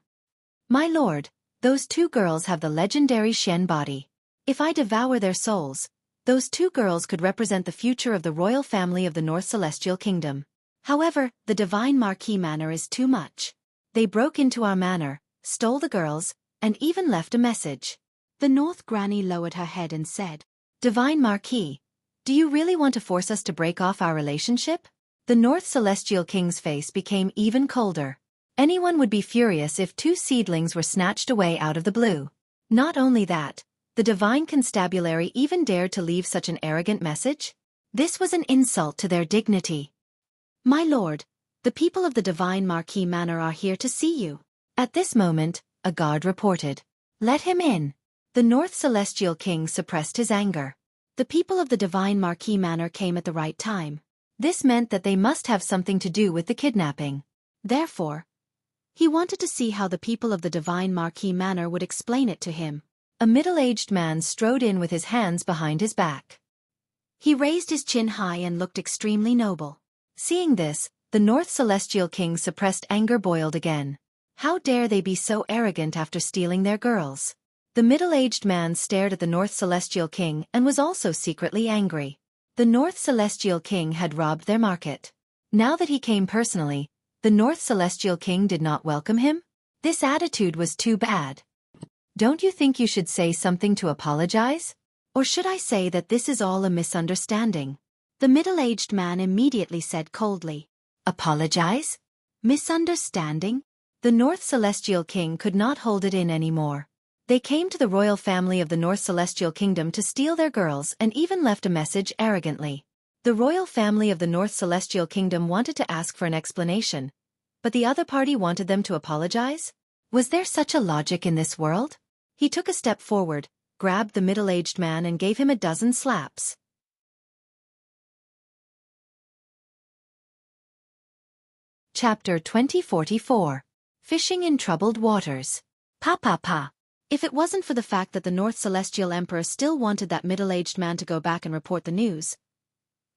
My lord, those 2 girls have the legendary Shen body. If I devour their souls, those 2 girls could represent the future of the royal family of the North Celestial Kingdom. However, the Divine Marquis Manor is too much. They broke into our manor, stole the girls, and even left a message. The North Granny lowered her head and said, Divine Marquis, do you really want to force us to break off our relationship? The North Celestial King's face became even colder. Anyone would be furious if 2 seedlings were snatched away out of the blue. Not only that, the Divine Constabulary even dared to leave such an arrogant message? This was an insult to their dignity. My lord, the people of the Divine Marquis Manor are here to see you. At this moment, a guard reported. Let him in. The North Celestial King suppressed his anger. The people of the Divine Marquis Manor came at the right time. This meant that they must have something to do with the kidnapping. Therefore, He wanted to see how the people of the Divine Marquis Manor would explain it to him. A middle-aged man strode in with his hands behind his back. He raised his chin high and looked extremely noble. Seeing this, the North Celestial King's suppressed anger boiled again. How dare they be so arrogant after stealing their girls? The middle-aged man stared at the North Celestial King and was also secretly angry. The North Celestial King had robbed their market. Now that he came personally, the North Celestial King did not welcome him? This attitude was too bad. Don't you think you should say something to apologize? Or should I say that this is all a misunderstanding? The middle-aged man immediately said coldly. Apologize? Misunderstanding? The North Celestial King could not hold it in anymore. They came to the royal family of the North Celestial Kingdom to steal their girls and even left a message arrogantly. The royal family of the North Celestial Kingdom wanted to ask for an explanation, but the other party wanted them to apologize? Was there such a logic in this world? He took a step forward, grabbed the middle-aged man and gave him a dozen slaps. Chapter 2044. Fishing in Troubled Waters. Pa. If it wasn't for the fact that the North Celestial Emperor still wanted that middle-aged man to go back and report the news,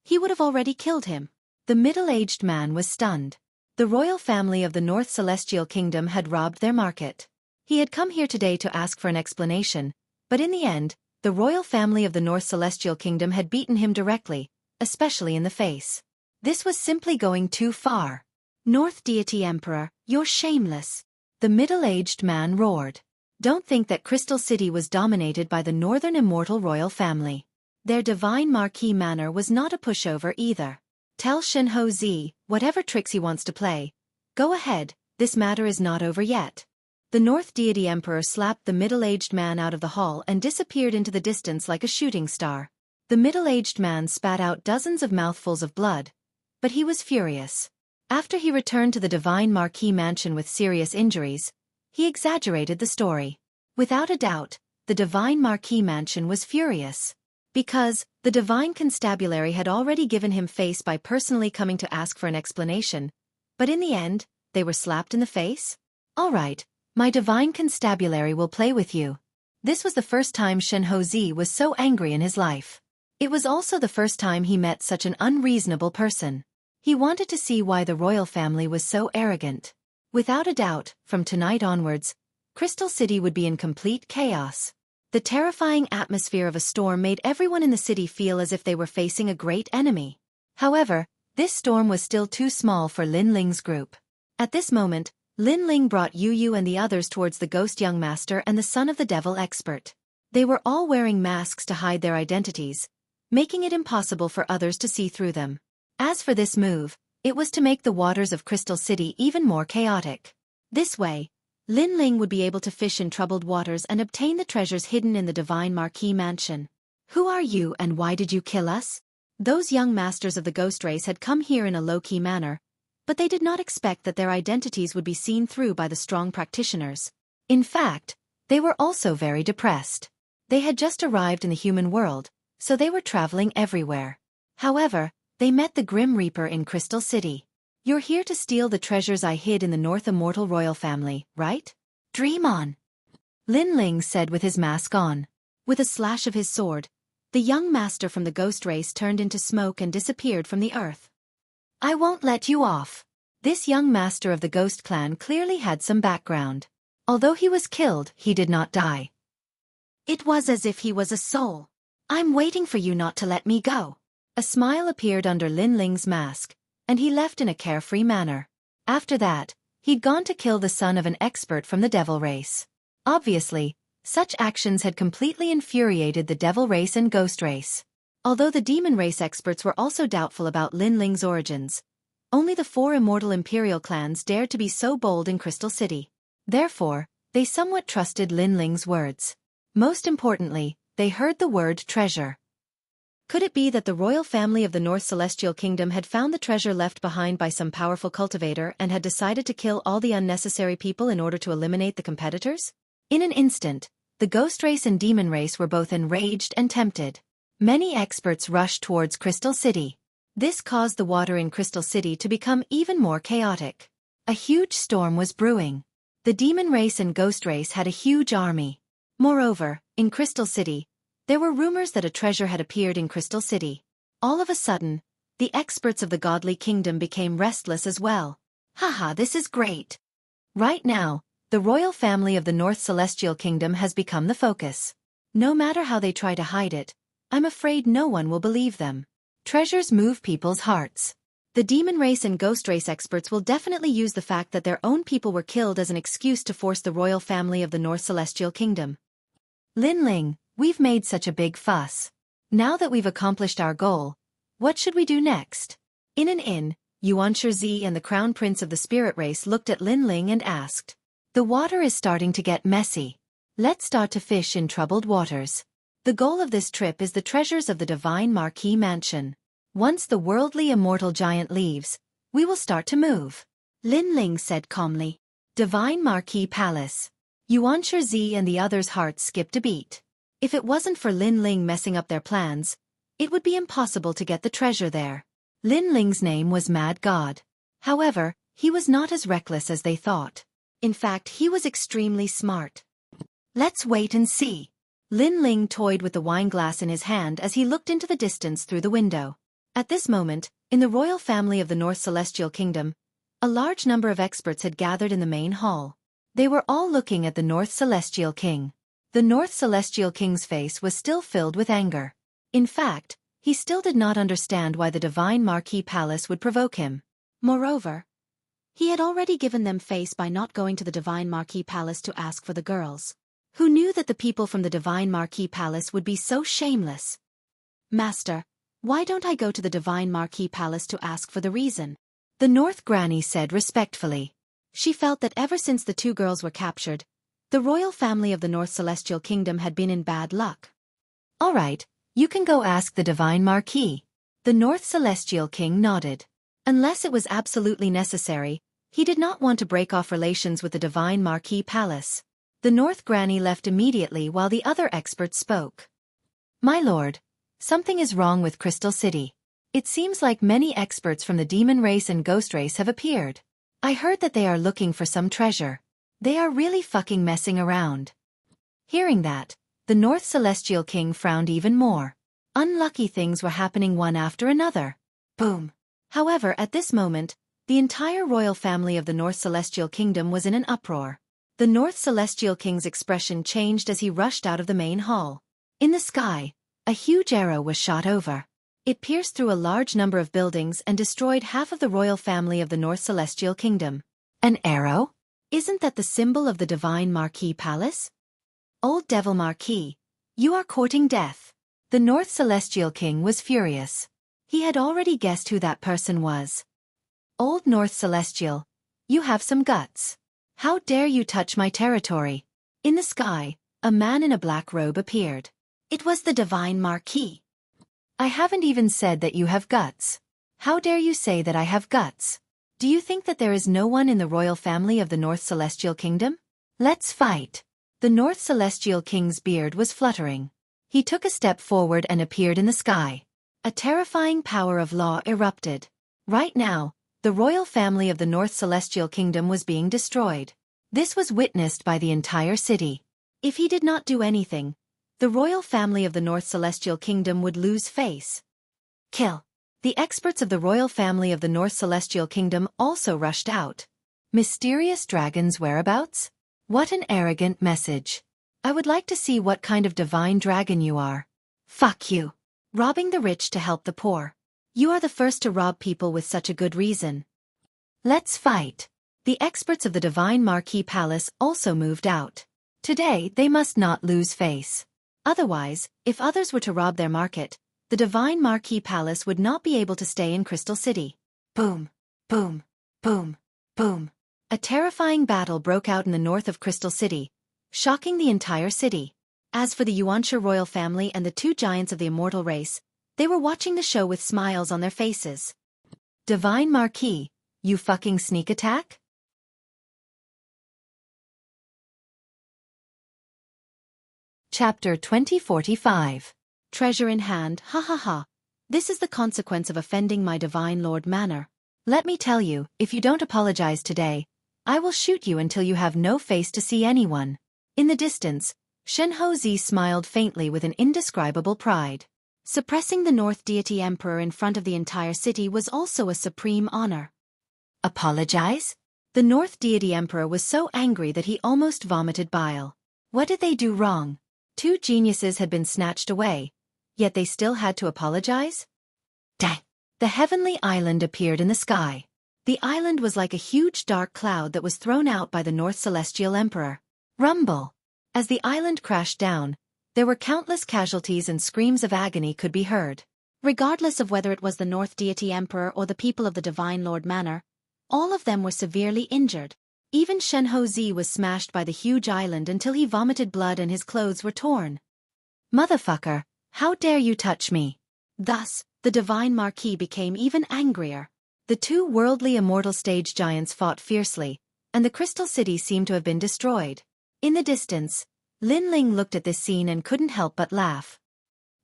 he would have already killed him. The middle-aged man was stunned. The royal family of the North Celestial Kingdom had robbed their market. He had come here today to ask for an explanation, but in the end, the royal family of the North Celestial Kingdom had beaten him directly, especially in the face. This was simply going too far. North Deity Emperor, you're shameless. The middle-aged man roared. Don't think that Crystal City was dominated by the Northern Immortal Royal Family. Their Divine Marquis Manor was not a pushover either. Tell Xueqi whatever tricks he wants to play. Go ahead, this matter is not over yet. The North Deity Emperor slapped the middle-aged man out of the hall and disappeared into the distance like a shooting star. The middle-aged man spat out dozens of mouthfuls of blood, but he was furious. After he returned to the Divine Marquis Mansion with serious injuries, he exaggerated the story. Without a doubt, the Divine Marquis Mansion was furious. Because the Divine Constabulary had already given him face by personally coming to ask for an explanation, but in the end, they were slapped in the face? All right, my Divine Constabulary will play with you. This was the first time Xueqi was so angry in his life. It was also the first time he met such an unreasonable person. He wanted to see why the royal family was so arrogant. Without a doubt, from tonight onwards, Crystal City would be in complete chaos. The terrifying atmosphere of a storm made everyone in the city feel as if they were facing a great enemy. However, this storm was still too small for Lin Ling's group. At this moment, Lin Ling brought Yu and the others towards the Ghost Young Master and the son of the Devil Expert. They were all wearing masks to hide their identities, making it impossible for others to see through them. As for this move, it was to make the waters of Crystal City even more chaotic. This way, Lin Ling would be able to fish in troubled waters and obtain the treasures hidden in the Divine Marquis Mansion. Who are you and why did you kill us? Those young masters of the ghost race had come here in a low-key manner, but they did not expect that their identities would be seen through by the strong practitioners. In fact, they were also very depressed. They had just arrived in the human world, so they were traveling everywhere. However, they met the Grim Reaper in Crystal City. You're here to steal the treasures I hid in the North Immortal Royal Family, right? Dream on! Lin Ling said with his mask on. With a slash of his sword, the young master from the ghost race turned into smoke and disappeared from the earth. I won't let you off. This young master of the ghost clan clearly had some background. Although he was killed, he did not die. It was as if he was a soul. I'm waiting for you not to let me go. A smile appeared under Lin Ling's mask, and he left in a carefree manner. After that, he'd gone to kill the son of an expert from the devil race. Obviously, such actions had completely infuriated the devil race and ghost race. Although the demon race experts were also doubtful about Lin Ling's origins, only the 4 immortal imperial clans dared to be so bold in Crystal City. Therefore, they somewhat trusted Lin Ling's words. Most importantly, they heard the word treasure. Could it be that the royal family of the North Celestial Kingdom had found the treasure left behind by some powerful cultivator and had decided to kill all the unnecessary people in order to eliminate the competitors? In an instant, the ghost race and demon race were both enraged and tempted. Many experts rushed towards Crystal City. This caused the water in Crystal City to become even more chaotic. A huge storm was brewing. The demon race and ghost race had a huge army. Moreover, in Crystal City, there were rumors that a treasure had appeared in Crystal City. All of a sudden, the experts of the godly kingdom became restless as well. Haha, this is great. Right now, the royal family of the North Celestial Kingdom has become the focus. No matter how they try to hide it, I'm afraid no one will believe them. Treasures move people's hearts. The demon race and ghost race experts will definitely use the fact that their own people were killed as an excuse to force the royal family of the North Celestial Kingdom. Lin Ling, we've made such a big fuss. Now that we've accomplished our goal, what should we do next? In an inn, Xueqi and the crown prince of the spirit race looked at Lin Ling and asked, "The water is starting to get messy. Let's start to fish in troubled waters. The goal of this trip is the treasures of the Divine Marquis Mansion. Once the worldly immortal giant leaves, we will start to move," Lin Ling said calmly. Divine Marquis Palace. Xueqi and the others' hearts skipped a beat. If it wasn't for Lin Ling messing up their plans, it would be impossible to get the treasure there. Lin Ling's name was Mad God. However, he was not as reckless as they thought. In fact, he was extremely smart. Let's wait and see. Lin Ling toyed with the wine glass in his hand as he looked into the distance through the window. At this moment, in the royal family of the North Celestial Kingdom, a large number of experts had gathered in the main hall. They were all looking at the North Celestial King. The North Celestial King's face was still filled with anger. In fact, he still did not understand why the Divine Marquis Palace would provoke him. Moreover, he had already given them face by not going to the Divine Marquis Palace to ask for the girls. Who knew that the people from the Divine Marquis Palace would be so shameless? "Master, why don't I go to the Divine Marquis Palace to ask for the reason?" The North Granny said respectfully. She felt that ever since the two girls were captured, the royal family of the North Celestial Kingdom had been in bad luck. "All right, you can go ask the Divine Marquis." The North Celestial King nodded. Unless it was absolutely necessary, he did not want to break off relations with the Divine Marquis Palace. The North Granny left immediately while the other experts spoke. "My lord, something is wrong with Crystal City. It seems like many experts from the demon race and ghost race have appeared. I heard that they are looking for some treasure. They are really fucking messing around." Hearing that, the North Celestial King frowned even more. Unlucky things were happening one after another. Boom. However, at this moment, the entire royal family of the North Celestial Kingdom was in an uproar. The North Celestial King's expression changed as he rushed out of the main hall. In the sky, a huge arrow was shot over. It pierced through a large number of buildings and destroyed half of the royal family of the North Celestial Kingdom. An arrow? Isn't that the symbol of the Divine Marquis Palace? Old Devil Marquis, you are courting death. The North Celestial King was furious. He had already guessed who that person was. Old North Celestial, you have some guts. How dare you touch my territory? In the sky, a man in a black robe appeared. It was the Divine Marquis. I haven't even said that you have guts. How dare you say that I have guts? Do you think that there is no one in the royal family of the North Celestial Kingdom? Let's fight. The North Celestial King's beard was fluttering. He took a step forward and appeared in the sky. A terrifying power of law erupted. Right now, the royal family of the North Celestial Kingdom was being destroyed. This was witnessed by the entire city. If he did not do anything, the royal family of the North Celestial Kingdom would lose face. Kill. The experts of the royal family of the North Celestial Kingdom also rushed out. Mysterious dragon's whereabouts? What an arrogant message. I would like to see what kind of divine dragon you are. Fuck you. Robbing the rich to help the poor. You are the first to rob people with such a good reason. Let's fight. The experts of the Divine Marquis Palace also moved out. Today they must not lose face. Otherwise, if others were to rob their market, the Divine Marquis Palace would not be able to stay in Crystal City. Boom, boom, boom, boom. A terrifying battle broke out in the north of Crystal City, shocking the entire city. As for the Xueqi royal family and the two giants of the immortal race, they were watching the show with smiles on their faces. Divine Marquis, you fucking sneak attack? Chapter 2045. Treasure in hand, ha ha ha. This is the consequence of offending my divine lord manner. Let me tell you, if you don't apologize today, I will shoot you until you have no face to see anyone. In the distance, Xueqi smiled faintly with an indescribable pride. Suppressing the North Deity Emperor in front of the entire city was also a supreme honor. Apologize? The North Deity Emperor was so angry that he almost vomited bile. What did they do wrong? Two geniuses had been snatched away, yet they still had to apologize? Dang! The heavenly island appeared in the sky. The island was like a huge dark cloud that was thrown out by the North Celestial Emperor. Rumble! As the island crashed down, there were countless casualties and screams of agony could be heard. Regardless of whether it was the North Deity Emperor or the people of the Divine Lord Manor, all of them were severely injured. Even Xueqi was smashed by the huge island until he vomited blood and his clothes were torn. Motherfucker, how dare you touch me? Thus, the Divine Marquis became even angrier. The two worldly immortal stage giants fought fiercely, and the Crystal City seemed to have been destroyed. In the distance, Lin Ling looked at this scene and couldn't help but laugh.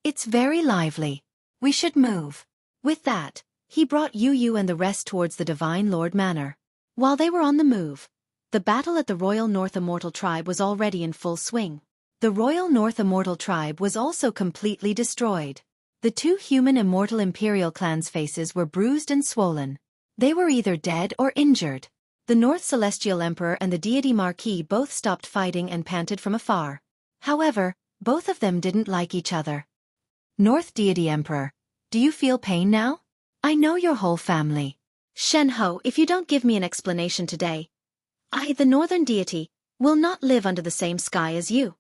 It's very lively. We should move. With that, he brought Yu and the rest towards the Divine Lord Manor. While they were on the move, the battle at the Royal North Immortal Tribe was already in full swing. The Royal North Immortal Tribe was also completely destroyed. The two human immortal imperial clans' faces were bruised and swollen. They were either dead or injured. The North Celestial Emperor and the Deity Marquis both stopped fighting and panted from afar. However, both of them didn't like each other. North Deity Emperor, do you feel pain now? I know your whole family. Xueqi, if you don't give me an explanation today, I, the Northern Deity, will not live under the same sky as you.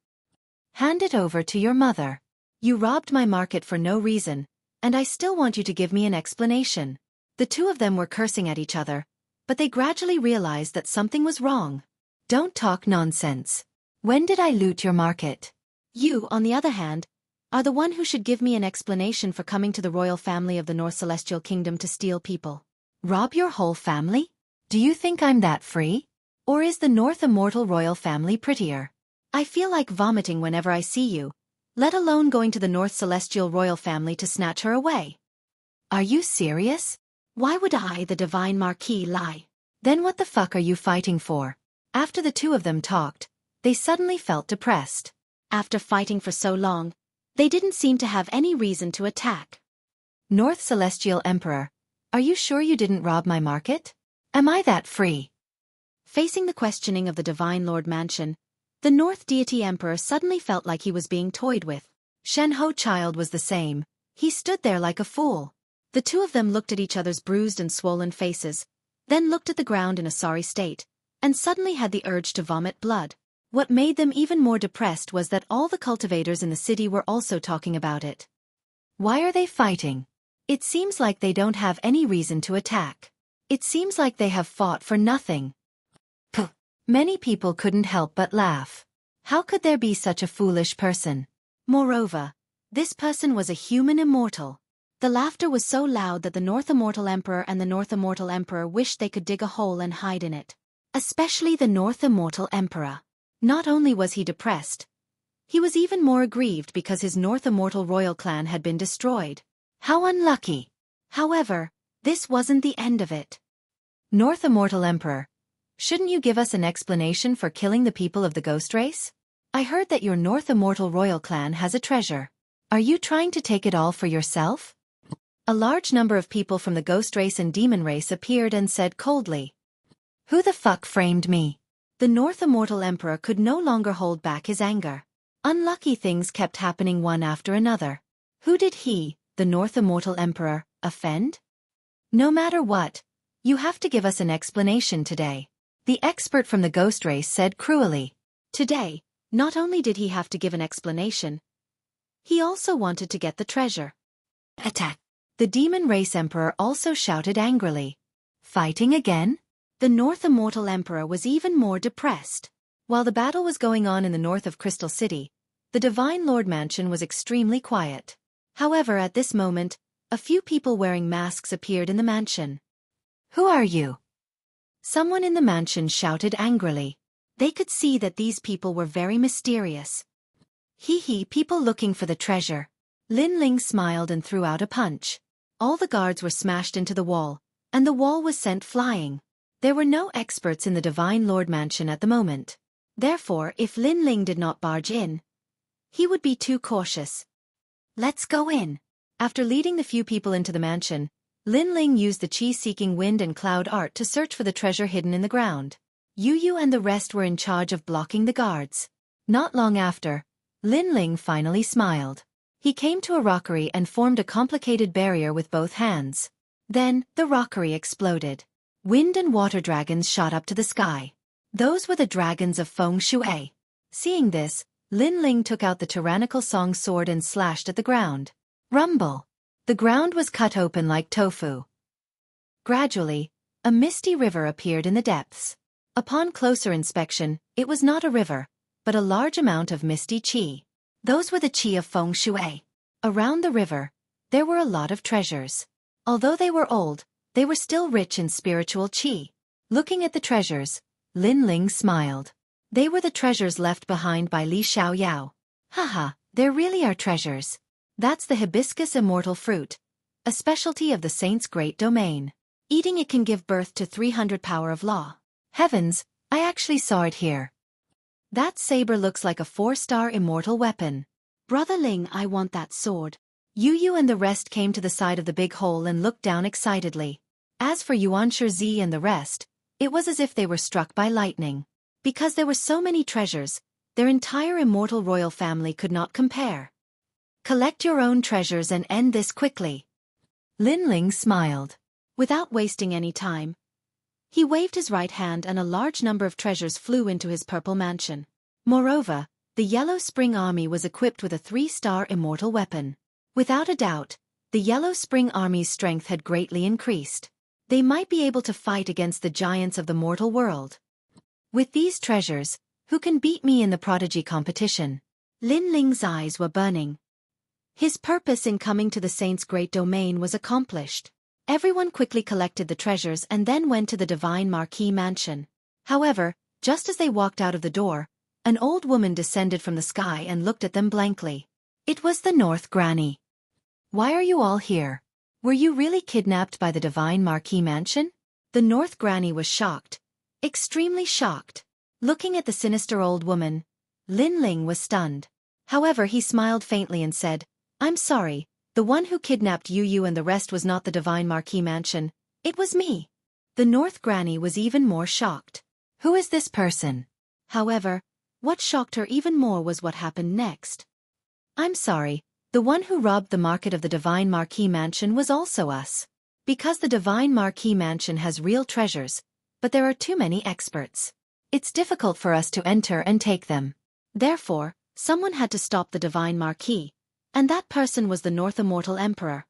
Hand it over to your mother. You robbed my market for no reason, and I still want you to give me an explanation. The two of them were cursing at each other, but they gradually realized that something was wrong. Don't talk nonsense. When did I loot your market? You, on the other hand, are the one who should give me an explanation for coming to the royal family of the North Celestial Kingdom to steal people. Rob your whole family? Do you think I'm that free? Or is the North Immortal royal family prettier? I feel like vomiting whenever I see you, let alone going to the North Celestial royal family to snatch her away. Are you serious? Why would I, the Divine Marquis, lie? Then what the fuck are you fighting for? After the two of them talked, they suddenly felt depressed. After fighting for so long, they didn't seem to have any reason to attack. North Celestial Emperor, are you sure you didn't rob my market? Am I that free? Facing the questioning of the Divine Lord Mansion, the North Deity Emperor suddenly felt like he was being toyed with. Xueqi child was the same. He stood there like a fool. The two of them looked at each other's bruised and swollen faces, then looked at the ground in a sorry state, and suddenly had the urge to vomit blood. What made them even more depressed was that all the cultivators in the city were also talking about it. Why are they fighting? It seems like they don't have any reason to attack. It seems like they have fought for nothing. Puh. Many people couldn't help but laugh. How could there be such a foolish person? Moreover, this person was a human immortal. The laughter was so loud that the North Immortal Emperor and the North Immortal Emperor wished they could dig a hole and hide in it. Especially the North Immortal Emperor. Not only was he depressed, he was even more aggrieved because his North Immortal royal clan had been destroyed. How unlucky! However, this wasn't the end of it. North Immortal Emperor, shouldn't you give us an explanation for killing the people of the Ghost Race? I heard that your North Immortal royal clan has a treasure. Are you trying to take it all for yourself? A large number of people from the Ghost Race and Demon Race appeared and said coldly, "Who the fuck framed me?" The North Immortal Emperor could no longer hold back his anger. Unlucky things kept happening one after another. Who did he, the North Immortal Emperor, offend? No matter what, you have to give us an explanation today. The expert from the Ghost Race said cruelly. Today, not only did he have to give an explanation, he also wanted to get the treasure. Attack! The Demon Race Emperor also shouted angrily. Fighting again? The North Immortal Emperor was even more depressed. While the battle was going on in the north of Crystal City, the Divine Lord Mansion was extremely quiet. However, at this moment, a few people wearing masks appeared in the mansion. Who are you? Someone in the mansion shouted angrily. They could see that these people were very mysterious. Hee, people looking for the treasure. Lin Ling smiled and threw out a punch. All the guards were smashed into the wall, and the wall was sent flying. There were no experts in the Divine Lord Mansion at the moment. Therefore, if Lin Ling did not barge in, he would be too cautious. Let's go in. After leading the few people into the mansion, Lin Ling used the chi-seeking wind and cloud art to search for the treasure hidden in the ground. Yu and the rest were in charge of blocking the guards. Not long after, Lin Ling finally smiled. He came to a rockery and formed a complicated barrier with both hands. Then, the rockery exploded. Wind and water dragons shot up to the sky. Those were the dragons of Feng Shui. Seeing this, Lin Ling took out the tyrannical song sword and slashed at the ground. Rumble! The ground was cut open like tofu. Gradually, a misty river appeared in the depths. Upon closer inspection, it was not a river, but a large amount of misty qi. Those were the qi of Feng Shui. Around the river, there were a lot of treasures. Although they were old, they were still rich in spiritual qi. Looking at the treasures, Lin Ling smiled. They were the treasures left behind by Li Xiaoyao. Haha, there really are treasures. That's the hibiscus immortal fruit, a specialty of the saint's great domain. Eating it can give birth to 300 power of law. Heavens, I actually saw it here. That saber looks like a 4-star immortal weapon. Brother Ling, I want that sword. Yu and the rest came to the side of the big hole and looked down excitedly. As for Yuanshi Zi and the rest, it was as if they were struck by lightning. Because there were so many treasures, their entire immortal royal family could not compare. Collect your own treasures and end this quickly. Lin Ling smiled. Without wasting any time, he waved his right hand and a large number of treasures flew into his purple mansion. Moreover, the Yellow Spring Army was equipped with a 3-star immortal weapon. Without a doubt, the Yellow Spring Army's strength had greatly increased. They might be able to fight against the giants of the mortal world. With these treasures, who can beat me in the prodigy competition? Lin Ling's eyes were burning. His purpose in coming to the saint's great domain was accomplished. Everyone quickly collected the treasures and then went to the Divine Marquis Mansion. However, just as they walked out of the door, an old woman descended from the sky and looked at them blankly. It was the North Granny. Why are you all here? Were you really kidnapped by the Divine Marquis Mansion? The North Granny was shocked. Extremely shocked. Looking at the sinister old woman, Lin Ling was stunned. However, he smiled faintly and said, I'm sorry, the one who kidnapped Yu and the rest was not the Divine Marquis Mansion, it was me. The North Granny was even more shocked. Who is this person? However, what shocked her even more was what happened next. I'm sorry, the one who robbed the market of the Divine Marquis Mansion was also us. Because the Divine Marquis Mansion has real treasures, but there are too many experts. It's difficult for us to enter and take them. Therefore, someone had to stop the Divine Marquis, and that person was the North Immortal Emperor.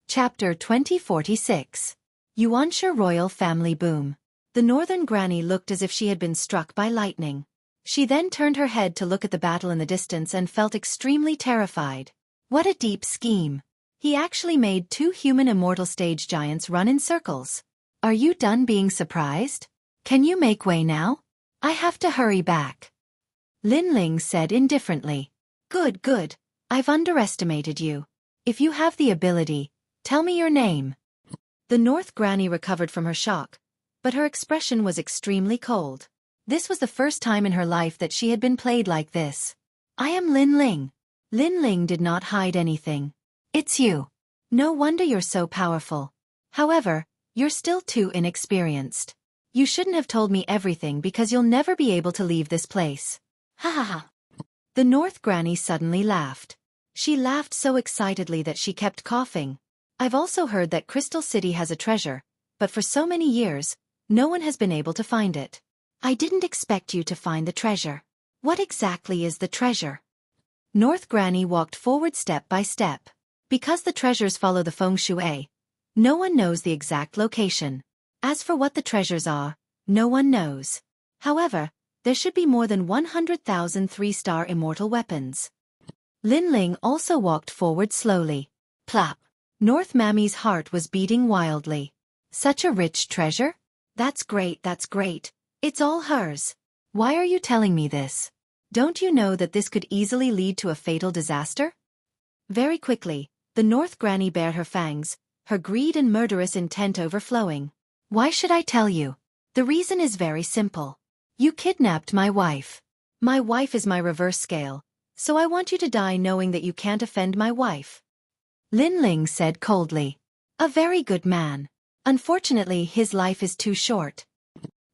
Chapter 2046. Yuanshi Royal Family Boom. The Northern Granny looked as if she had been struck by lightning. She then turned her head to look at the battle in the distance and felt extremely terrified. What a deep scheme. He actually made 2 human immortal stage giants run in circles. Are you done being surprised? Can you make way now? I have to hurry back. Lin Ling said indifferently. Good. I've underestimated you. If you have the ability, tell me your name. The North Granny recovered from her shock, but her expression was extremely cold. This was the first time in her life that she had been played like this. I am Lin Ling. Lin Ling did not hide anything. It's you. No wonder you're so powerful. However, you're still too inexperienced. You shouldn't have told me everything because you'll never be able to leave this place. Ha ha ha. The North Granny suddenly laughed. She laughed so excitedly that she kept coughing. I've also heard that Crystal City has a treasure, but for so many years, no one has been able to find it. I didn't expect you to find the treasure. What exactly is the treasure? North Granny walked forward step by step. Because the treasures follow the feng shui, no one knows the exact location. As for what the treasures are, no one knows. However, there should be more than 100,000 3-star immortal weapons. Lin Ling also walked forward slowly. Plop. North Mammy's heart was beating wildly. Such a rich treasure? That's great. It's all hers. Why are you telling me this? Don't you know that this could easily lead to a fatal disaster? Very quickly, the North Granny bared her fangs, her greed and murderous intent overflowing. Why should I tell you? The reason is very simple. You kidnapped my wife. My wife is my reverse scale, so I want you to die knowing that you can't offend my wife. Lin Ling said coldly. A very good man. Unfortunately, his life is too short.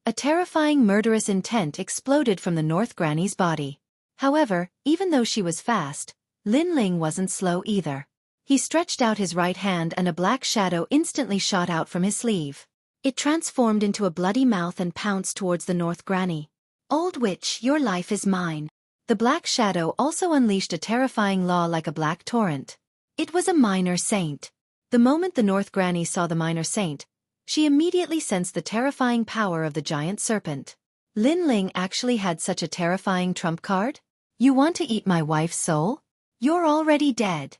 A terrifying murderous intent exploded from the North Granny's body. However, even though she was fast, Lin Ling wasn't slow either. He stretched out his right hand and a black shadow instantly shot out from his sleeve. It transformed into a bloody mouth and pounced towards the North Granny. Old witch, your life is mine. The black shadow also unleashed a terrifying law like a black torrent. It was a minor saint. The moment the North Granny saw the minor saint, she immediately sensed the terrifying power of the giant serpent. Lin Ling actually had such a terrifying trump card? You want to eat my wife's soul? You're already dead.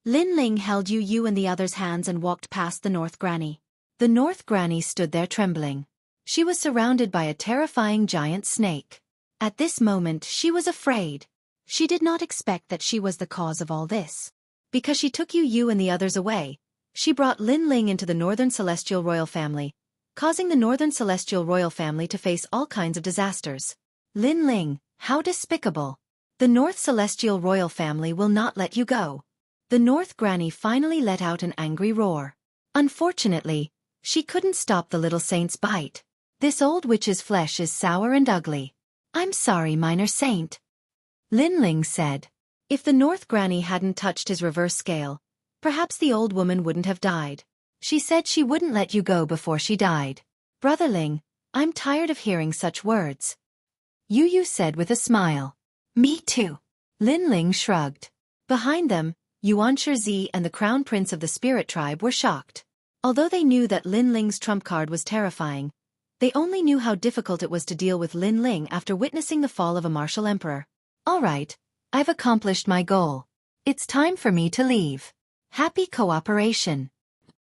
Lin Ling held you and the others' hands and walked past the North Granny. The North Granny stood there trembling. She was surrounded by a terrifying giant snake. At this moment she was afraid. She did not expect that she was the cause of all this. Because she took you and the others away, she brought Lin Ling into the Northern Celestial Royal Family, causing the Northern Celestial Royal Family to face all kinds of disasters. Lin Ling, how despicable. The North Celestial Royal Family will not let you go. The North Granny finally let out an angry roar. Unfortunately, she couldn't stop the little saint's bite. This old witch's flesh is sour and ugly. I'm sorry, minor saint. Lin Ling said. If the North Granny hadn't touched his reverse scale, perhaps the old woman wouldn't have died. She said she wouldn't let you go before she died. Brother Ling, I'm tired of hearing such words. Yu said with a smile. Me too. Lin Ling shrugged. Behind them, Yuan Shi and the Crown Prince of the Spirit Tribe were shocked. Although they knew that Lin Ling's trump card was terrifying, they only knew how difficult it was to deal with Lin Ling after witnessing the fall of a martial emperor. All right, I've accomplished my goal. It's time for me to leave. Happy cooperation.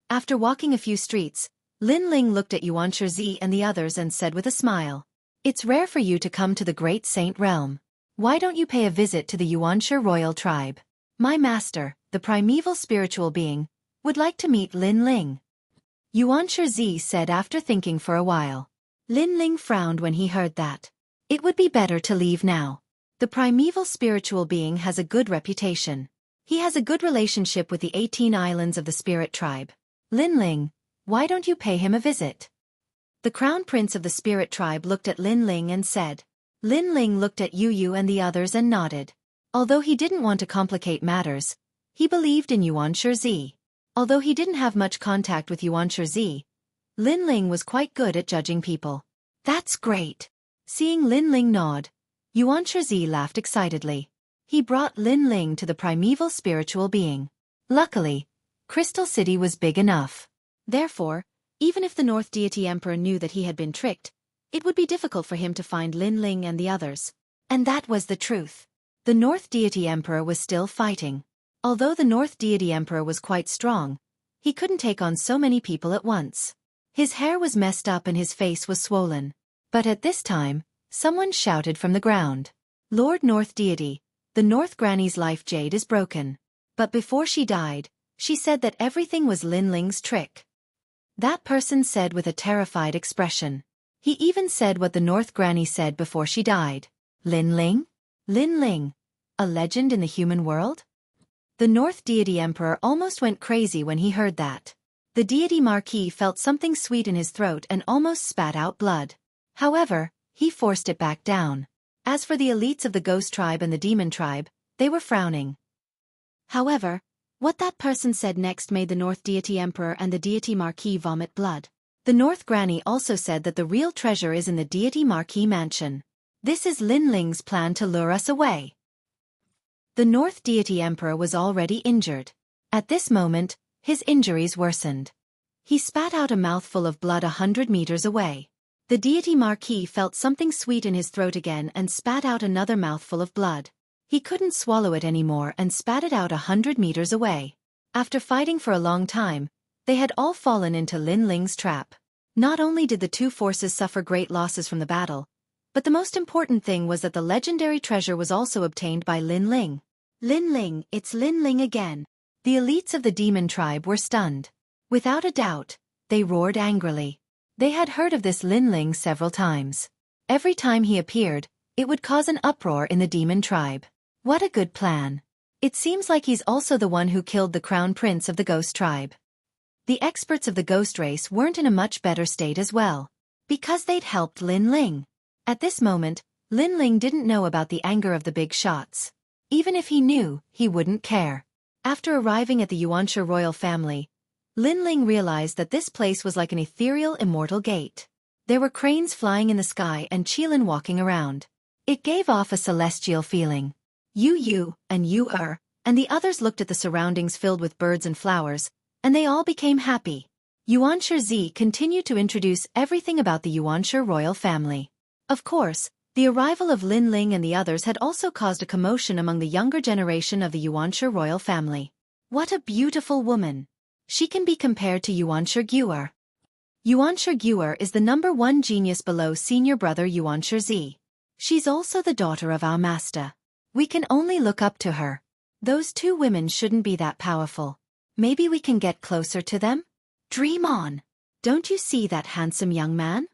After walking a few streets, Lin Ling looked at Yuan Shi and the others and said with a smile, It's rare for you to come to the Great Saint Realm. Why don't you pay a visit to the Yuanshi royal tribe? My master, the primeval spiritual being, would like to meet Lin Ling. Yuan Shi said after thinking for a while. Lin Ling frowned when he heard that. It would be better to leave now. The primeval spiritual being has a good reputation. He has a good relationship with the 18 islands of the spirit tribe. Lin Ling, why don't you pay him a visit? The Crown Prince of the Spirit Tribe looked at Lin Ling and said. Lin Ling looked at Yu and the others and nodded. Although he didn't want to complicate matters, he believed in Yuan Shi. Although he didn't have much contact with Yuan Shi, Lin Ling was quite good at judging people. That's great. Seeing Lin Ling nod, Yuan Shi laughed excitedly. He brought Lin Ling to the primeval spiritual being. Luckily, Crystal City was big enough. Therefore, even if the North Deity Emperor knew that he had been tricked, it would be difficult for him to find Lin Ling and the others. And that was the truth. The North Deity Emperor was still fighting. Although the North Deity Emperor was quite strong, he couldn't take on so many people at once. His hair was messed up and his face was swollen. But at this time, someone shouted from the ground. Lord North Deity, the North Granny's life jade is broken. But before she died, she said that everything was Lin Ling's trick. That person said with a terrified expression. He even said what the North Granny said before she died. Lin Ling? Lin Ling, a legend in the human world? The North Deity Emperor almost went crazy when he heard that. The Deity Marquis felt something sweet in his throat and almost spat out blood. However, he forced it back down. As for the elites of the Ghost Tribe and the Demon Tribe, they were frowning. However, what that person said next made the North Deity Emperor and the Deity Marquis vomit blood. The North Granny also said that the real treasure is in the Deity Marquis mansion. This is Lin Ling's plan to lure us away. The North Deity Emperor was already injured. At this moment, his injuries worsened. He spat out a mouthful of blood 100 meters away. The Deity Marquis felt something sweet in his throat again and spat out another mouthful of blood. He couldn't swallow it anymore and spat it out 100 meters away. After fighting for a long time, they had all fallen into Lin Ling's trap. Not only did the two forces suffer great losses from the battle, But the most important thing was that the legendary treasure was also obtained by Lin Ling. Lin Ling, it's Lin Ling again. The elites of the demon tribe were stunned. Without a doubt, they roared angrily. They had heard of this Lin Ling several times. Every time he appeared, it would cause an uproar in the demon tribe. What a good plan. It seems like he's also the one who killed the crown prince of the ghost tribe. The experts of the ghost race weren't in a much better state as well, because they'd helped Lin Ling. At this moment, Lin Ling didn't know about the anger of the big shots. Even if he knew, he wouldn't care. After arriving at the Yuanshe royal family, Lin Ling realized that this place was like an ethereal immortal gate. There were cranes flying in the sky and Qilin walking around. It gave off a celestial feeling. You and and the others looked at the surroundings filled with birds and flowers, and they all became happy. Yuanshe Z continued to introduce everything about the Yuanshe royal family. Of course, the arrival of Lin Ling and the others had also caused a commotion among the younger generation of the Yuanshe royal family. What a beautiful woman! She can be compared to Yuanshe Gyur. Yuanshe Gyur is the #1 genius below senior brother Yuanshe Z. She's also the daughter of our master. We can only look up to her. Those two women shouldn't be that powerful. Maybe we can get closer to them? Dream on! Don't you see that handsome young man?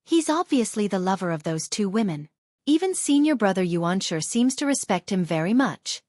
He's obviously the lover of those two women. Even senior brother Yuanshe seems to respect him very much.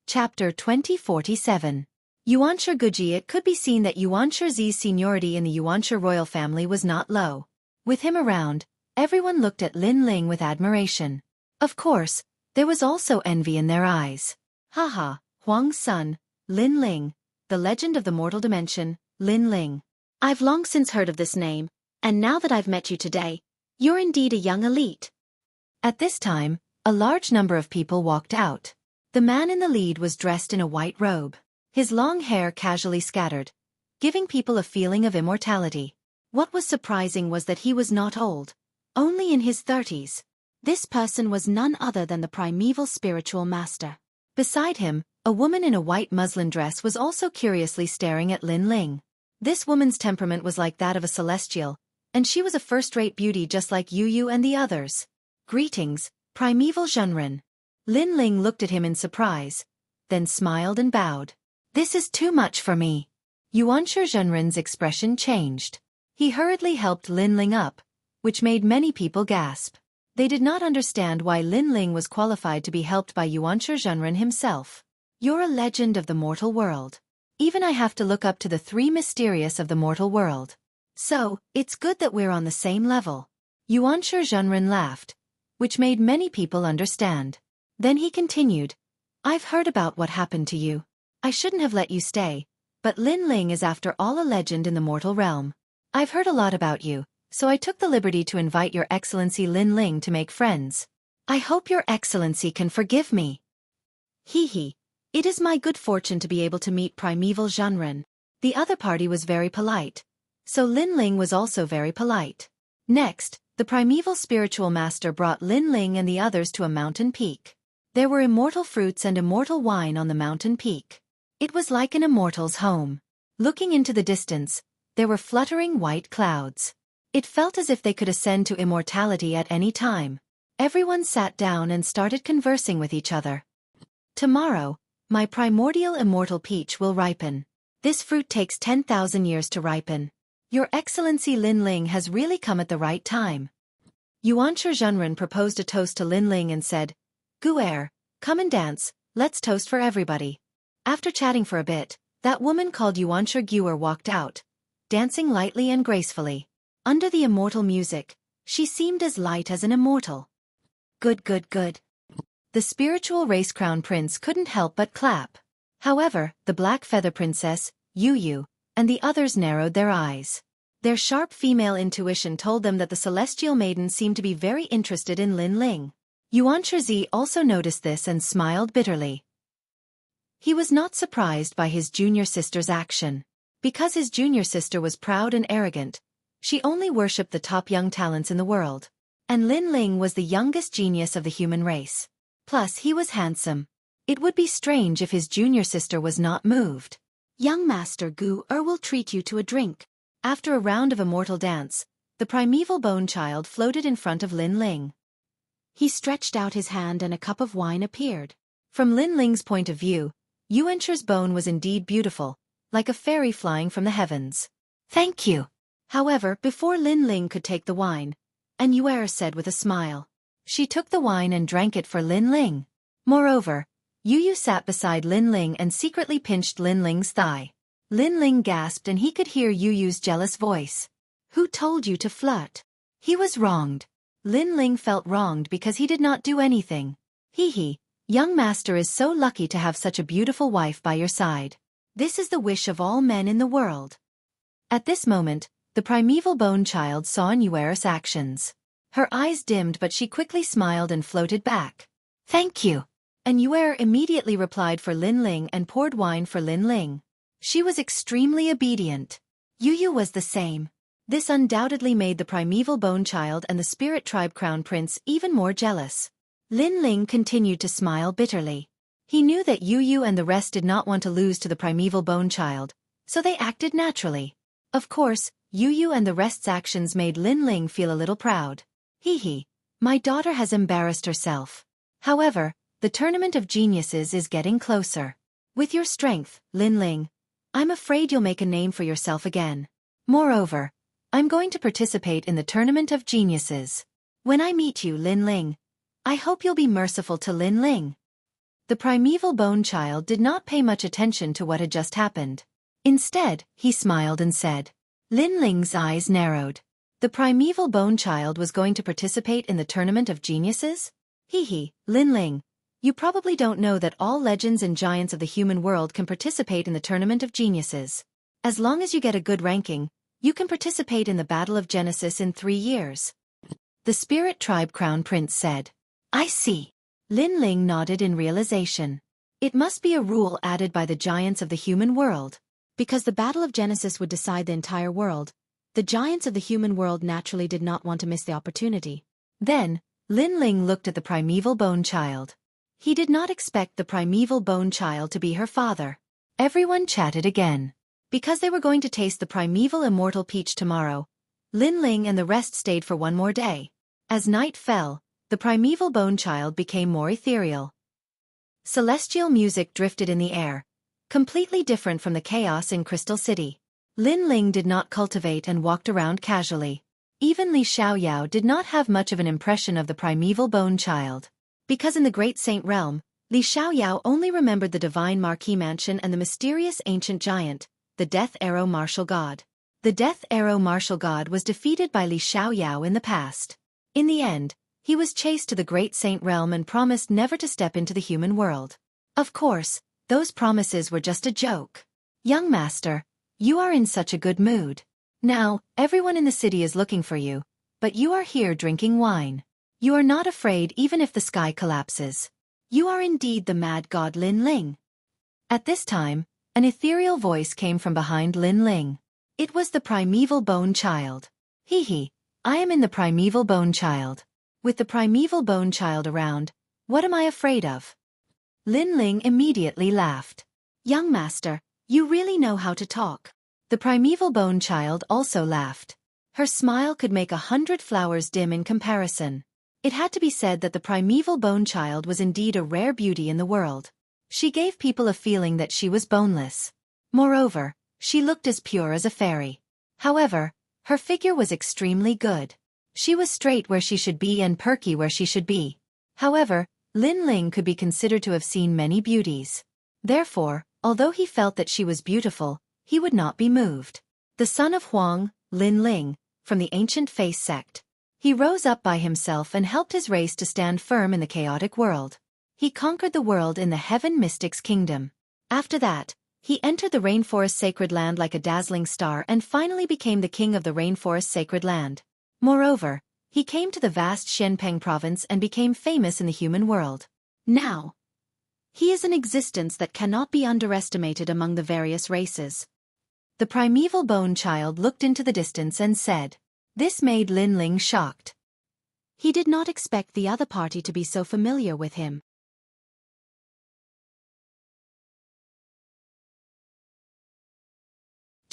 Chapter 2047. Yuanshe Guji. It could be seen that Yuanshe Z's seniority in the Yuanshe royal family was not low. With him around, everyone looked at Lin Ling with admiration. Of course, there was also envy in their eyes. Haha, Huang's son, Lin Ling, the legend of the mortal dimension, Lin Ling. I've long since heard of this name, and now that I've met you today, you're indeed a young elite. At this time, a large number of people walked out. The man in the lead was dressed in a white robe. His long hair casually scattered, giving people a feeling of immortality. What was surprising was that he was not old, only in his 30s. This person was none other than the primeval spiritual master. Beside him, a woman in a white muslin dress was also curiously staring at Lin Ling. This woman's temperament was like that of a celestial, and she was a first-rate beauty just like Yu and the others. Greetings, primeval Zhenren. Lin Ling looked at him in surprise, then smiled and bowed. This is too much for me. Yuanshe Zhenren's expression changed. He hurriedly helped Lin Ling up, which made many people gasp. They did not understand why Lin Ling was qualified to be helped by Yuanshe Zhenren himself. You're a legend of the mortal world. Even I have to look up to the three mysterious of the mortal world. So, it's good that we're on the same level. Yuanshe Zhenren laughed, which made many people understand. Then he continued, I've heard about what happened to you. I shouldn't have let you stay, but Lin Ling is after all a legend in the mortal realm. I've heard a lot about you, so I took the liberty to invite Your Excellency Lin Ling to make friends. I hope Your Excellency can forgive me. Hee. It is my good fortune to be able to meet primeval Zhenren. The other party was very polite, so Lin Ling was also very polite. Next, the primeval spiritual master brought Lin Ling and the others to a mountain peak. There were immortal fruits and immortal wine on the mountain peak. It was like an immortal's home. Looking into the distance, there were fluttering white clouds. It felt as if they could ascend to immortality at any time. Everyone sat down and started conversing with each other. Tomorrow, my primordial immortal peach will ripen. This fruit takes 10,000 years to ripen. Your Excellency Lin Ling has really come at the right time. Yuanshe Zhenren proposed a toast to Lin Ling and said, Guer, come and dance, let's toast for everybody. After chatting for a bit, that woman called Yuanshe Gyur walked out, dancing lightly and gracefully. Under the immortal music, she seemed as light as an immortal. Good. The spiritual race crown prince couldn't help but clap. However, the black feather princess, Yu, and the others narrowed their eyes. Their sharp female intuition told them that the celestial maiden seemed to be very interested in Lin Ling. Yuanshe Z also noticed this and smiled bitterly. He was not surprised by his junior sister's action. Because his junior sister was proud and arrogant, she only worshipped the top young talents in the world. And Lin Ling was the youngest genius of the human race. Plus he was handsome. It would be strange if his junior sister was not moved. Young Master Gu will treat you to a drink. After a round of immortal dance, the primeval bone child floated in front of Lin Ling. He stretched out his hand and a cup of wine appeared. From Lin Ling's point of view, Yuancher's bone was indeed beautiful, like a fairy flying from the heavens. Thank you. However, before Lin Ling could take the wine, An Yuer said with a smile. She took the wine and drank it for Lin Ling. Moreover, Yu sat beside Lin Ling and secretly pinched Lin Ling's thigh. Lin Ling gasped and he could hear Yu's jealous voice. Who told you to flirt? He was wronged. Lin Ling felt wronged because he did not do anything. Hee. Young master is so lucky to have such a beautiful wife by your side. This is the wish of all men in the world. At this moment, the primeval bone child saw An Yuer's actions. Her eyes dimmed but she quickly smiled and floated back. Thank you. An Yuer immediately replied for Lin Ling and poured wine for Lin Ling. She was extremely obedient. Yu was the same. This undoubtedly made the primeval bone child and the spirit tribe crown prince even more jealous. Lin Ling continued to smile bitterly. He knew that Yu and the rest did not want to lose to the primeval bone child, so they acted naturally. Of course, Yu and the rest's actions made Lin Ling feel a little proud. Hee. My daughter has embarrassed herself. However, the tournament of geniuses is getting closer. With your strength, Lin Ling, I'm afraid you'll make a name for yourself again. Moreover, I'm going to participate in the tournament of geniuses. When I meet you, Lin Ling, I hope you'll be merciful to Lin Ling. The primeval bone child did not pay much attention to what had just happened. Instead, he smiled and said. Lin Ling's eyes narrowed. The primeval bone child was going to participate in the tournament of geniuses? Hee. Lin Ling, you probably don't know that all legends and giants of the human world can participate in the tournament of geniuses. As long as you get a good ranking, you can participate in the Battle of Genesis in 3 years. The Spirit Tribe Crown Prince said. I see. Lin Ling nodded in realization. It must be a rule added by the giants of the human world. Because the Battle of Genesis would decide the entire world, the giants of the human world naturally did not want to miss the opportunity. Then, Lin Ling looked at the primeval bone child. He did not expect the primeval bone child to be her father. Everyone chatted again. Because they were going to taste the primeval immortal peach tomorrow, Lin Ling and the rest stayed for one more day. As night fell, the primeval bone child became more ethereal. Celestial music drifted in the air, completely different from the chaos in Crystal City. Lin Ling did not cultivate and walked around casually. Even Li Xiaoyao did not have much of an impression of the primeval bone child. Because in the Great Saint Realm, Li Xiaoyao only remembered the divine Marquis Mansion and the mysterious ancient giant, the Death Arrow Martial God. The Death Arrow Martial God was defeated by Li Xiaoyao in the past. In the end, he was chased to the Great Saint Realm and promised never to step into the human world. Of course, those promises were just a joke. Young master, you are in such a good mood. Now, everyone in the city is looking for you, but you are here drinking wine. You are not afraid even if the sky collapses. You are indeed the mad god Lin Ling. At this time, an ethereal voice came from behind Lin Ling. It was the primeval bone child. Hee. I am in the primeval bone child. With the primeval bone child around, what am I afraid of? Lin Ling immediately laughed. Young master, you really know how to talk. The primeval bone child also laughed. Her smile could make 100 flowers dim in comparison. It had to be said that the primeval bone child was indeed a rare beauty in the world. She gave people a feeling that she was boneless. Moreover, she looked as pure as a fairy. However, her figure was extremely good. She was straight where she should be and perky where she should be. However, Lin Ling could be considered to have seen many beauties. Therefore, although he felt that she was beautiful, he would not be moved. The son of Huang, Lin Ling, from the ancient face sect. He rose up by himself and helped his race to stand firm in the chaotic world. He conquered the world in the Heaven Mystics Kingdom. After that, he entered the Rainforest Sacred Land like a dazzling star and finally became the king of the Rainforest Sacred Land. Moreover, he came to the vast Xianpeng province and became famous in the human world. Now, he is an existence that cannot be underestimated among the various races. The primeval bone child looked into the distance and said. This made Lin Ling shocked. He did not expect the other party to be so familiar with him.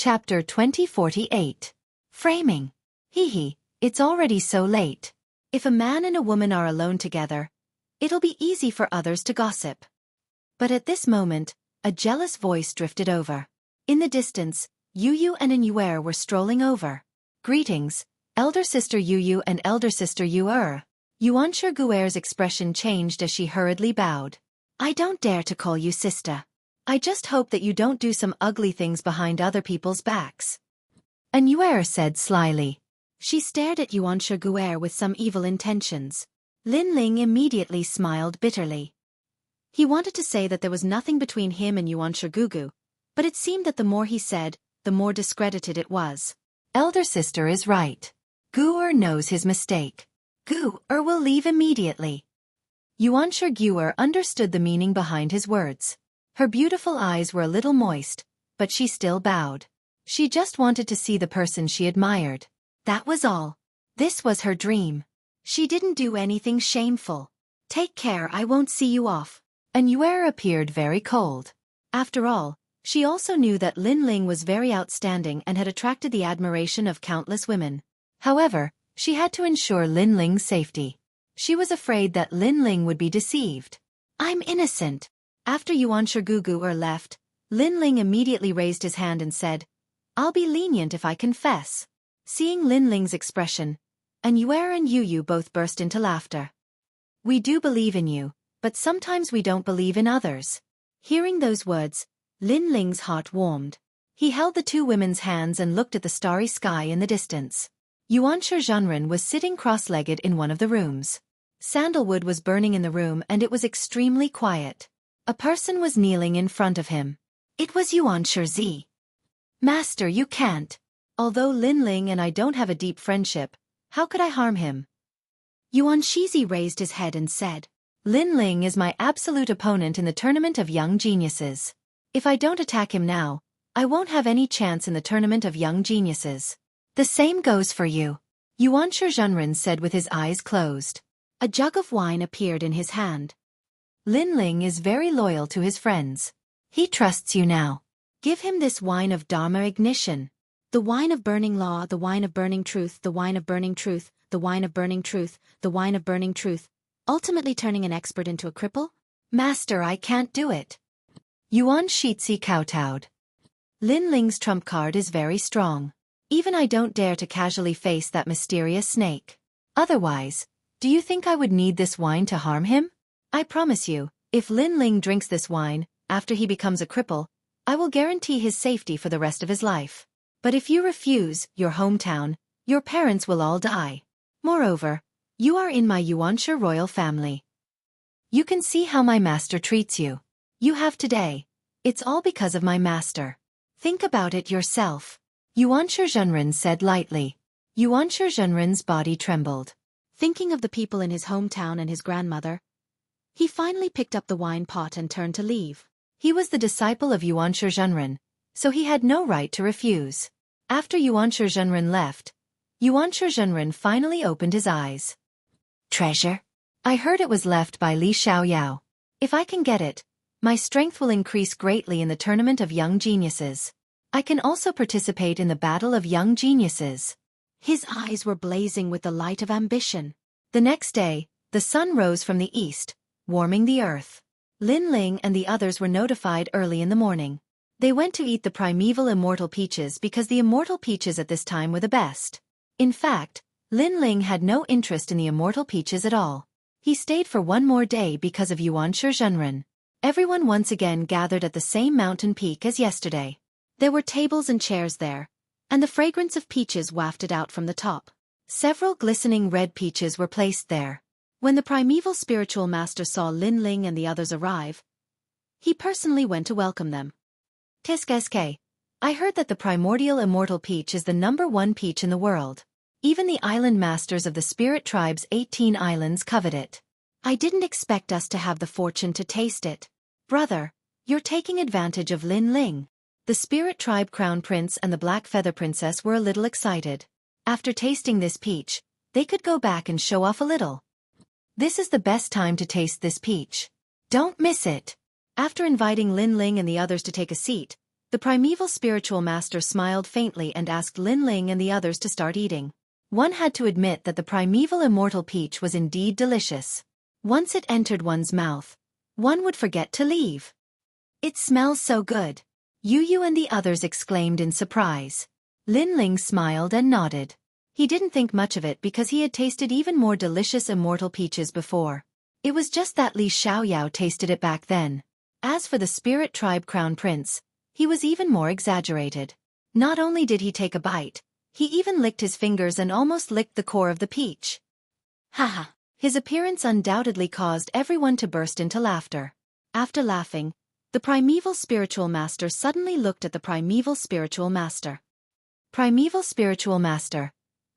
Chapter 2048. Framing. Hee, it's already so late. If a man and a woman are alone together, it'll be easy for others to gossip. But at this moment, a jealous voice drifted over. In the distance, Yu and Yuer were strolling over. Greetings, elder sister Yu and elder sister Yuer. Yuan Guer's expression changed as she hurriedly bowed. I don't dare to call you sister. I just hope that you don't do some ugly things behind other people's backs. And Yuer said slyly. She stared at Yuan Guer with some evil intentions. Lin Ling immediately smiled bitterly. He wanted to say that there was nothing between him and Yuan Gugu, but it seemed that the more he said, the more discredited it was. Elder sister is right. Guer knows his mistake. Guer will leave immediately. Yuan Guer understood the meaning behind his words. Her beautiful eyes were a little moist, but she still bowed. She just wanted to see the person she admired. That was all. This was her dream. She didn't do anything shameful. Take care, I won't see you off. And Yuer appeared very cold. After all, she also knew that Lin Ling was very outstanding and had attracted the admiration of countless women. However, she had to ensure Lin Ling's safety. She was afraid that Lin Ling would be deceived. I'm innocent. After Yuan Gugu left, Lin Ling immediately raised his hand and said, I'll be lenient if I confess. Seeing Lin Ling's expression, and Yuer and Yu both burst into laughter. We do believe in you, but sometimes we don't believe in others. Hearing those words, Lin Ling's heart warmed. He held the two women's hands and looked at the starry sky in the distance. Yuan Zhenren was sitting cross-legged in one of the rooms. Sandalwood was burning in the room and it was extremely quiet. A person was kneeling in front of him. It was Yuan Zi. Master, you can't. Although Lin Ling and I don't have a deep friendship, how could I harm him? Yuan Shizi raised his head and said, Lin Ling is my absolute opponent in the tournament of young geniuses. If I don't attack him now, I won't have any chance in the tournament of young geniuses. The same goes for you. Yuan Zhenren said with his eyes closed. A jug of wine appeared in his hand. Lin Ling is very loyal to his friends. He trusts you now. Give him this wine of Dharma ignition. The wine of burning law, the wine of burning truth, the wine of burning truth, the wine of burning truth, the wine of burning truth, ultimately turning an expert into a cripple? Master, I can't do it. Yuan Shizi kowtowed. Lin Ling's trump card is very strong. Even I don't dare to casually face that mysterious snake. Otherwise, do you think I would need this wine to harm him? I promise you, if Lin Ling drinks this wine, after he becomes a cripple, I will guarantee his safety for the rest of his life. But if you refuse, your hometown, your parents will all die. Moreover, you are in my Yuanshi royal family. You can see how my master treats you. You have today. It's all because of my master. Think about it yourself. Yuan Zhenren said lightly. Yuan Zhenren's body trembled. Thinking of the people in his hometown and his grandmother, he finally picked up the wine pot and turned to leave. He was the disciple of Yuan Zhenren, so he had no right to refuse. After Yuan Zhenren left, Yuan Zhenren finally opened his eyes. Treasure? I heard it was left by Li Xiaoyao. If I can get it, my strength will increase greatly in the tournament of young geniuses. I can also participate in the battle of young geniuses. His eyes were blazing with the light of ambition. The next day, the sun rose from the east, warming the earth. Lin Ling and the others were notified early in the morning. They went to eat the primeval immortal peaches because the immortal peaches at this time were the best. In fact, Lin Ling had no interest in the immortal peaches at all. He stayed for one more day because of Yuan Zhenren. Everyone once again gathered at the same mountain peak as yesterday. There were tables and chairs there, and the fragrance of peaches wafted out from the top. Several glistening red peaches were placed there. When the primeval spiritual master saw Lin Ling and the others arrive, he personally went to welcome them. Tiskeske, I heard that the primordial immortal peach is the #1 peach in the world. Even the island masters of the spirit tribe's 18 islands covet it. I didn't expect us to have the fortune to taste it. Brother, you're taking advantage of Lin Ling. The spirit tribe crown prince and the black feather princess were a little excited. After tasting this peach, they could go back and show off a little. This is the best time to taste this peach. Don't miss it. After inviting Lin Ling and the others to take a seat, The primeval spiritual master smiled faintly and asked Lin Ling and the others to start eating. One had to admit that the primeval immortal peach was indeed delicious. Once it entered one's mouth, one would forget to leave. It smells so good. Yu and the others exclaimed in surprise. Lin Ling smiled and nodded. He didn't think much of it because he had tasted even more delicious immortal peaches before. It was just that Li Xiaoyao tasted it back then. As for the spirit tribe crown prince, he was even more exaggerated. Not only did he take a bite, he even licked his fingers and almost licked the core of the peach. Haha. His appearance undoubtedly caused everyone to burst into laughter. After laughing, the primeval spiritual master suddenly looked at the primeval spiritual master. Primeval spiritual master,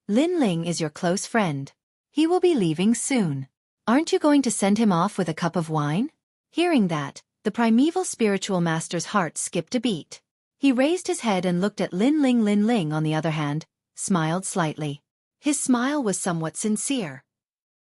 Lin Ling is your close friend. He will be leaving soon. Aren't you going to send him off with a cup of wine? Hearing that, the primeval spiritual master's heart skipped a beat. He raised his head and looked at Lin Ling. Lin Ling, on the other hand, smiled slightly. His smile was somewhat sincere.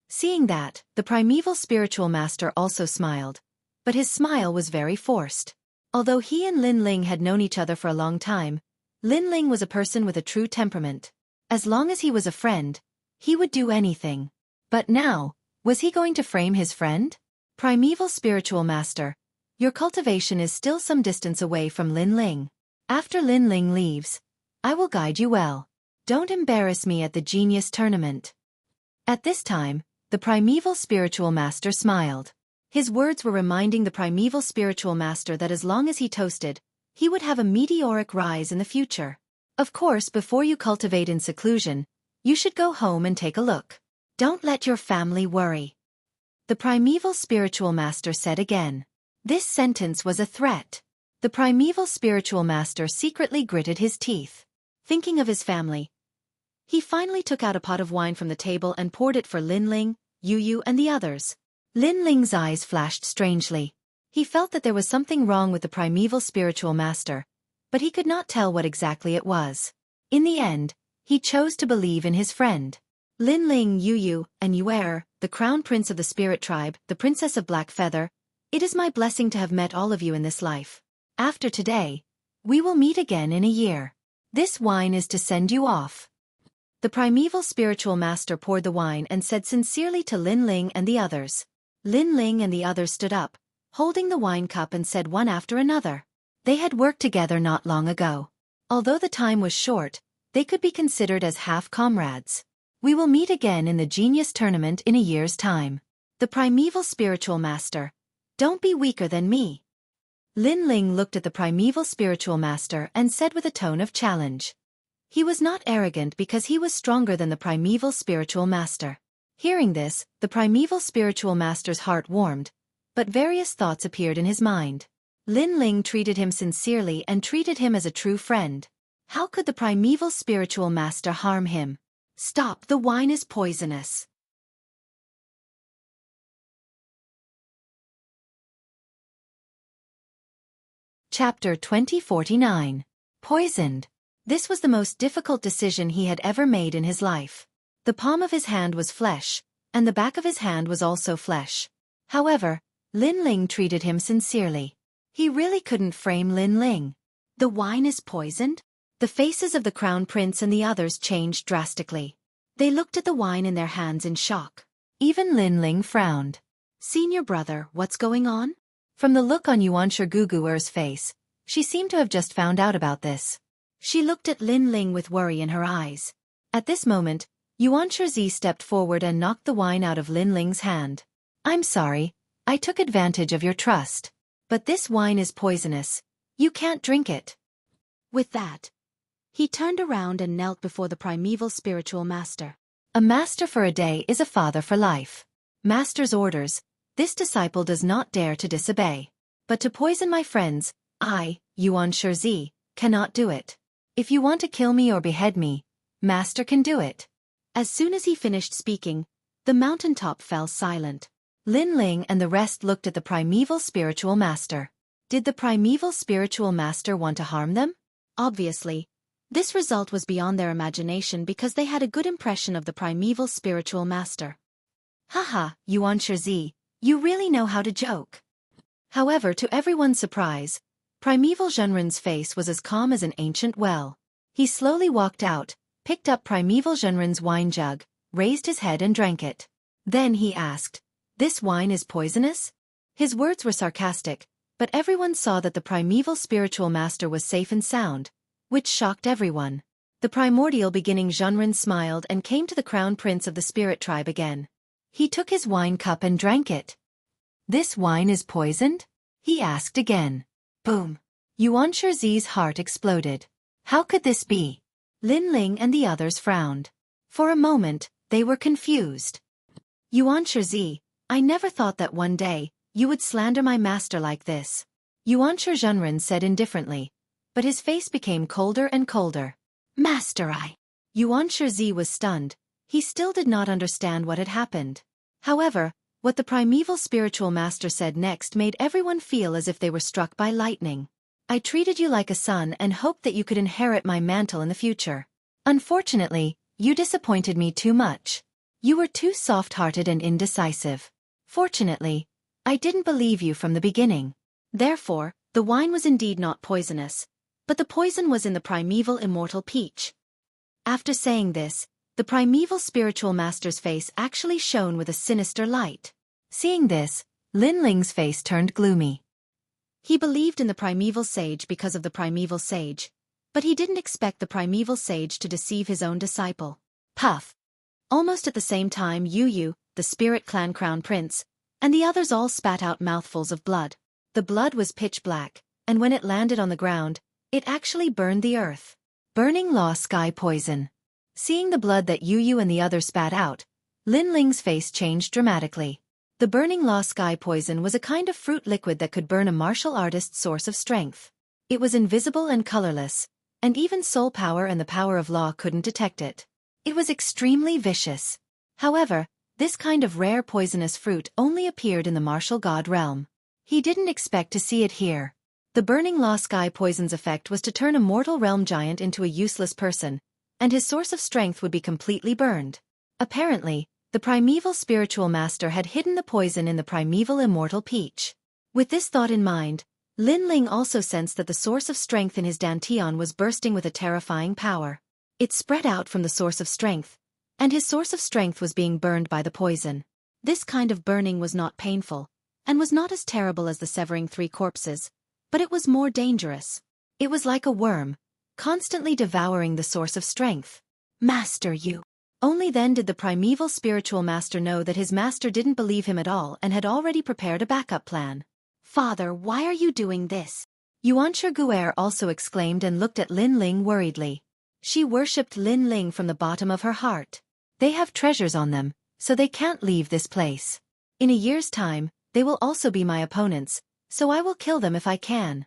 Seeing that, the primeval spiritual master also smiled, but his smile was very forced. Although he and Lin Ling had known each other for a long time, Lin Ling was a person with a true temperament. As long as he was a friend, he would do anything. But now, was he going to frame his friend? Primeval spiritual master, your cultivation is still some distance away from Lin Ling. After Lin Ling leaves, I will guide you well. Don't embarrass me at the genius tournament. At this time, the primeval spiritual master smiled. His words were reminding the primeval spiritual master that as long as he toasted, he would have a meteoric rise in the future. Of course, before you cultivate in seclusion, you should go home and take a look. Don't let your family worry. The primeval spiritual master said again. This sentence was a threat. The primeval spiritual master secretly gritted his teeth. Thinking of his family, he finally took out a pot of wine from the table and poured it for Lin Ling, Yu and the others. Lin Ling's eyes flashed strangely. He felt that there was something wrong with the primeval spiritual master, but he could not tell what exactly it was. In the end, he chose to believe in his friend. Lin Ling, Yu and Yuer, the crown prince of the spirit tribe, the princess of Black Feather, it is my blessing to have met all of you in this life. After today, we will meet again in a year. This wine is to send you off. The primeval spiritual master poured the wine and said sincerely to Lin Ling and the others. Lin Ling and the others stood up, holding the wine cup, and said one after another. They had worked together not long ago. Although the time was short, they could be considered as half-comrades. We will meet again in the genius tournament in a year's time. The primeval spiritual master, don't be weaker than me. Lin Ling looked at the primeval spiritual master and said with a tone of challenge. He was not arrogant because he was stronger than the primeval spiritual master. Hearing this, the primeval spiritual master's heart warmed, but various thoughts appeared in his mind. Lin Ling treated him sincerely and treated him as a true friend. How could the primeval spiritual master harm him? Stop, the wine is poisonous. Chapter 2049. Poisoned. This was the most difficult decision he had ever made in his life. The palm of his hand was flesh, and the back of his hand was also flesh. However, Lin Ling treated him sincerely. He really couldn't frame Lin Ling. The wine is poisoned? The faces of the crown prince and the others changed drastically. They looked at the wine in their hands in shock. Even Lin Ling frowned. Senior brother, what's going on? From the look on Yuan Shiguguer's face, she seemed to have just found out about this. She looked at Lin Ling with worry in her eyes. At this moment, Yuan Shiguzi stepped forward and knocked the wine out of Lin Ling's hand. I'm sorry, I took advantage of your trust. But this wine is poisonous. You can't drink it. With that, he turned around and knelt before the primeval spiritual master. A master for a day is a father for life. Master's orders, this disciple does not dare to disobey. But to poison my friends, I, Yuan Shiguzi, cannot do it. If you want to kill me or behead me, Master can do it. As soon as he finished speaking, the mountaintop fell silent. Lin Ling and the rest looked at the primeval spiritual master. Did the primeval spiritual master want to harm them? Obviously, this result was beyond their imagination because they had a good impression of the primeval spiritual master. Haha, Yuan Shiguzi, you really know how to joke. However, to everyone's surprise, Primeval Zhenren's face was as calm as an ancient well. He slowly walked out, picked up Primeval Zhenren's wine jug, raised his head and drank it. Then he asked, "This wine is poisonous?" His words were sarcastic, but everyone saw that the primeval spiritual master was safe and sound, which shocked everyone. The primordial beginning Zhenren smiled and came to the crown prince of the spirit tribe again. He took his wine cup and drank it. "This wine is poisoned?" he asked again. Boom! Yuan Shizi's heart exploded. How could this be? Lin Ling and the others frowned. For a moment, they were confused. "Yuan Shizi, I never thought that one day, you would slander my master like this," Yuan Shi Zhenren said indifferently, but his face became colder and colder. "Master, Yuan Shizi was stunned. He still did not understand what had happened. However, what the primeval spiritual master said next made everyone feel as if they were struck by lightning. "I treated you like a son and hoped that you could inherit my mantle in the future. Unfortunately, you disappointed me too much. You were too soft-hearted and indecisive. Fortunately, I didn't believe you from the beginning." Therefore, the wine was indeed not poisonous, but the poison was in the primeval immortal peach. After saying this, the primeval spiritual master's face actually shone with a sinister light. Seeing this, Lin Ling's face turned gloomy. He believed in the primeval sage because of the primeval sage, but he didn't expect the primeval sage to deceive his own disciple. Puff! Almost at the same time Yu, the spirit clan crown prince, and the others all spat out mouthfuls of blood. The blood was pitch black, and when it landed on the ground, it actually burned the earth. Burning law sky poison. Seeing the blood that Yu and the others spat out, Lin Ling's face changed dramatically. The burning law sky poison was a kind of fruit liquid that could burn a martial artist's source of strength. It was invisible and colorless, and even soul power and the power of law couldn't detect it. It was extremely vicious. However, this kind of rare poisonous fruit only appeared in the martial god realm. He didn't expect to see it here. The burning law sky poison's effect was to turn a mortal realm giant into a useless person, and his source of strength would be completely burned. Apparently, the primeval spiritual master had hidden the poison in the primeval immortal peach. With this thought in mind, Lin Ling also sensed that the source of strength in his dantian was bursting with a terrifying power. It spread out from the source of strength, and his source of strength was being burned by the poison. This kind of burning was not painful, and was not as terrible as the severing three corpses, but it was more dangerous. It was like a worm, constantly devouring the source of strength. "Master, you." Only then did the primeval spiritual master know that his master didn't believe him at all and had already prepared a backup plan. "Father, why are you doing this?" Yuan Shi also exclaimed and looked at Lin Ling worriedly. She worshipped Lin Ling from the bottom of her heart. They have treasures on them, so they can't leave this place. In a year's time, they will also be my opponents, so I will kill them if I can.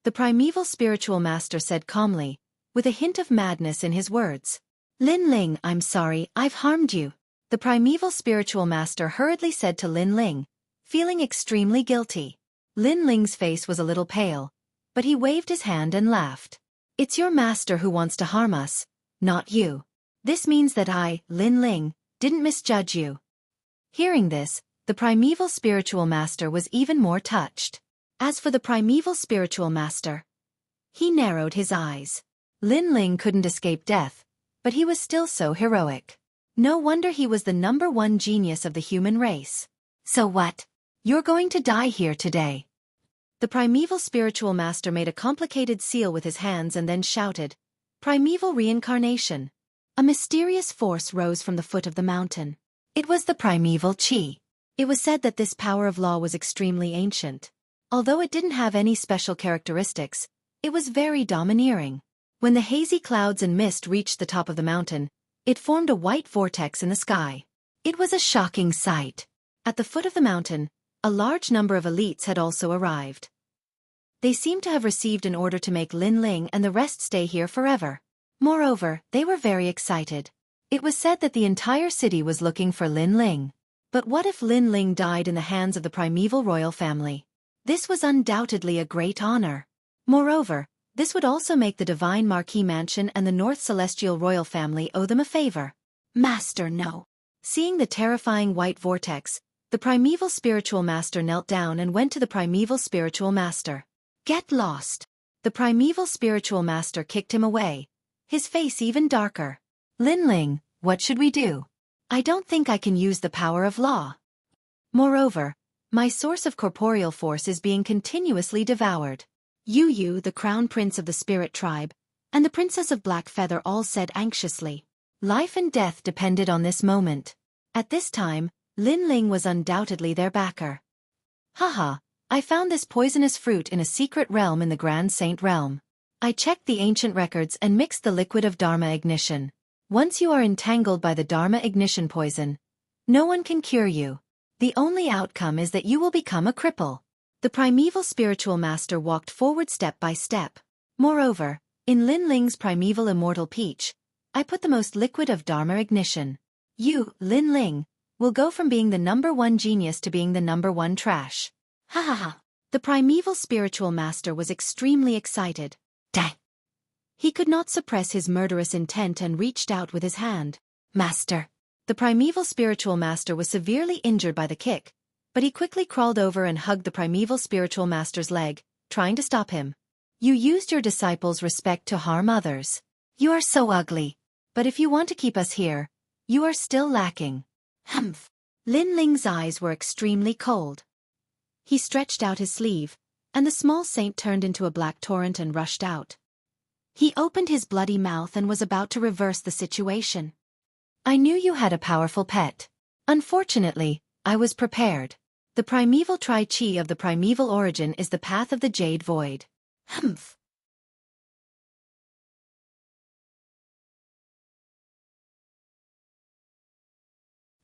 The primeval spiritual master said calmly, with a hint of madness in his words. "Lin Ling, I'm sorry, I've harmed you," the primeval spiritual master hurriedly said to Lin Ling, feeling extremely guilty. Lin Ling's face was a little pale, but he waved his hand and laughed. "It's your master who wants to harm us, not you. This means that I, Lin Ling, didn't misjudge you." Hearing this, the primeval spiritual master was even more touched. As for the primeval spiritual master, he narrowed his eyes. Lin Ling couldn't escape death, but he was still so heroic. No wonder he was the #1 genius of the human race. "So what? You're going to die here today." The primeval spiritual master made a complicated seal with his hands and then shouted, "Primeval reincarnation." A mysterious force rose from the foot of the mountain. It was the primeval chi. It was said that this power of law was extremely ancient. Although it didn't have any special characteristics, it was very domineering. When the hazy clouds and mist reached the top of the mountain, it formed a white vortex in the sky. It was a shocking sight. At the foot of the mountain, a large number of elites had also arrived. They seemed to have received an order to make Lin Ling and the rest stay here forever. Moreover, they were very excited. It was said that the entire city was looking for Lin Ling. But what if Lin Ling died in the hands of the primeval royal family? This was undoubtedly a great honor. Moreover, this would also make the Divine Marquis Mansion and the North Celestial royal family owe them a favor. "Master, no." Seeing the terrifying white vortex, the primeval spiritual master knelt down and went to the primeval spiritual master. Get lost. The primeval spiritual master kicked him away, his face even darker. Linling, what should we do? I don't think I can use the power of law. Moreover, my source of corporeal force is being continuously devoured. Yu, the crown prince of the spirit tribe, and the princess of Black Feather all said anxiously. Life and death depended on this moment. At this time, Linling was undoubtedly their backer. Haha, I found this poisonous fruit in a secret realm in the Grand Saint realm. I checked the ancient records and mixed the liquid of Dharma ignition. Once you are entangled by the Dharma ignition poison, no one can cure you. The only outcome is that you will become a cripple. The primeval spiritual master walked forward step by step. Moreover, in Linling's primeval immortal peach, I put the most liquid of Dharma ignition. You, Linling, will go from being the #1 genius to being the #1 trash. Ha ha ha. The primeval spiritual master was extremely excited. Dang. He could not suppress his murderous intent and reached out with his hand. Master. The primeval spiritual master was severely injured by the kick, but he quickly crawled over and hugged the primeval spiritual master's leg, trying to stop him. You used your disciples' respect to harm others. You are so ugly. But if you want to keep us here, you are still lacking. Humph. Linling's eyes were extremely cold. He stretched out his sleeve, and the small saint turned into a black torrent and rushed out. He opened his bloody mouth and was about to reverse the situation. I knew you had a powerful pet. Unfortunately, I was prepared. The primeval tri-chi of the primeval origin is the path of the Jade Void. Humph.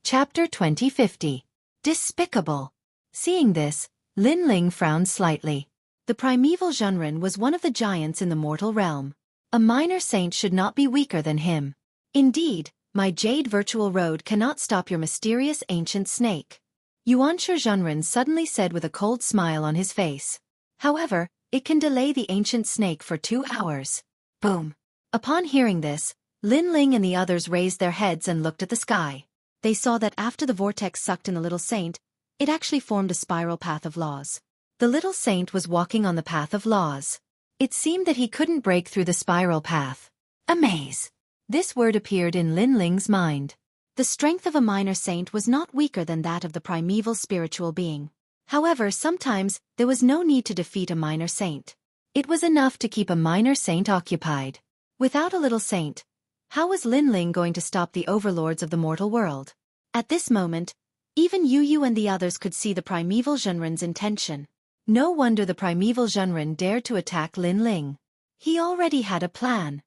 Chapter 2050. Despicable. Seeing this, Linling frowned slightly. The primeval Zhenren was one of the giants in the mortal realm. A minor saint should not be weaker than him. Indeed, my Jade Virtual Road cannot stop your mysterious ancient snake. Yuanshi Zhenren suddenly said with a cold smile on his face. However, it can delay the ancient snake for 2 hours. Boom. Upon hearing this, Linling and the others raised their heads and looked at the sky. They saw that after the vortex sucked in the little saint, it actually formed a spiral path of laws. The little saint was walking on the path of laws. It seemed that he couldn't break through the spiral path. Amaze. This word appeared in Linling's mind. The strength of a minor saint was not weaker than that of the primeval spiritual being. However, sometimes there was no need to defeat a minor saint. It was enough to keep a minor saint occupied. Without a little saint, how was Linling going to stop the overlords of the mortal world? At this moment, even Yu and the others could see the primeval Zhenren's intention. No wonder the primeval Zhenren dared to attack Linling. He already had a plan.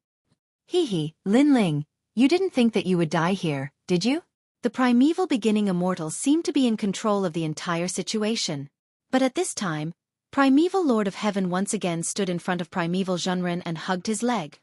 Hee, Linling, you didn't think that you would die here, did you? The primeval beginning immortal seemed to be in control of the entire situation. But at this time, primeval Lord of Heaven once again stood in front of primeval Zhenren and hugged his leg.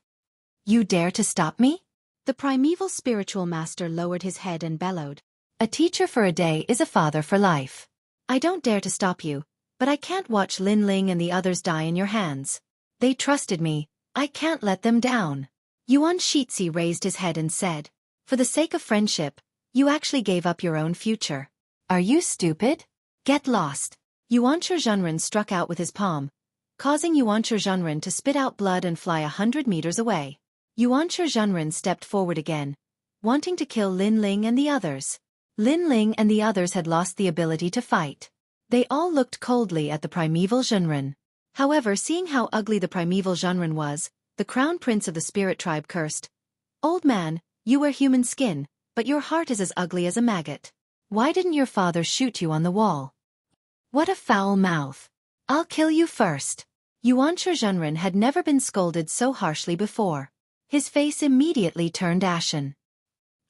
You dare to stop me? The primeval spiritual master lowered his head and bellowed. A teacher for a day is a father for life. I don't dare to stop you, but I can't watch Linling and the others die in your hands. They trusted me, I can't let them down. Xueqi raised his head and said, for the sake of friendship, you actually gave up your own future. Are you stupid? Get lost. Xueqi Zhenren struck out with his palm, causing Xueqi Zhenren to spit out blood and fly 100 meters away. Xueqi Zhenren stepped forward again, wanting to kill Linling and the others. Linling and the others had lost the ability to fight. They all looked coldly at the primeval Zhenren. However, seeing how ugly the primeval Zhenren was, the crown prince of the spirit tribe cursed. Old man, you wear human skin, but your heart is as ugly as a maggot. Why didn't your father shoot you on the wall? What a foul mouth. I'll kill you first. Xueqi Zhenren had never been scolded so harshly before. His face immediately turned ashen.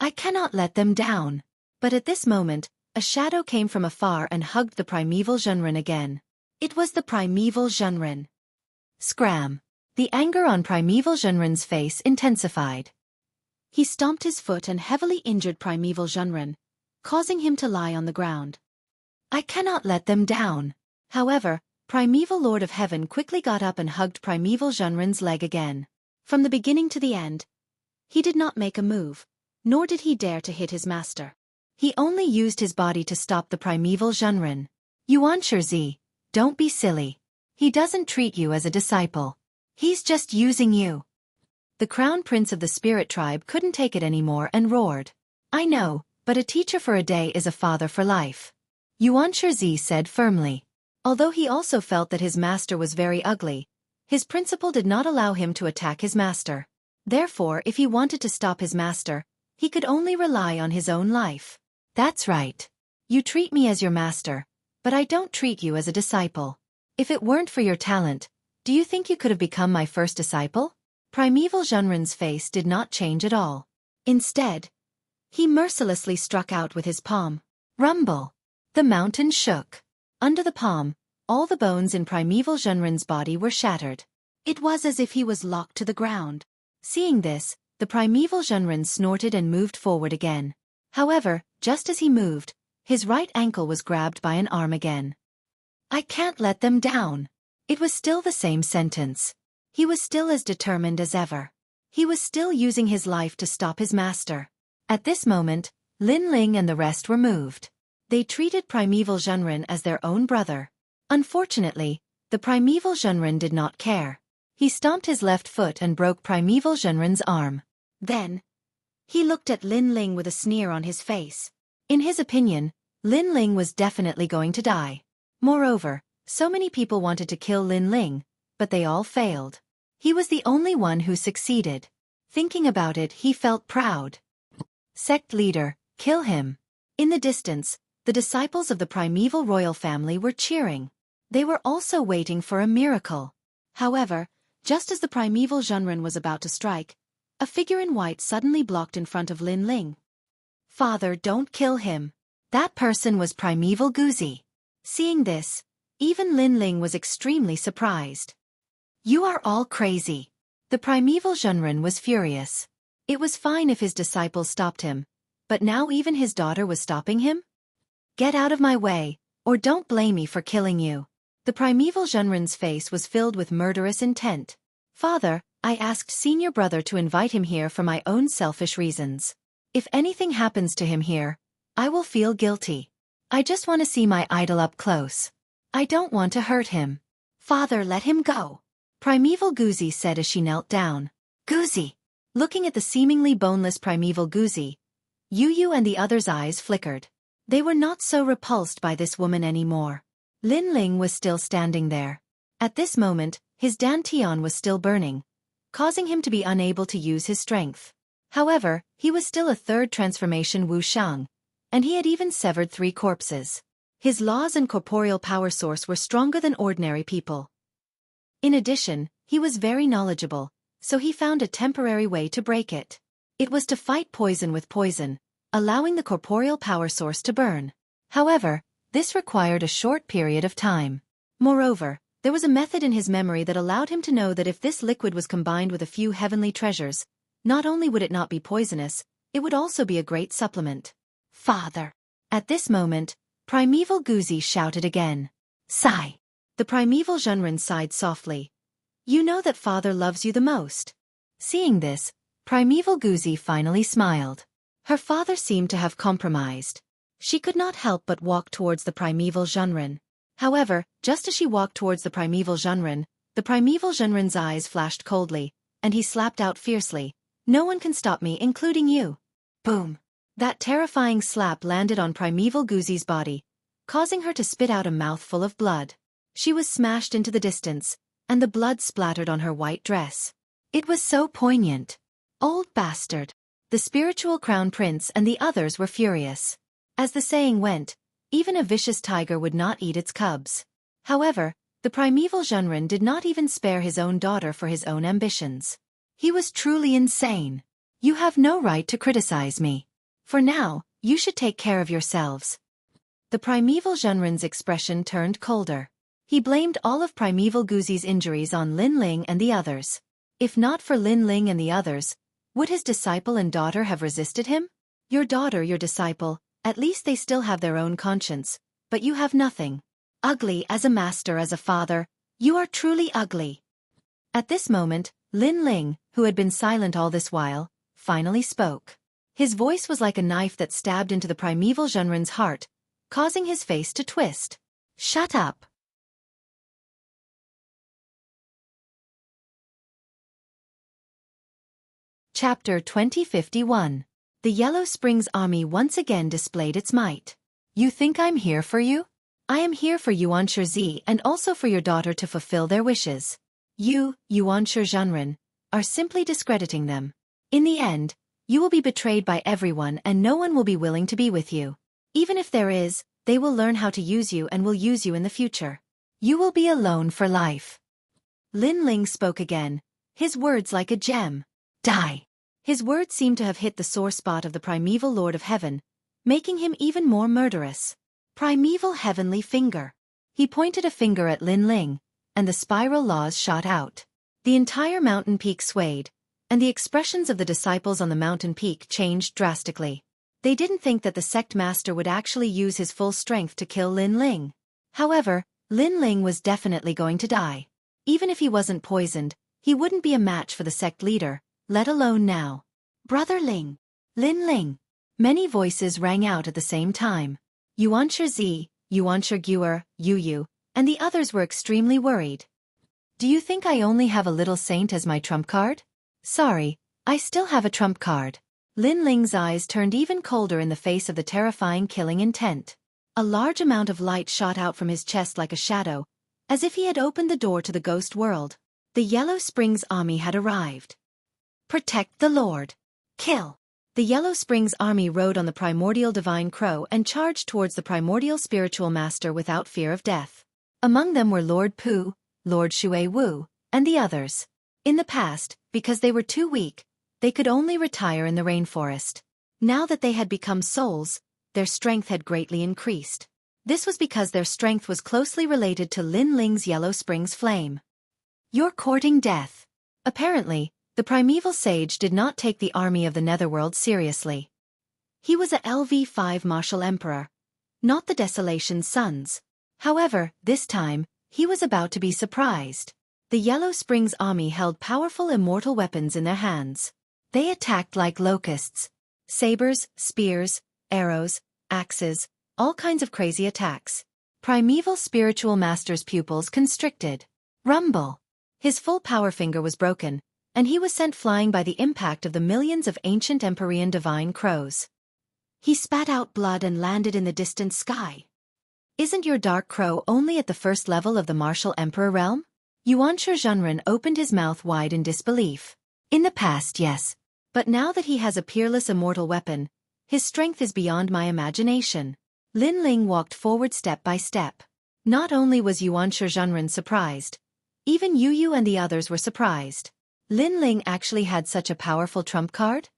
I cannot let them down. But at this moment, a shadow came from afar and hugged the primeval Zhenren again. It was the primeval Zhenren. Scram. The anger on primeval Zhenren's face intensified. He stomped his foot and heavily injured primeval Zhenren, causing him to lie on the ground. I cannot let them down. However, primeval Lord of Heaven quickly got up and hugged primeval Zhenren's leg again. From the beginning to the end, he did not make a move, nor did he dare to hit his master. He only used his body to stop the primeval Zhenren. Xueqi, don't be silly. He doesn't treat you as a disciple. He's just using you. The crown prince of the spirit tribe couldn't take it anymore and roared. I know, but a teacher for a day is a father for life. Xueqi said firmly. Although he also felt that his master was very ugly, his principal did not allow him to attack his master. Therefore, if he wanted to stop his master, he could only rely on his own life. That's right. You treat me as your master, but I don't treat you as a disciple. If it weren't for your talent, do you think you could have become my first disciple? Primeval Zhenren's face did not change at all. Instead, he mercilessly struck out with his palm. Rumble! The mountain shook. Under the palm, all the bones in Primeval Zhenren's body were shattered. It was as if he was locked to the ground. Seeing this, the Primeval Zhenren snorted and moved forward again. However, just as he moved, his right ankle was grabbed by an arm again. I can't let them down. It was still the same sentence. He was still as determined as ever. He was still using his life to stop his master. At this moment, Lin Ling and the rest were moved. They treated Primeval Zhenren as their own brother. Unfortunately, the Primeval Zhenren did not care. He stomped his left foot and broke Primeval Zhenren's arm. Then, he looked at Lin Ling with a sneer on his face. In his opinion, Lin Ling was definitely going to die. Moreover, so many people wanted to kill Lin Ling, but they all failed. He was the only one who succeeded. Thinking about it, he felt proud. Sect leader, kill him. In the distance, the disciples of the primeval royal family were cheering. They were also waiting for a miracle. However, just as the Primeval Zhenren was about to strike, a figure in white suddenly blocked in front of Lin Ling. Father, don't kill him. That person was Primeval Xueqi. Seeing this, even Lin Ling was extremely surprised. You are all crazy. The Primeval Zhenren was furious. It was fine if his disciples stopped him, but now even his daughter was stopping him? Get out of my way, or don't blame me for killing you. The Primeval Zhenren's face was filled with murderous intent. Father, I asked senior brother to invite him here for my own selfish reasons. If anything happens to him here, I will feel guilty. I just want to see my idol up close. I don't want to hurt him. Father, let him go. Primeval Xueqi said as she knelt down. Xueqi! Looking at the seemingly boneless Primeval Xueqi, Yu and the others' eyes flickered. They were not so repulsed by this woman anymore. Lin Ling was still standing there. At this moment, his dantian was still burning, causing him to be unable to use his strength. However, he was still a third transformation wushang, and he had even severed 3 corpses. His laws and corporeal power source were stronger than ordinary people. In addition, he was very knowledgeable, so he found a temporary way to break it. It was to fight poison with poison, allowing the corporeal power source to burn. However, this required a short period of time. Moreover, there was a method in his memory that allowed him to know that if this liquid was combined with a few heavenly treasures, not only would it not be poisonous, it would also be a great supplement. Father! At this moment, Primeval Xueqi shouted again. Sigh! The Primeval Zhenren sighed softly. You know that Father loves you the most. Seeing this, Primeval Xueqi finally smiled. Her father seemed to have compromised. She could not help but walk towards the Primeval Zhenren. However, just as she walked towards the Primeval Zhenren's eyes flashed coldly, and he slapped out fiercely. No one can stop me, including you. Boom! That terrifying slap landed on Primeval Xueqi's body, causing her to spit out a mouthful of blood. She was smashed into the distance, and the blood splattered on her white dress. It was so poignant. Old bastard! The spiritual crown prince and the others were furious. As the saying went, even a vicious tiger would not eat its cubs. However, the Primeval Zhenren did not even spare his own daughter for his own ambitions. He was truly insane. You have no right to criticize me. For now, you should take care of yourselves. The Primeval Zhenren's expression turned colder. He blamed all of Primeval Xueqi's injuries on Lin Ling and the others. If not for Lin Ling and the others, would his disciple and daughter have resisted him? Your daughter, your disciple, at least they still have their own conscience, but you have nothing. Ugly as a master, as a father, you are truly ugly. At this moment, Lin Ling, who had been silent all this while, finally spoke. His voice was like a knife that stabbed into the Primeval Zhenren's heart, causing his face to twist. Shut up. Chapter 2051. The Yellow Springs Army once again displayed its might. You think I'm here for you? I am here for Yuan Shi and also for your daughter to fulfill their wishes. You, Yuan Shi, are simply discrediting them. In the end, you will be betrayed by everyone and no one will be willing to be with you. Even if there is, they will learn how to use you and will use you in the future. You will be alone for life. Lin Ling spoke again, his words like a gem. Die. His words seemed to have hit the sore spot of the primeval Lord of Heaven, making him even more murderous. Primeval heavenly finger. He pointed a finger at Lin Ling, and the spiral laws shot out. The entire mountain peak swayed, and the expressions of the disciples on the mountain peak changed drastically. They didn't think that the sect master would actually use his full strength to kill Lin Ling. However, Lin Ling was definitely going to die. Even if he wasn't poisoned, he wouldn't be a match for the sect leader, let alone now. Brother Ling. Lin Ling. Many voices rang out at the same time. Yuan Shi, Yuan Shi, Yu, and the others were extremely worried. Do you think I only have a little saint as my trump card? Sorry, I still have a trump card. Lin Ling's eyes turned even colder in the face of the terrifying killing intent. A large amount of light shot out from his chest like a shadow, as if he had opened the door to the ghost world. The Yellow Springs Army had arrived. Protect the Lord. Kill. The Yellow Springs Army rode on the primordial divine crow and charged towards the primordial spiritual master without fear of death. Among them were Lord Pu, Lord Xueqi, and the others. In the past, because they were too weak, they could only retire in the rainforest. Now that they had become souls, their strength had greatly increased. This was because their strength was closely related to Lin Ling's Yellow Springs flame. You're courting death. Apparently, the primeval sage did not take the army of the Netherworld seriously. He was a LV5 martial emperor, not the Desolation's sons. However, this time, he was about to be surprised. The Yellow Springs Army held powerful immortal weapons in their hands. They attacked like locusts. Sabers, spears, arrows, axes, all kinds of crazy attacks. Primeval spiritual master's pupils constricted. Rumble. His full power finger was broken, and he was sent flying by the impact of the millions of ancient Empyrean divine crows. He spat out blood and landed in the distant sky. Isn't your dark crow only at the first level of the martial emperor realm? Yuan Shi opened his mouth wide in disbelief. In the past, yes. But now that he has a peerless immortal weapon, his strength is beyond my imagination. Lin Ling walked forward step by step. Not only was Yuan Shi surprised, even Yu and the others were surprised. Lin Ling actually had such a powerful trump card?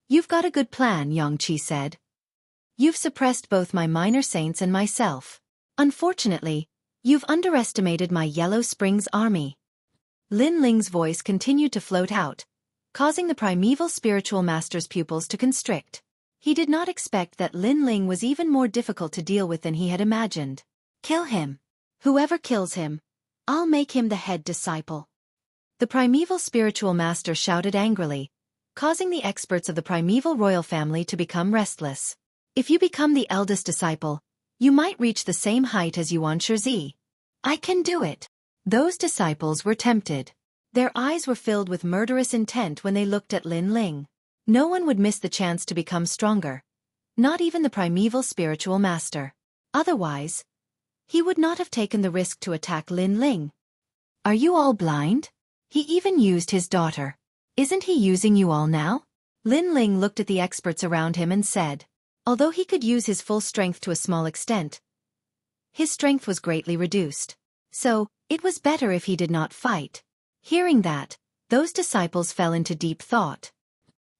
You've got a good plan, Yangqi said. You've suppressed both my minor saints and myself. Unfortunately, you've underestimated my Yellow Springs Army. Lin Ling's voice continued to float out, causing the primeval spiritual master's pupils to constrict. He did not expect that Lin Ling was even more difficult to deal with than he had imagined. Kill him. Whoever kills him, I'll make him the head disciple. The primeval spiritual master shouted angrily, causing the experts of the primeval royal family to become restless. If you become the eldest disciple, you might reach the same height as Yuan Shi. I can do it. Those disciples were tempted. Their eyes were filled with murderous intent when they looked at Lin Ling. No one would miss the chance to become stronger. Not even the primeval spiritual master. Otherwise, he would not have taken the risk to attack Lin Ling. Are you all blind? He even used his daughter. Isn't he using you all now? Lin Ling looked at the experts around him and said, although he could use his full strength to a small extent, his strength was greatly reduced. So, it was better if he did not fight. Hearing that, those disciples fell into deep thought.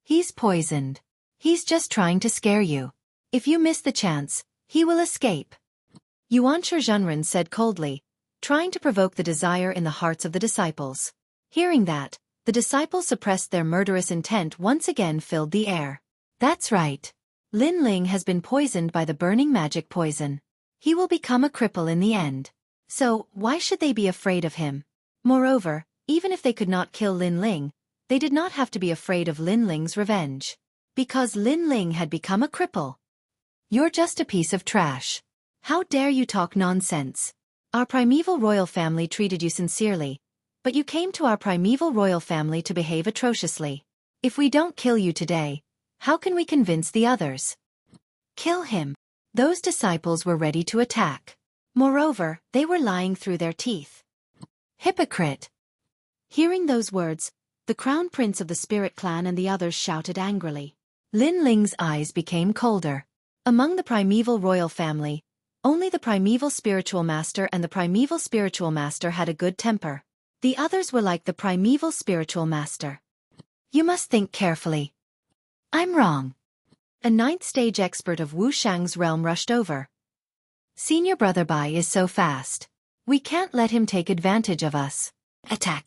He's poisoned. He's just trying to scare you. If you miss the chance, he will escape. Yuan Shi said coldly, trying to provoke the desire in the hearts of the disciples. Hearing that, the disciples suppressed their murderous intent once again filled the air. That's right. Lin Ling has been poisoned by the burning magic poison. He will become a cripple in the end. So, why should they be afraid of him? Moreover, even if they could not kill Lin Ling, they did not have to be afraid of Lin Ling's revenge. Because Lin Ling had become a cripple. You're just a piece of trash. How dare you talk nonsense? Our primeval royal family treated you sincerely, but you came to our primeval royal family to behave atrociously. If we don't kill you today, how can we convince the others? Kill him. Those disciples were ready to attack. Moreover, they were lying through their teeth. Hypocrite! Hearing those words, the crown prince of the spirit clan and the others shouted angrily. Lin Ling's eyes became colder. Among the primeval royal family, only the primeval spiritual master and the primeval spiritual master had a good temper. The others were like the primeval spiritual master. You must think carefully. I'm wrong. A 9th stage expert of Wu Shang's realm rushed over. Senior Brother Bai is so fast. We can't let him take advantage of us. Attack.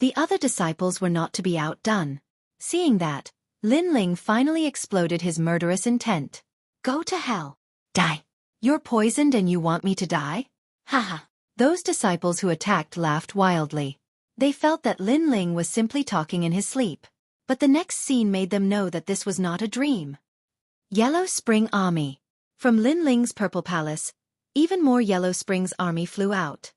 The other disciples were not to be outdone. Seeing that, Lin Ling finally exploded his murderous intent. Go to hell. Die. You're poisoned and you want me to die? Haha. Those disciples who attacked laughed wildly. They felt that Lin Ling was simply talking in his sleep. But the next scene made them know that this was not a dream. Yellow Spring Army. From Lin Ling's Purple Palace, even more Yellow Spring's army flew out.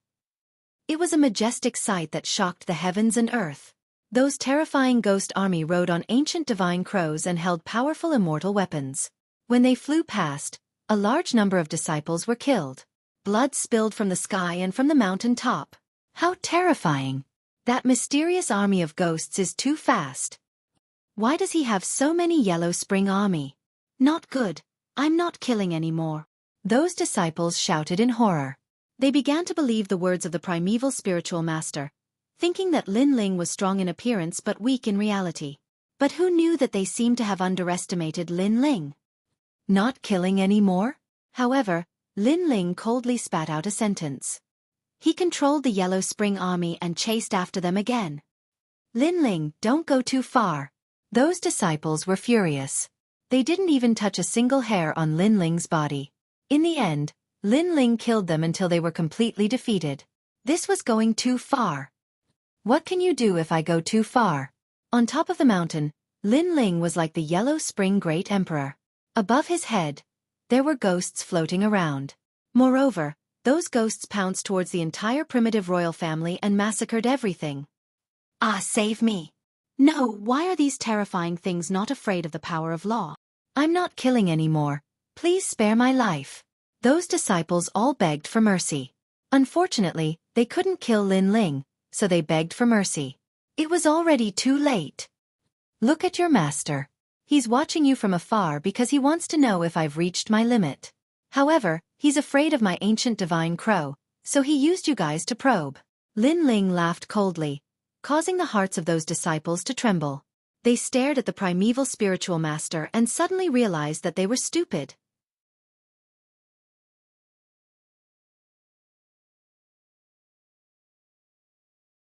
It was a majestic sight that shocked the heavens and earth. Those terrifying ghost army rode on ancient divine crows and held powerful immortal weapons. When they flew past, a large number of disciples were killed. Blood spilled from the sky and from the mountain top. How terrifying! That mysterious army of ghosts is too fast. Why does he have so many Yellow Spring army? Not good. I'm not killing anymore. Those disciples shouted in horror. They began to believe the words of the primeval spiritual master, thinking that Lin Ling was strong in appearance but weak in reality. But who knew that they seemed to have underestimated Lin Ling? Not killing anymore? However, Lin Ling coldly spat out a sentence. He controlled the Yellow Spring army and chased after them again. Lin Ling, don't go too far. Those disciples were furious. They didn't even touch a single hair on Lin Ling's body. In the end, Lin Ling killed them until they were completely defeated. This was going too far. What can you do if I go too far? On top of the mountain, Lin Ling was like the Yellow Spring Great Emperor. Above his head, there were ghosts floating around. Moreover, those ghosts pounced towards the entire primitive royal family and massacred everything. Ah, save me! No, why are these terrifying things not afraid of the power of law? I'm not killing anymore. Please spare my life. Those disciples all begged for mercy. Unfortunately, they couldn't kill Lin Ling, so they begged for mercy. It was already too late. Look at your master. He's watching you from afar because he wants to know if I've reached my limit. However, he's afraid of my ancient divine crow, so he used you guys to probe. Lin Ling laughed coldly, causing the hearts of those disciples to tremble. They stared at the primeval spiritual master and suddenly realized that they were stupid.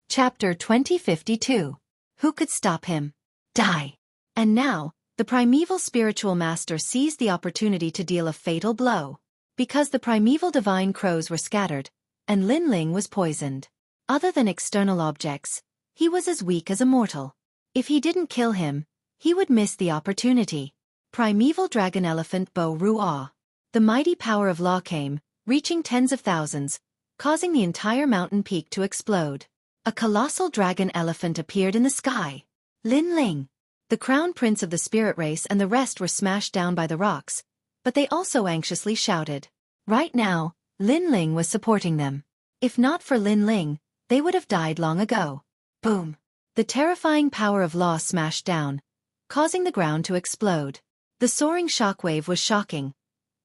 Chapter 2052. Who could stop him? Die. And now, the primeval spiritual master seized the opportunity to deal a fatal blow. Because the primeval divine crows were scattered, and Lin Ling was poisoned. Other than external objects, he was as weak as a mortal. If he didn't kill him, he would miss the opportunity. Primeval dragon elephant Bo Ruah. The mighty power of law came, reaching tens of thousands, causing the entire mountain peak to explode. A colossal dragon elephant appeared in the sky. Lin Ling. The crown prince of the spirit race and the rest were smashed down by the rocks, but they also anxiously shouted. Right now, Lin Ling was supporting them. If not for Lin Ling, they would have died long ago. Boom! The terrifying power of law smashed down, causing the ground to explode. The soaring shockwave was shocking,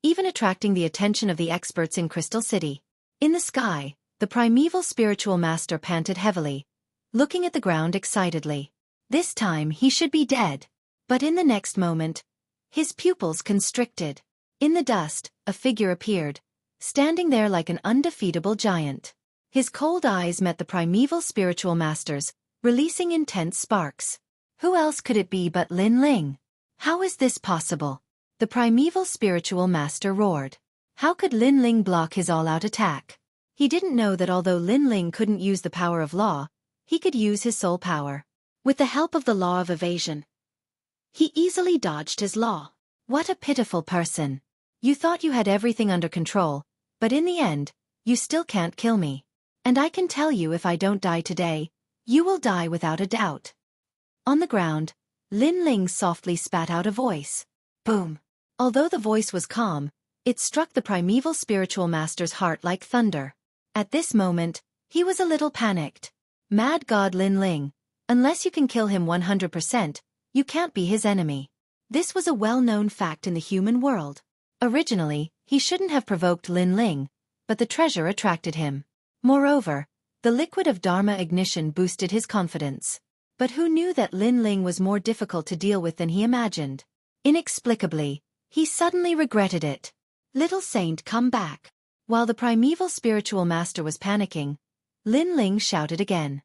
even attracting the attention of the experts in Crystal City. In the sky, the primeval spiritual master panted heavily, looking at the ground excitedly. This time he should be dead. But in the next moment, his pupils constricted. In the dust, a figure appeared, standing there like an undefeatable giant. His cold eyes met the primeval spiritual master's, releasing intense sparks. Who else could it be but Lin Ling? How is this possible? The primeval spiritual master roared. How could Lin Ling block his all-out attack? He didn't know that although Lin Ling couldn't use the power of law, he could use his soul power. With the help of the law of evasion, he easily dodged his law. What a pitiful person. You thought you had everything under control, but in the end, you still can't kill me. And I can tell you if I don't die today, you will die without a doubt. On the ground, Lin Ling softly spat out a voice. Boom. Although the voice was calm, it struck the primeval spiritual master's heart like thunder. At this moment, he was a little panicked. Mad God Lin Ling, unless you can kill him 100%, you can't be his enemy. This was a well-known fact in the human world. Originally, he shouldn't have provoked Lin Ling, but the treasure attracted him. Moreover, the liquid of Dharma ignition boosted his confidence. But who knew that Lin Ling was more difficult to deal with than he imagined? Inexplicably, he suddenly regretted it. Little Saint, come back. While the primeval spiritual master was panicking, Lin Ling shouted again.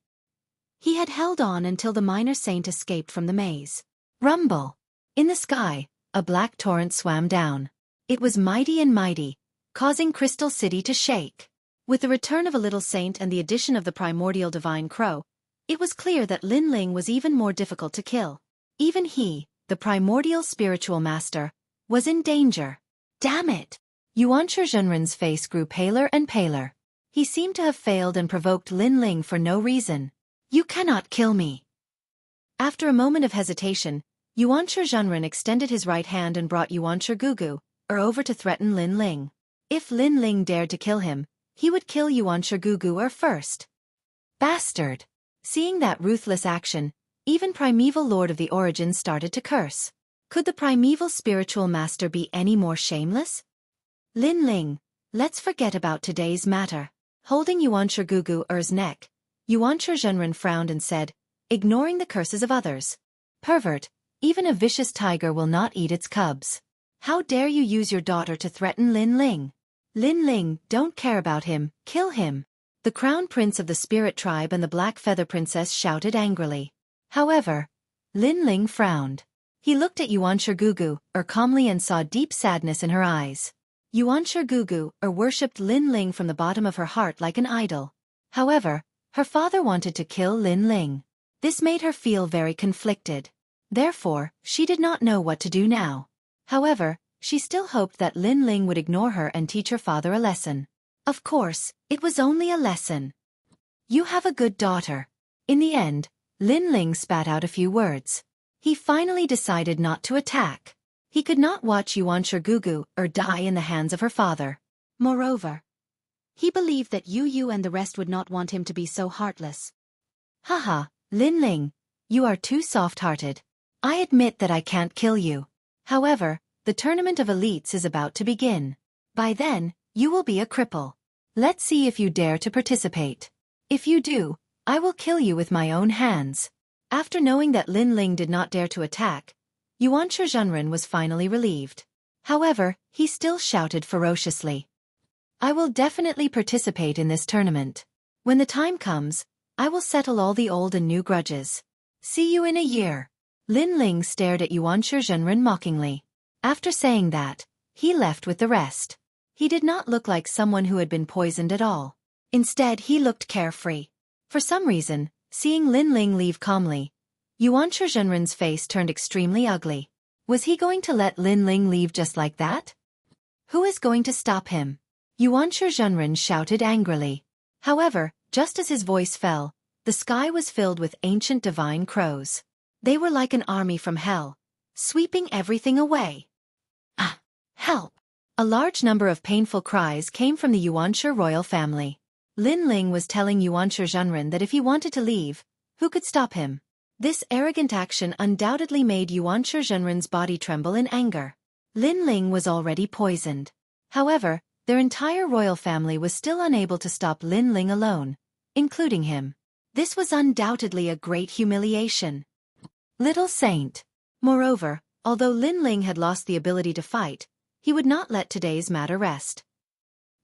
He had held on until the minor saint escaped from the maze. Rumble! In the sky, a black torrent swam down. It was mighty and mighty, causing Crystal City to shake. With the return of a little saint and the addition of the primordial divine crow, it was clear that Lin Ling was even more difficult to kill. Even he, the primordial spiritual master, was in danger. Damn it! Yuan Shizhenren's face grew paler and paler. He seemed to have failed and provoked Lin Ling for no reason. You cannot kill me. After a moment of hesitation, Yuan Shizhenren extended his right hand and brought Yuan Shigugu over to threaten Lin Ling. If Lin Ling dared to kill him, he would kill Yuan Shigugu first. Bastard! Seeing that ruthless action, even Primeval Lord of the Origins started to curse. Could the primeval spiritual master be any more shameless? Lin Ling, let's forget about today's matter. Holding Yuan Shigugu's neck, Yuan Shizhenren frowned and said, ignoring the curses of others. Pervert, even a vicious tiger will not eat its cubs. How dare you use your daughter to threaten Lin Ling? Lin Ling, don't care about him, kill him. The Crown Prince of the Spirit Tribe and the Black Feather Princess shouted angrily. However, Lin Ling frowned. He looked at Yuan Shigugu calmly and saw deep sadness in her eyes. Yuan Shigugu worshipped Lin Ling from the bottom of her heart like an idol. However, her father wanted to kill Lin Ling. This made her feel very conflicted. Therefore, she did not know what to do now. However, she still hoped that Lin Ling would ignore her and teach her father a lesson. Of course, it was only a lesson. You have a good daughter. In the end, Lin Ling spat out a few words. He finally decided not to attack. He could not watch Yuan Shigugu die in the hands of her father. Moreover, he believed that Yu and the rest would not want him to be so heartless. Haha, Lin Ling, you are too soft-hearted. I admit that I can't kill you. However, the tournament of elites is about to begin. By then, you will be a cripple. Let's see if you dare to participate. If you do, I will kill you with my own hands. After knowing that Lin Ling did not dare to attack, Yuan Shizhenren was finally relieved. However, he still shouted ferociously. I will definitely participate in this tournament. When the time comes, I will settle all the old and new grudges. See you in a year. Lin Ling stared at Yuan Shizhenren mockingly. After saying that, he left with the rest. He did not look like someone who had been poisoned at all. Instead, he looked carefree. For some reason, seeing Lin Ling leave calmly, Yuan Shizhenren's face turned extremely ugly. Was he going to let Lin Ling leave just like that? Who is going to stop him? Yuan Shizhenren shouted angrily. However, just as his voice fell, the sky was filled with ancient divine crows. They were like an army from hell, sweeping everything away. Ah! Help! A large number of painful cries came from the Yuanshi royal family. Lin Ling was telling Yuan Shizhenren that if he wanted to leave, who could stop him? This arrogant action undoubtedly made Yuan Shizhenren's body tremble in anger. Lin Ling was already poisoned. However, their entire royal family was still unable to stop Lin Ling alone, including him. This was undoubtedly a great humiliation. Little Saint. Moreover, although Lin Ling had lost the ability to fight, he would not let today's matter rest.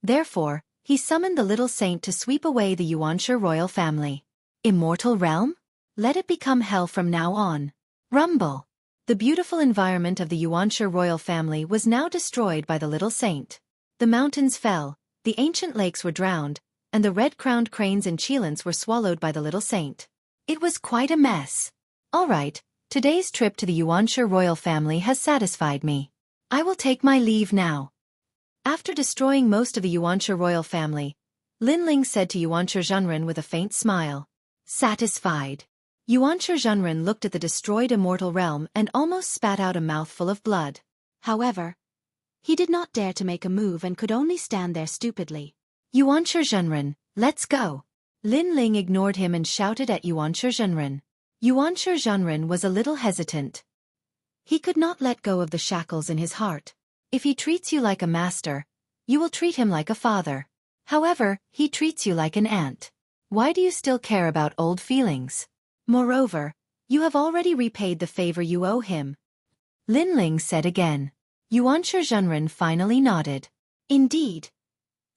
Therefore, he summoned the Little Saint to sweep away the Yuanshi royal family. Immortal realm? Let it become hell from now on. Rumble! The beautiful environment of the Yuanshi royal family was now destroyed by the Little Saint. The mountains fell, the ancient lakes were drowned, and the red-crowned cranes and cheilants were swallowed by the Little Saint. It was quite a mess. All right, today's trip to the Yuanshi royal family has satisfied me. I will take my leave now. After destroying most of the Yuanshi royal family, Lin Ling said to Yuan Shizhenren with a faint smile. Satisfied. Yuan Zhenren looked at the destroyed immortal realm and almost spat out a mouthful of blood. However, he did not dare to make a move and could only stand there stupidly. Yuan Zhenren, let's go. Lin Ling ignored him and shouted at Yuan Zhenren. Yuan Zhenren was a little hesitant. He could not let go of the shackles in his heart. If he treats you like a master, you will treat him like a father. However, he treats you like an aunt. Why do you still care about old feelings? Moreover, you have already repaid the favor you owe him. Lin Ling said again. Yuan Zhenren finally nodded. Indeed.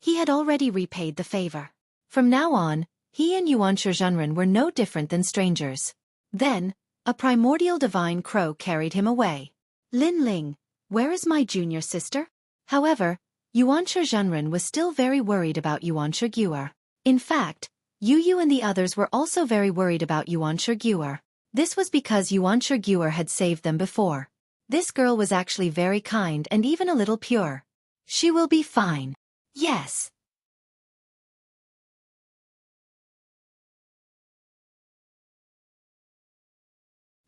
He had already repaid the favor. From now on, he and Yuan Zhenren were no different than strangers. Then, a primordial divine crow carried him away. Lin Ling, where is my junior sister? However, Yuan Zhenren was still very worried about Yuan Xueqi. In fact, Yu and the others were also very worried about Yuan Xueqi. This was because Yuan Xueqi had saved them before. This girl was actually very kind and even a little pure. She will be fine. Yes.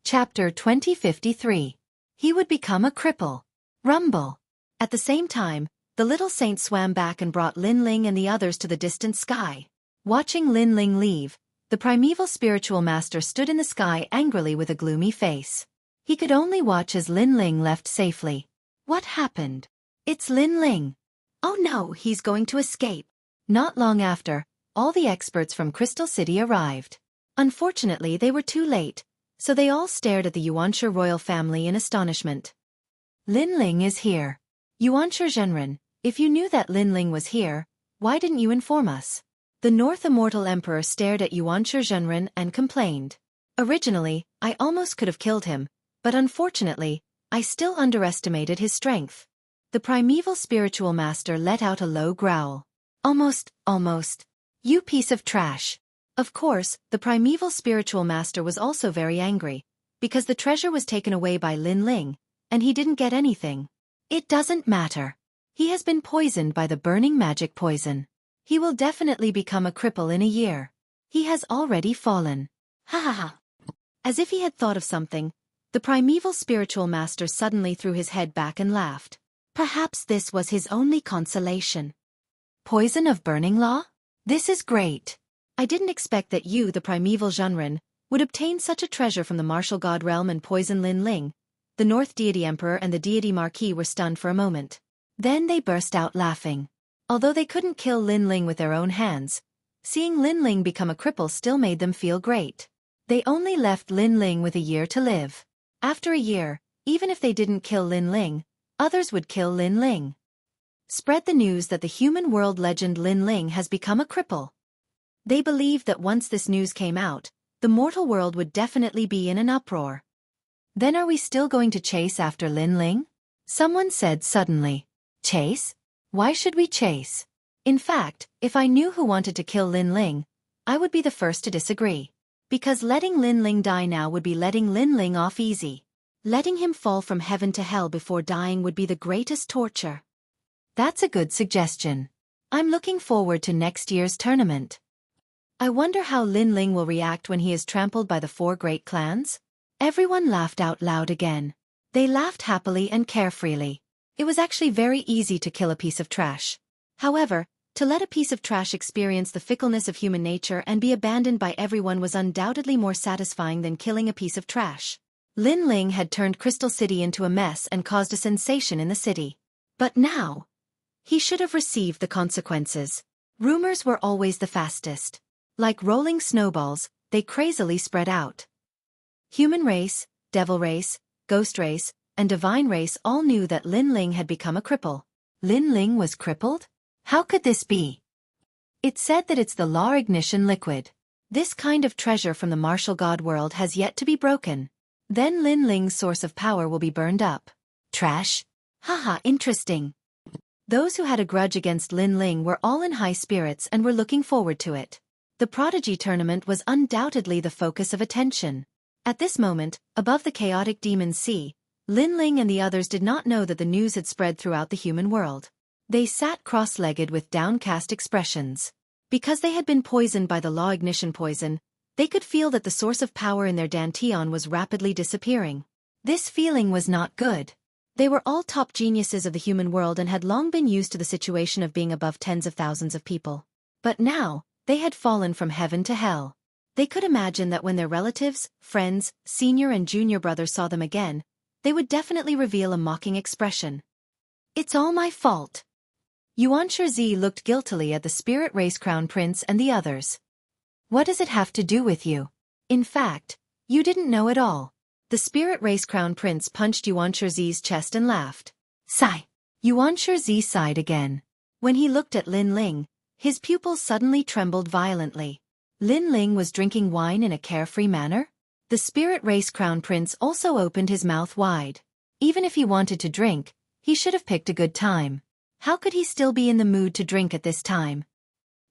Chapter 2053. He would become a cripple. Rumble. At the same time, the little saint swam back and brought Lin Ling and the others to the distant sky. Watching Lin Ling leave, the primeval spiritual master stood in the sky angrily with a gloomy face. He could only watch as Lin Ling left safely. What happened? It's Lin Ling. Oh no, he's going to escape. Not long after, all the experts from Crystal City arrived. Unfortunately, they were too late, so they all stared at the Yuanshi royal family in astonishment. Lin Ling is here. Yuan Zhenren, if you knew that Lin Ling was here, why didn't you inform us? The North Immortal Emperor stared at Yuan Zhenren and complained. Originally, I almost could have killed him, but unfortunately, I still underestimated his strength. The primeval spiritual master let out a low growl. Almost. You piece of trash. Of course, the primeval spiritual master was also very angry, because the treasure was taken away by Lin Ling, and he didn't get anything. It doesn't matter. He has been poisoned by the burning magic poison. He will definitely become a cripple in a year. He has already fallen. Ha ha ha. As if he had thought of something, the primeval spiritual master suddenly threw his head back and laughed. Perhaps this was his only consolation. Poison of burning law? This is great. I didn't expect that you, the primeval Zhenren, would obtain such a treasure from the martial god realm and poison Lin Ling. The North Deity Emperor and the Deity Marquis were stunned for a moment. Then they burst out laughing. Although they couldn't kill Lin Ling with their own hands, seeing Lin Ling become a cripple still made them feel great. They only left Lin Ling with a year to live. After a year, even if they didn't kill Lin Ling, others would kill Lin Ling. Spread the news that the human world legend Lin Ling has become a cripple. They believed that once this news came out, the mortal world would definitely be in an uproar. Then are we still going to chase after Lin Ling? Someone said suddenly. Chase? Why should we chase? In fact, if I knew who wanted to kill Lin Ling, I would be the first to disagree. Because letting Lin Ling die now would be letting Lin Ling off easy. Letting him fall from heaven to hell before dying would be the greatest torture. That's a good suggestion. I'm looking forward to next year's tournament. I wonder how Lin Ling will react when he is trampled by the 4 great clans? Everyone laughed out loud again. They laughed happily and carefreely. It was actually very easy to kill a piece of trash. However, to let a piece of trash experience the fickleness of human nature and be abandoned by everyone was undoubtedly more satisfying than killing a piece of trash. Lin Ling had turned Crystal City into a mess and caused a sensation in the city. But now, he should have received the consequences. Rumors were always the fastest. Like rolling snowballs, they crazily spread out. Human race, devil race, ghost race, and divine race all knew that Lin Ling had become a cripple. Lin Ling was crippled? How could this be? It said that it's the law ignition liquid. This kind of treasure from the martial god world has yet to be broken. Then Lin Ling's source of power will be burned up. Trash? Haha, interesting. Those who had a grudge against Lin Ling were all in high spirits and were looking forward to it. The Prodigy tournament was undoubtedly the focus of attention. At this moment, above the chaotic demon sea, Lin Ling and the others did not know that the news had spread throughout the human world. They sat cross-legged with downcast expressions. Because they had been poisoned by the law ignition poison, They could feel that the source of power in their dantian was rapidly disappearing. This feeling was not good. They were all top geniuses of the human world and had long been used to the situation of being above tens of thousands of people. But now, they had fallen from heaven to hell. They could imagine that when their relatives, friends, senior and junior brothers saw them again, they would definitely reveal a mocking expression. It's all my fault. Xueqi looked guiltily at the spirit race crown prince and the others. What does it have to do with you? In fact, you didn't know at all. The spirit race crown prince punched Xueqi's chest and laughed. Sigh. Xueqi sighed again. When he looked at Lin Ling, his pupils suddenly trembled violently. Lin Ling was drinking wine in a carefree manner? The spirit race crown prince also opened his mouth wide. Even if he wanted to drink, he should have picked a good time. How could he still be in the mood to drink at this time?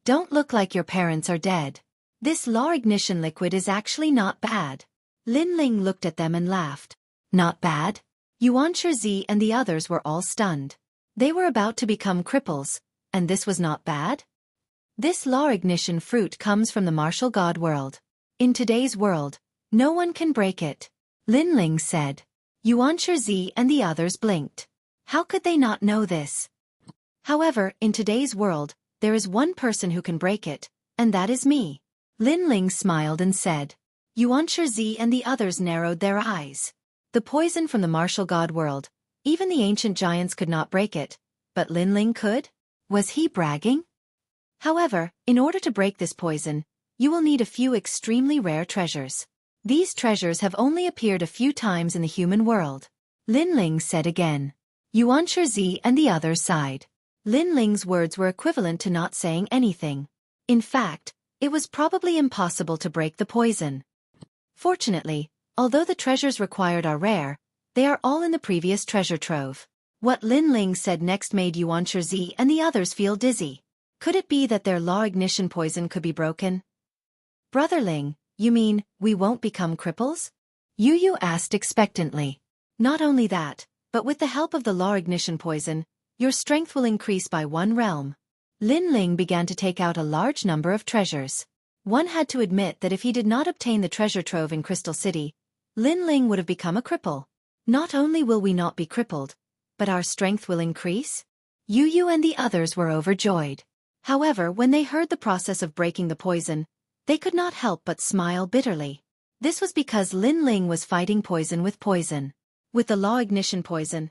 Don't look like your parents are dead. This law ignition liquid is actually not bad. Lin Ling looked at them and laughed. Not bad? Xueqi and the others were all stunned. They were about to become cripples, and this was not bad? This law ignition fruit comes from the martial god world. In today's world, no one can break it. Lin Ling said. Xueqi and the others blinked. How could they not know this? However, in today's world, there is one person who can break it, and that is me. Lin Ling smiled and said. Xueqi and the others narrowed their eyes. The poison from the martial god world, even the ancient giants could not break it, but Lin Ling could? Was he bragging? However, in order to break this poison, you will need a few extremely rare treasures. These treasures have only appeared a few times in the human world. Lin Ling said again. Xueqi and the others sighed. Lin Ling's words were equivalent to not saying anything. In fact, it was probably impossible to break the poison. Fortunately, although the treasures required are rare, they are all in the previous treasure trove. What Lin Ling said next made Xueqi and the others feel dizzy. Could it be that their law ignition poison could be broken? Brother Ling, you mean, we won't become cripples? Yu asked expectantly. Not only that, but with the help of the law ignition poison, your strength will increase by 1 realm. Lin Ling began to take out a large number of treasures. One had to admit that if he did not obtain the treasure trove in Crystal City, Lin Ling would have become a cripple. Not only will we not be crippled, but our strength will increase? Yu and the others were overjoyed. However, when they heard the process of breaking the poison, they could not help but smile bitterly. This was because Lin Ling was fighting poison with poison. With the law ignition poison,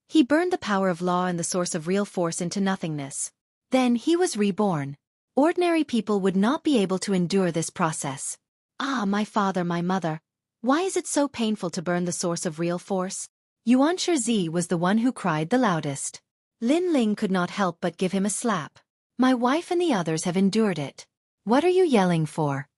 he burned the power of law and the source of real force into nothingness. Then he was reborn. Ordinary people would not be able to endure this process. Ah, my father, my mother, why is it so painful to burn the source of real force? Xueqi was the one who cried the loudest. Lin Ling could not help but give him a slap. My wife and the others have endured it. What are you yelling for?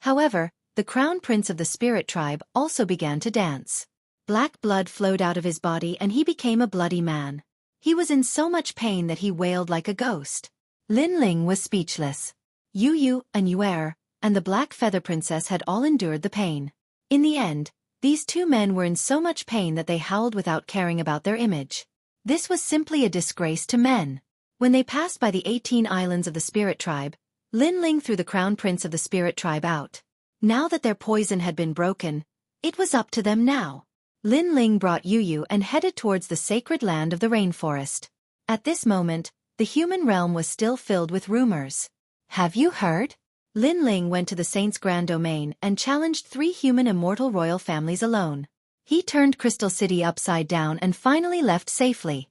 However, the crown prince of the spirit tribe also began to dance. Black blood flowed out of his body and he became a bloody man. He was in so much pain that he wailed like a ghost. Lin Ling was speechless. Yu and Yuer, and the Black Feather Princess had all endured the pain. In the end, these two men were in so much pain that they howled without caring about their image. This was simply a disgrace to men. When they passed by the 18 islands of the spirit tribe, Lin Ling threw the crown prince of the spirit tribe out. Now that their poison had been broken, it was up to them now. Lin Ling brought Yu and headed towards the sacred land of the rainforest. At this moment, the human realm was still filled with rumors. Have you heard? Lin Ling went to the saint's grand domain and challenged 3 human immortal royal families alone. He turned Crystal City upside down and finally left safely.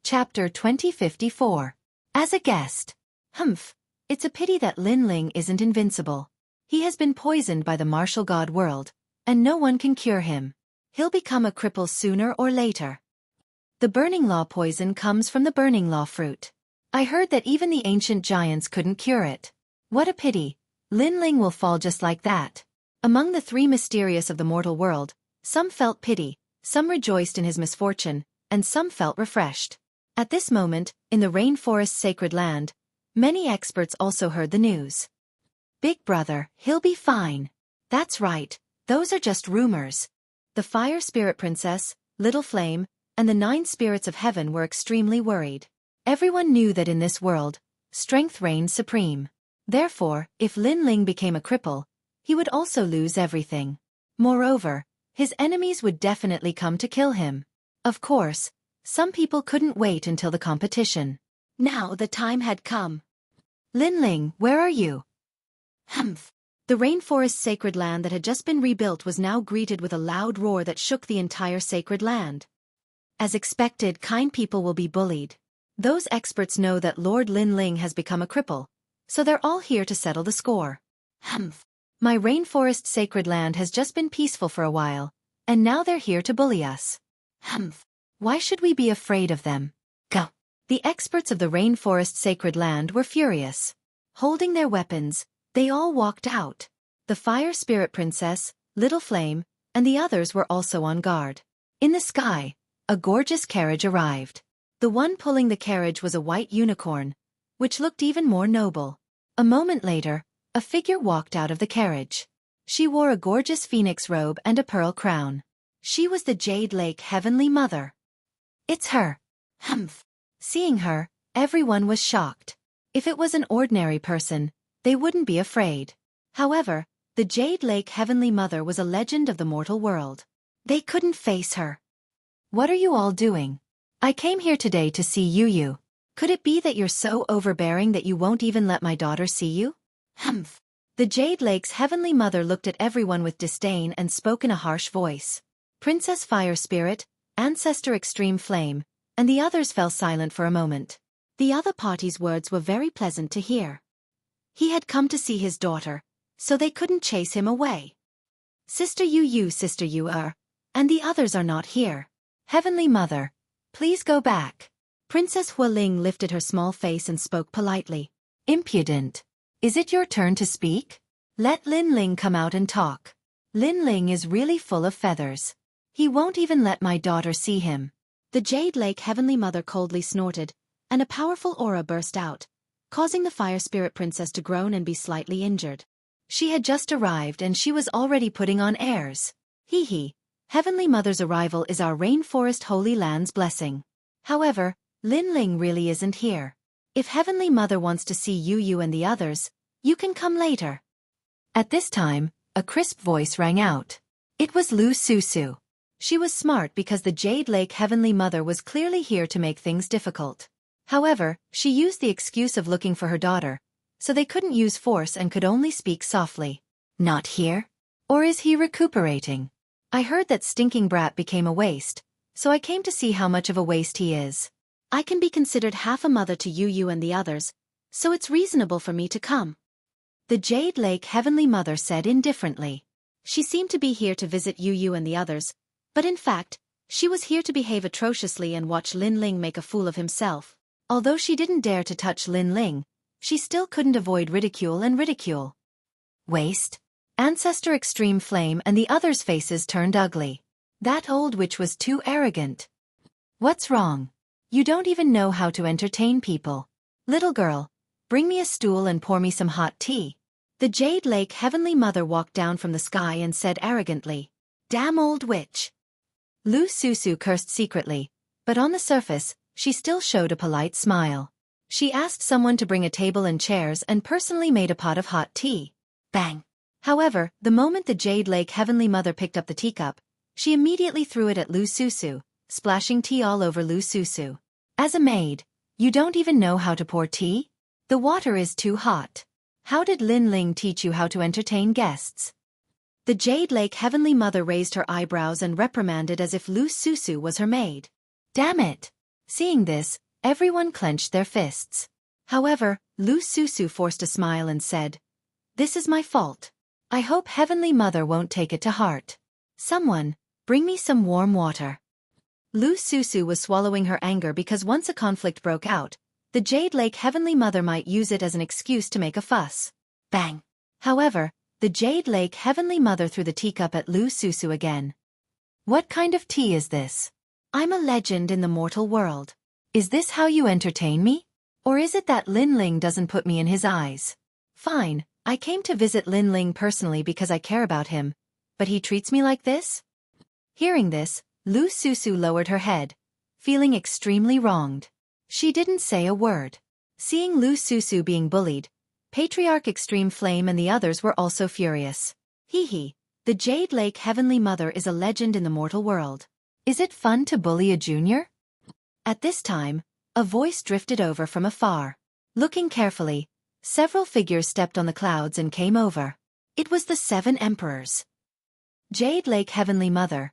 Chapter 2054. As a guest. Humph. It's a pity that Lin Ling isn't invincible. He has been poisoned by the martial god world, and no one can cure him. He'll become a cripple sooner or later. The burning law poison comes from the burning law fruit. I heard that even the ancient giants couldn't cure it. What a pity. Lin Ling will fall just like that. Among the 3 mysterious of the mortal world, some felt pity, some rejoiced in his misfortune, and some felt refreshed. At this moment, in the rainforest's sacred land, many experts also heard the news. Big brother, he'll be fine. That's right, those are just rumors. The Fire Spirit Princess, Little Flame, and the 9 spirits of heaven were extremely worried. Everyone knew that in this world, strength reigned supreme. Therefore, if Lin Ling became a cripple, he would also lose everything. Moreover, his enemies would definitely come to kill him. Of course, some people couldn't wait until the competition. Now the time had come. Lin Ling, where are you? Humph. The rainforest's sacred land that had just been rebuilt was now greeted with a loud roar that shook the entire sacred land. As expected, kind people will be bullied. Those experts know that Lord Lin Ling has become a cripple, so they're all here to settle the score. Humph. My rainforest sacred land has just been peaceful for a while, and now they're here to bully us. Humph. Why should we be afraid of them? Go. The experts of the rainforest sacred land were furious. Holding their weapons, they all walked out. The Fire Spirit Princess, Little Flame, and the others were also on guard. In the sky, a gorgeous carriage arrived. The one pulling the carriage was a white unicorn, which looked even more noble. A moment later, a figure walked out of the carriage. She wore a gorgeous phoenix robe and a pearl crown. She was the Jade Lake Heavenly Mother. It's her. Humph. Seeing her, everyone was shocked. If it was an ordinary person, they wouldn't be afraid. However, the Jade Lake Heavenly Mother was a legend of the mortal world. They couldn't face her. What are you all doing? I came here today to see you. Could it be that you're so overbearing that you won't even let my daughter see you? Humph. The Jade Lake's Heavenly Mother looked at everyone with disdain and spoke in a harsh voice. Princess Fire Spirit, Ancestor Extreme Flame, and the others fell silent for a moment. The other party's words were very pleasant to hear. He had come to see his daughter, so they couldn't chase him away. Sister you are, and the others are not here. Heavenly Mother, please go back. Princess Hualing lifted her small face and spoke politely. Impudent. Is it your turn to speak? Let Lin Ling come out and talk. Lin Ling is really full of feathers. He won't even let my daughter see him. The Jade Lake Heavenly Mother coldly snorted, and a powerful aura burst out, causing the Fire Spirit Princess to groan and be slightly injured. She had just arrived and she was already putting on airs. Hee hee. Heavenly Mother's arrival is our rainforest holy land's blessing. However, Lin Ling really isn't here. If Heavenly Mother wants to see you and the others, you can come later. At this time, a crisp voice rang out. It was Lu Susu. She was smart because the Jade Lake Heavenly Mother was clearly here to make things difficult. However, she used the excuse of looking for her daughter, so they couldn't use force and could only speak softly. Not here? Or is he recuperating? I heard that stinking brat became a waste, so I came to see how much of a waste he is. I can be considered half a mother to you and the others, so it's reasonable for me to come. The Jade Lake Heavenly Mother said indifferently. She seemed to be here to visit you and the others, but in fact, she was here to behave atrociously and watch Lin Ling make a fool of himself. Although she didn't dare to touch Lin Ling, she still couldn't avoid ridicule. Waste. Ancestor Extreme Flame and the others' faces turned ugly. That old witch was too arrogant. What's wrong? You don't even know how to entertain people. Little girl, bring me a stool and pour me some hot tea. The Jade Lake Heavenly Mother walked down from the sky and said arrogantly. Damn old witch. Lu Susu cursed secretly, but on the surface, she still showed a polite smile. She asked someone to bring a table and chairs and personally made a pot of hot tea. Bang! However, the moment the Jade Lake Heavenly Mother picked up the teacup, she immediately threw it at Lu Susu, splashing tea all over Lu Susu. As a maid, you don't even know how to pour tea? The water is too hot. How did Lin Ling teach you how to entertain guests? The Jade Lake Heavenly Mother raised her eyebrows and reprimanded as if Lu Susu was her maid. Damn it! Seeing this, everyone clenched their fists. However, Lu Susu forced a smile and said, This is my fault. I hope Heavenly Mother won't take it to heart. Someone, bring me some warm water. Lu Susu was swallowing her anger because once a conflict broke out, the Jade Lake Heavenly Mother might use it as an excuse to make a fuss. Bang! However, the Jade Lake Heavenly Mother threw the teacup at Lu Susu again. What kind of tea is this? I'm a legend in the mortal world. Is this how you entertain me? Or is it that Lin Ling doesn't put me in his eyes? Fine, I came to visit Lin Ling personally because I care about him, but he treats me like this? Hearing this, Lu Susu lowered her head, feeling extremely wronged. She didn't say a word. Seeing Lu Susu being bullied, Patriarch Extreme Flame and the others were also furious. Hee hee, the Jade Lake Heavenly Mother is a legend in the mortal world. Is it fun to bully a junior? At this time, a voice drifted over from afar. Looking carefully, several figures stepped on the clouds and came over. It was the 7 emperors. Jade Lake Heavenly Mother,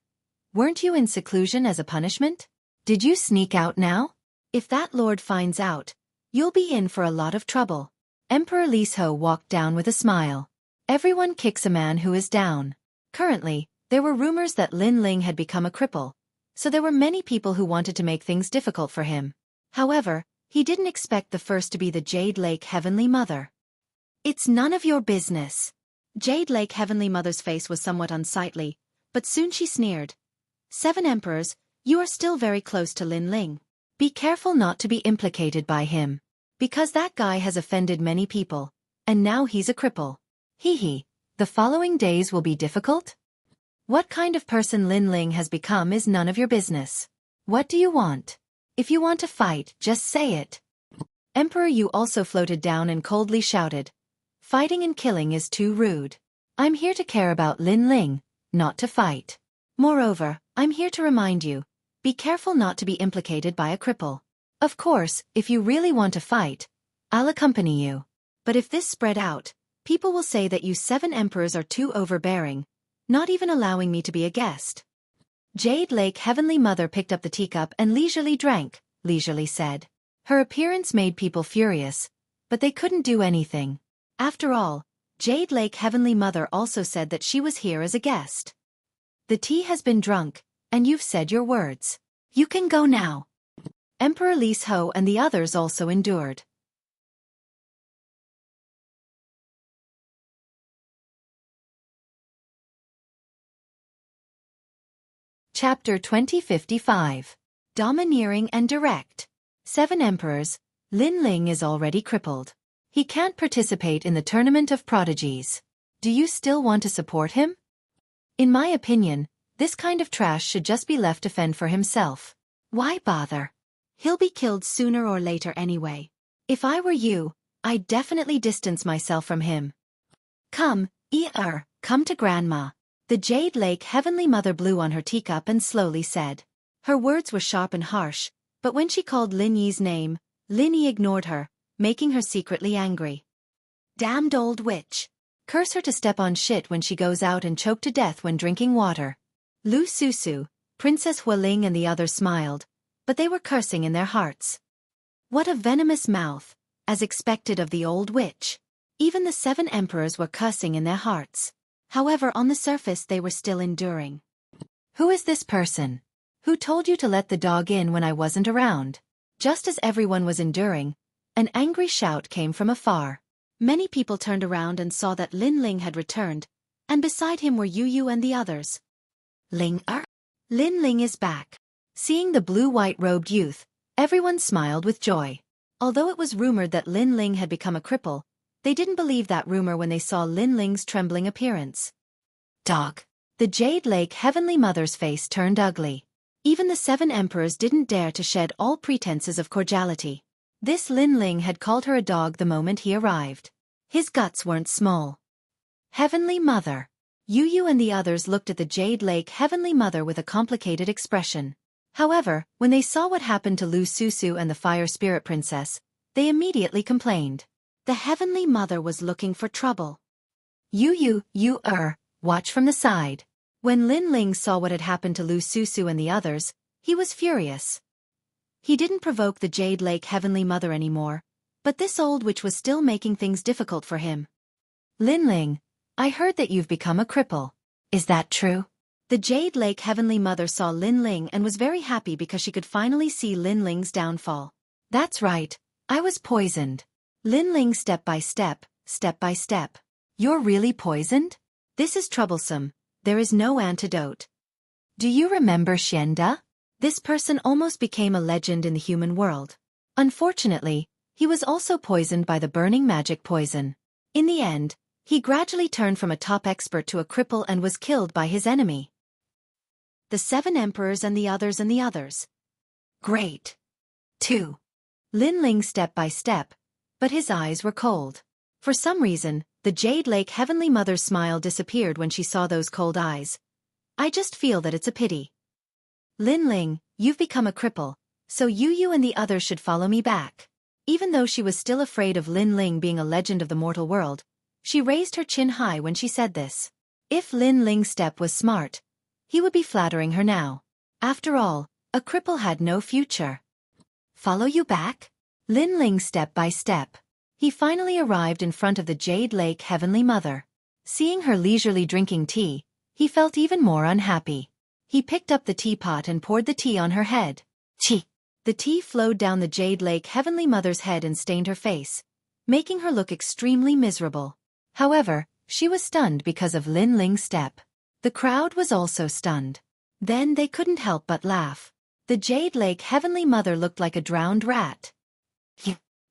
weren't you in seclusion as a punishment? Did you sneak out now? If that lord finds out, you'll be in for a lot of trouble. Emperor Lisho walked down with a smile. Everyone kicks a man who is down. Currently, there were rumors that Lin Ling had become a cripple, so there were many people who wanted to make things difficult for him. However, he didn't expect the first to be the Jade Lake Heavenly Mother. It's none of your business. Jade Lake Heavenly Mother's face was somewhat unsightly, but soon she sneered. 7 emperors, you are still very close to Lin Ling. Be careful not to be implicated by him. Because that guy has offended many people, and now he's a cripple. Hee hee, the following days will be difficult? What kind of person Lin Ling has become is none of your business. What do you want? If you want to fight, just say it. Emperor Yu also floated down and coldly shouted. Fighting and killing is too rude. I'm here to care about Lin Ling, not to fight. Moreover, I'm here to remind you, be careful not to be implicated by a cripple. Of course, if you really want to fight, I'll accompany you. But if this spread out, people will say that you 7 emperors are too overbearing, not even allowing me to be a guest. Jade Lake Heavenly Mother picked up the teacup and leisurely drank, leisurely said. Her appearance made people furious, but they couldn't do anything. After all, Jade Lake Heavenly Mother also said that she was here as a guest. The tea has been drunk, and you've said your words. You can go now. Emperor Lisho and the others also endured. Chapter 2055. Domineering and Direct. 7 Emperors, Lin Ling is already crippled. He can't participate in the Tournament of Prodigies. Do you still want to support him? In my opinion, this kind of trash should just be left to fend for himself. Why bother? He'll be killed sooner or later anyway. If I were you, I'd definitely distance myself from him. Come, come to Grandma. The Jade Lake Heavenly Mother blew on her teacup and slowly said. Her words were sharp and harsh, but when she called Lin Yi's name, Lin Yi ignored her, making her secretly angry. Damned old witch. Curse her to step on shit when she goes out and choke to death when drinking water. Lu Susu, Princess Hualing and the others smiled, but they were cursing in their hearts. What a venomous mouth, as expected of the old witch. Even the 7 emperors were cursing in their hearts. However, on the surface they were still enduring. Who is this person? Who told you to let the dog in when I wasn't around? Just as everyone was enduring, an angry shout came from afar. Many people turned around and saw that Lin Ling had returned, and beside him were Yu and the others. Lin Ling is back. Seeing the blue-white robed youth, everyone smiled with joy. Although it was rumored that Lin Ling had become a cripple, they didn't believe that rumor when they saw Lin Ling's trembling appearance. Dog. The Jade Lake Heavenly Mother's face turned ugly. Even the 7 emperors didn't dare to shed all pretenses of cordiality. This Lin Ling had called her a dog the moment he arrived. His guts weren't small. Heavenly Mother. Yu and the others looked at the Jade Lake Heavenly Mother with a complicated expression. However, when they saw what happened to Lu Susu and the Fire Spirit Princess, they immediately complained. The Heavenly Mother was looking for trouble. Watch from the side. When Lin Ling saw what had happened to Lu Susu and the others, he was furious. He didn't provoke the Jade Lake Heavenly Mother anymore, but this old witch was still making things difficult for him. Lin Ling, I heard that you've become a cripple. Is that true? The Jade Lake Heavenly Mother saw Lin Ling and was very happy because she could finally see Lin Ling's downfall. That's right, I was poisoned. Lin Ling step by step. You're really poisoned? This is troublesome. There is no antidote. Do you remember Xianda? This person almost became a legend in the human world. Unfortunately, he was also poisoned by the burning magic poison. In the end, he gradually turned from a top expert to a cripple and was killed by his enemy. The 7 emperors and the others. Great. 2. Lin Ling step by step, but his eyes were cold. For some reason, the Jade Lake Heavenly Mother's smile disappeared when she saw those cold eyes. I just feel that it's a pity. Lin Ling, you've become a cripple, so you and the others should follow me back. Even though she was still afraid of Lin Ling being a legend of the mortal world, she raised her chin high when she said this. If Lin Ling's step was smart, he would be flattering her now. After all, a cripple had no future. Follow you back? Lin Ling step by step. He finally arrived in front of the Jade Lake Heavenly Mother. Seeing her leisurely drinking tea, he felt even more unhappy. He picked up the teapot and poured the tea on her head. Chi! The tea flowed down the Jade Lake Heavenly Mother's head and stained her face, making her look extremely miserable. However, she was stunned because of Lin Ling's step. The crowd was also stunned. Then they couldn't help but laugh. The Jade Lake Heavenly Mother looked like a drowned rat.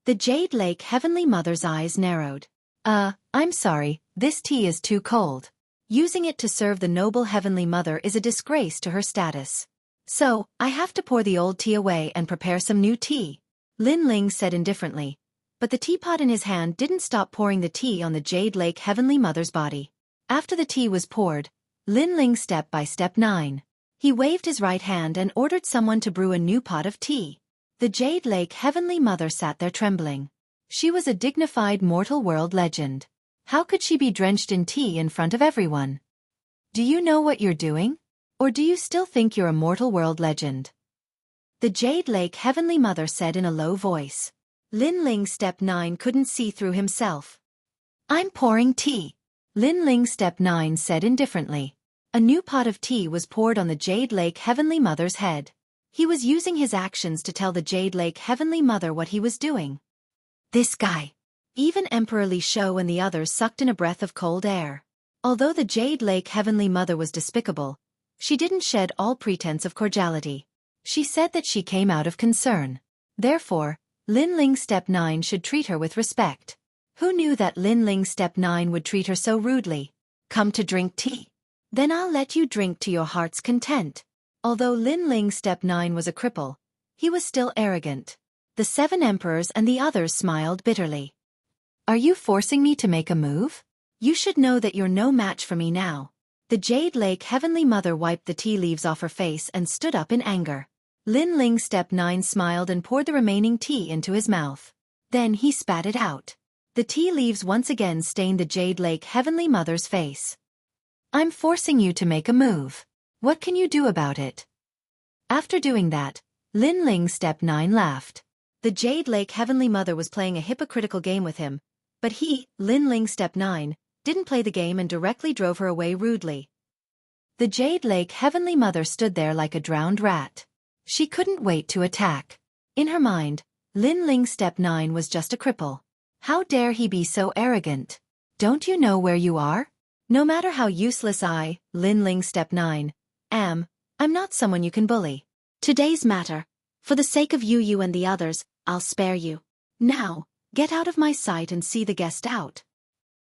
The Jade Lake Heavenly Mother's eyes narrowed. I'm sorry, this tea is too cold. Using it to serve the noble Heavenly Mother is a disgrace to her status. So, I have to pour the old tea away and prepare some new tea. Lin Ling said indifferently, but the teapot in his hand didn't stop pouring the tea on the Jade Lake Heavenly Mother's body. After the tea was poured, Lin Ling step by step 9. He waved his right hand and ordered someone to brew a new pot of tea. The Jade Lake Heavenly Mother sat there trembling. She was a dignified mortal world legend. How could she be drenched in tea in front of everyone? Do you know what you're doing? Or do you still think you're a mortal world legend? The Jade Lake Heavenly Mother said in a low voice. Lin Ling step 9 couldn't see through himself. I'm pouring tea. Lin Ling step 9 said indifferently. A new pot of tea was poured on the Jade Lake Heavenly Mother's head. He was using his actions to tell the Jade Lake Heavenly Mother what he was doing. This guy. Even Emperor Li Shou and the others sucked in a breath of cold air. Although the Jade Lake Heavenly Mother was despicable, she didn't shed all pretense of cordiality. She said that she came out of concern. Therefore, Lin Ling step 9 should treat her with respect. Who knew that Lin Ling step 9 would treat her so rudely? Come to drink tea? Then I'll let you drink to your heart's content. Although Lin Ling step 9 was a cripple, he was still arrogant. The 7 emperors and the others smiled bitterly. Are you forcing me to make a move? You should know that you're no match for me now. The Jade Lake Heavenly Mother wiped the tea leaves off her face and stood up in anger. Lin Ling step 9 smiled and poured the remaining tea into his mouth. Then he spat it out. The tea leaves once again stained the Jade Lake Heavenly Mother's face. I'm forcing you to make a move. What can you do about it? After doing that, Lin Ling step 9 laughed. The Jade Lake Heavenly Mother was playing a hypocritical game with him, but he, Lin Ling step 9, didn't play the game and directly drove her away rudely. The Jade Lake Heavenly Mother stood there like a drowned rat. She couldn't wait to attack. In her mind, Lin Ling step 9 was just a cripple. How dare he be so arrogant? Don't you know where you are? No matter how useless I, Lin Ling step 9, am, I'm not someone you can bully. Today's matter. For the sake of you and the others, I'll spare you. Now, get out of my sight and see the guest out.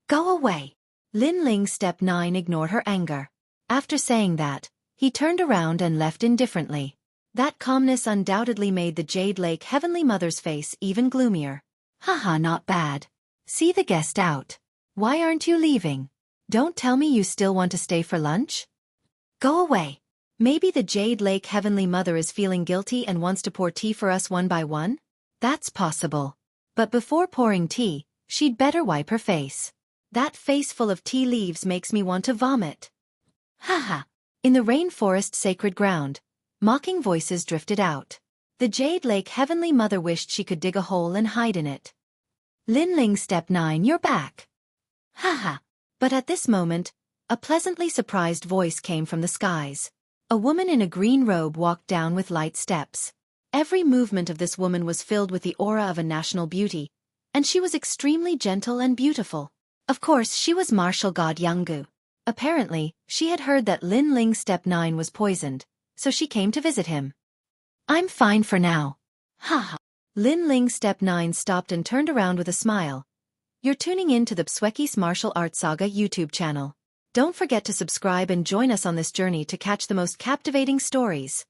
Go away. Lin Ling step 9 ignored her anger. After saying that, he turned around and left indifferently. That calmness undoubtedly made the Jade Lake Heavenly Mother's face even gloomier. Haha, not bad. See the guest out. Why aren't you leaving? Don't tell me you still want to stay for lunch? Go away. Maybe the Jade Lake Heavenly Mother is feeling guilty and wants to pour tea for us one by one? That's possible. But before pouring tea, she'd better wipe her face. That face full of tea leaves makes me want to vomit. Haha. In the rainforest sacred ground, mocking voices drifted out. The Jade Lake Heavenly Mother wished she could dig a hole and hide in it. Lin Ling step 9, you're back. Haha. But at this moment, a pleasantly surprised voice came from the skies. A woman in a green robe walked down with light steps. Every movement of this woman was filled with the aura of a national beauty, and she was extremely gentle and beautiful. Of course, she was martial god Yanggu. Apparently, she had heard that Lin Ling step 9 was poisoned, so she came to visit him. I'm fine for now. Haha. Lin Ling step 9 stopped and turned around with a smile. You're tuning in to the Xueqi's Martial Arts Saga YouTube channel. Don't forget to subscribe and join us on this journey to catch the most captivating stories.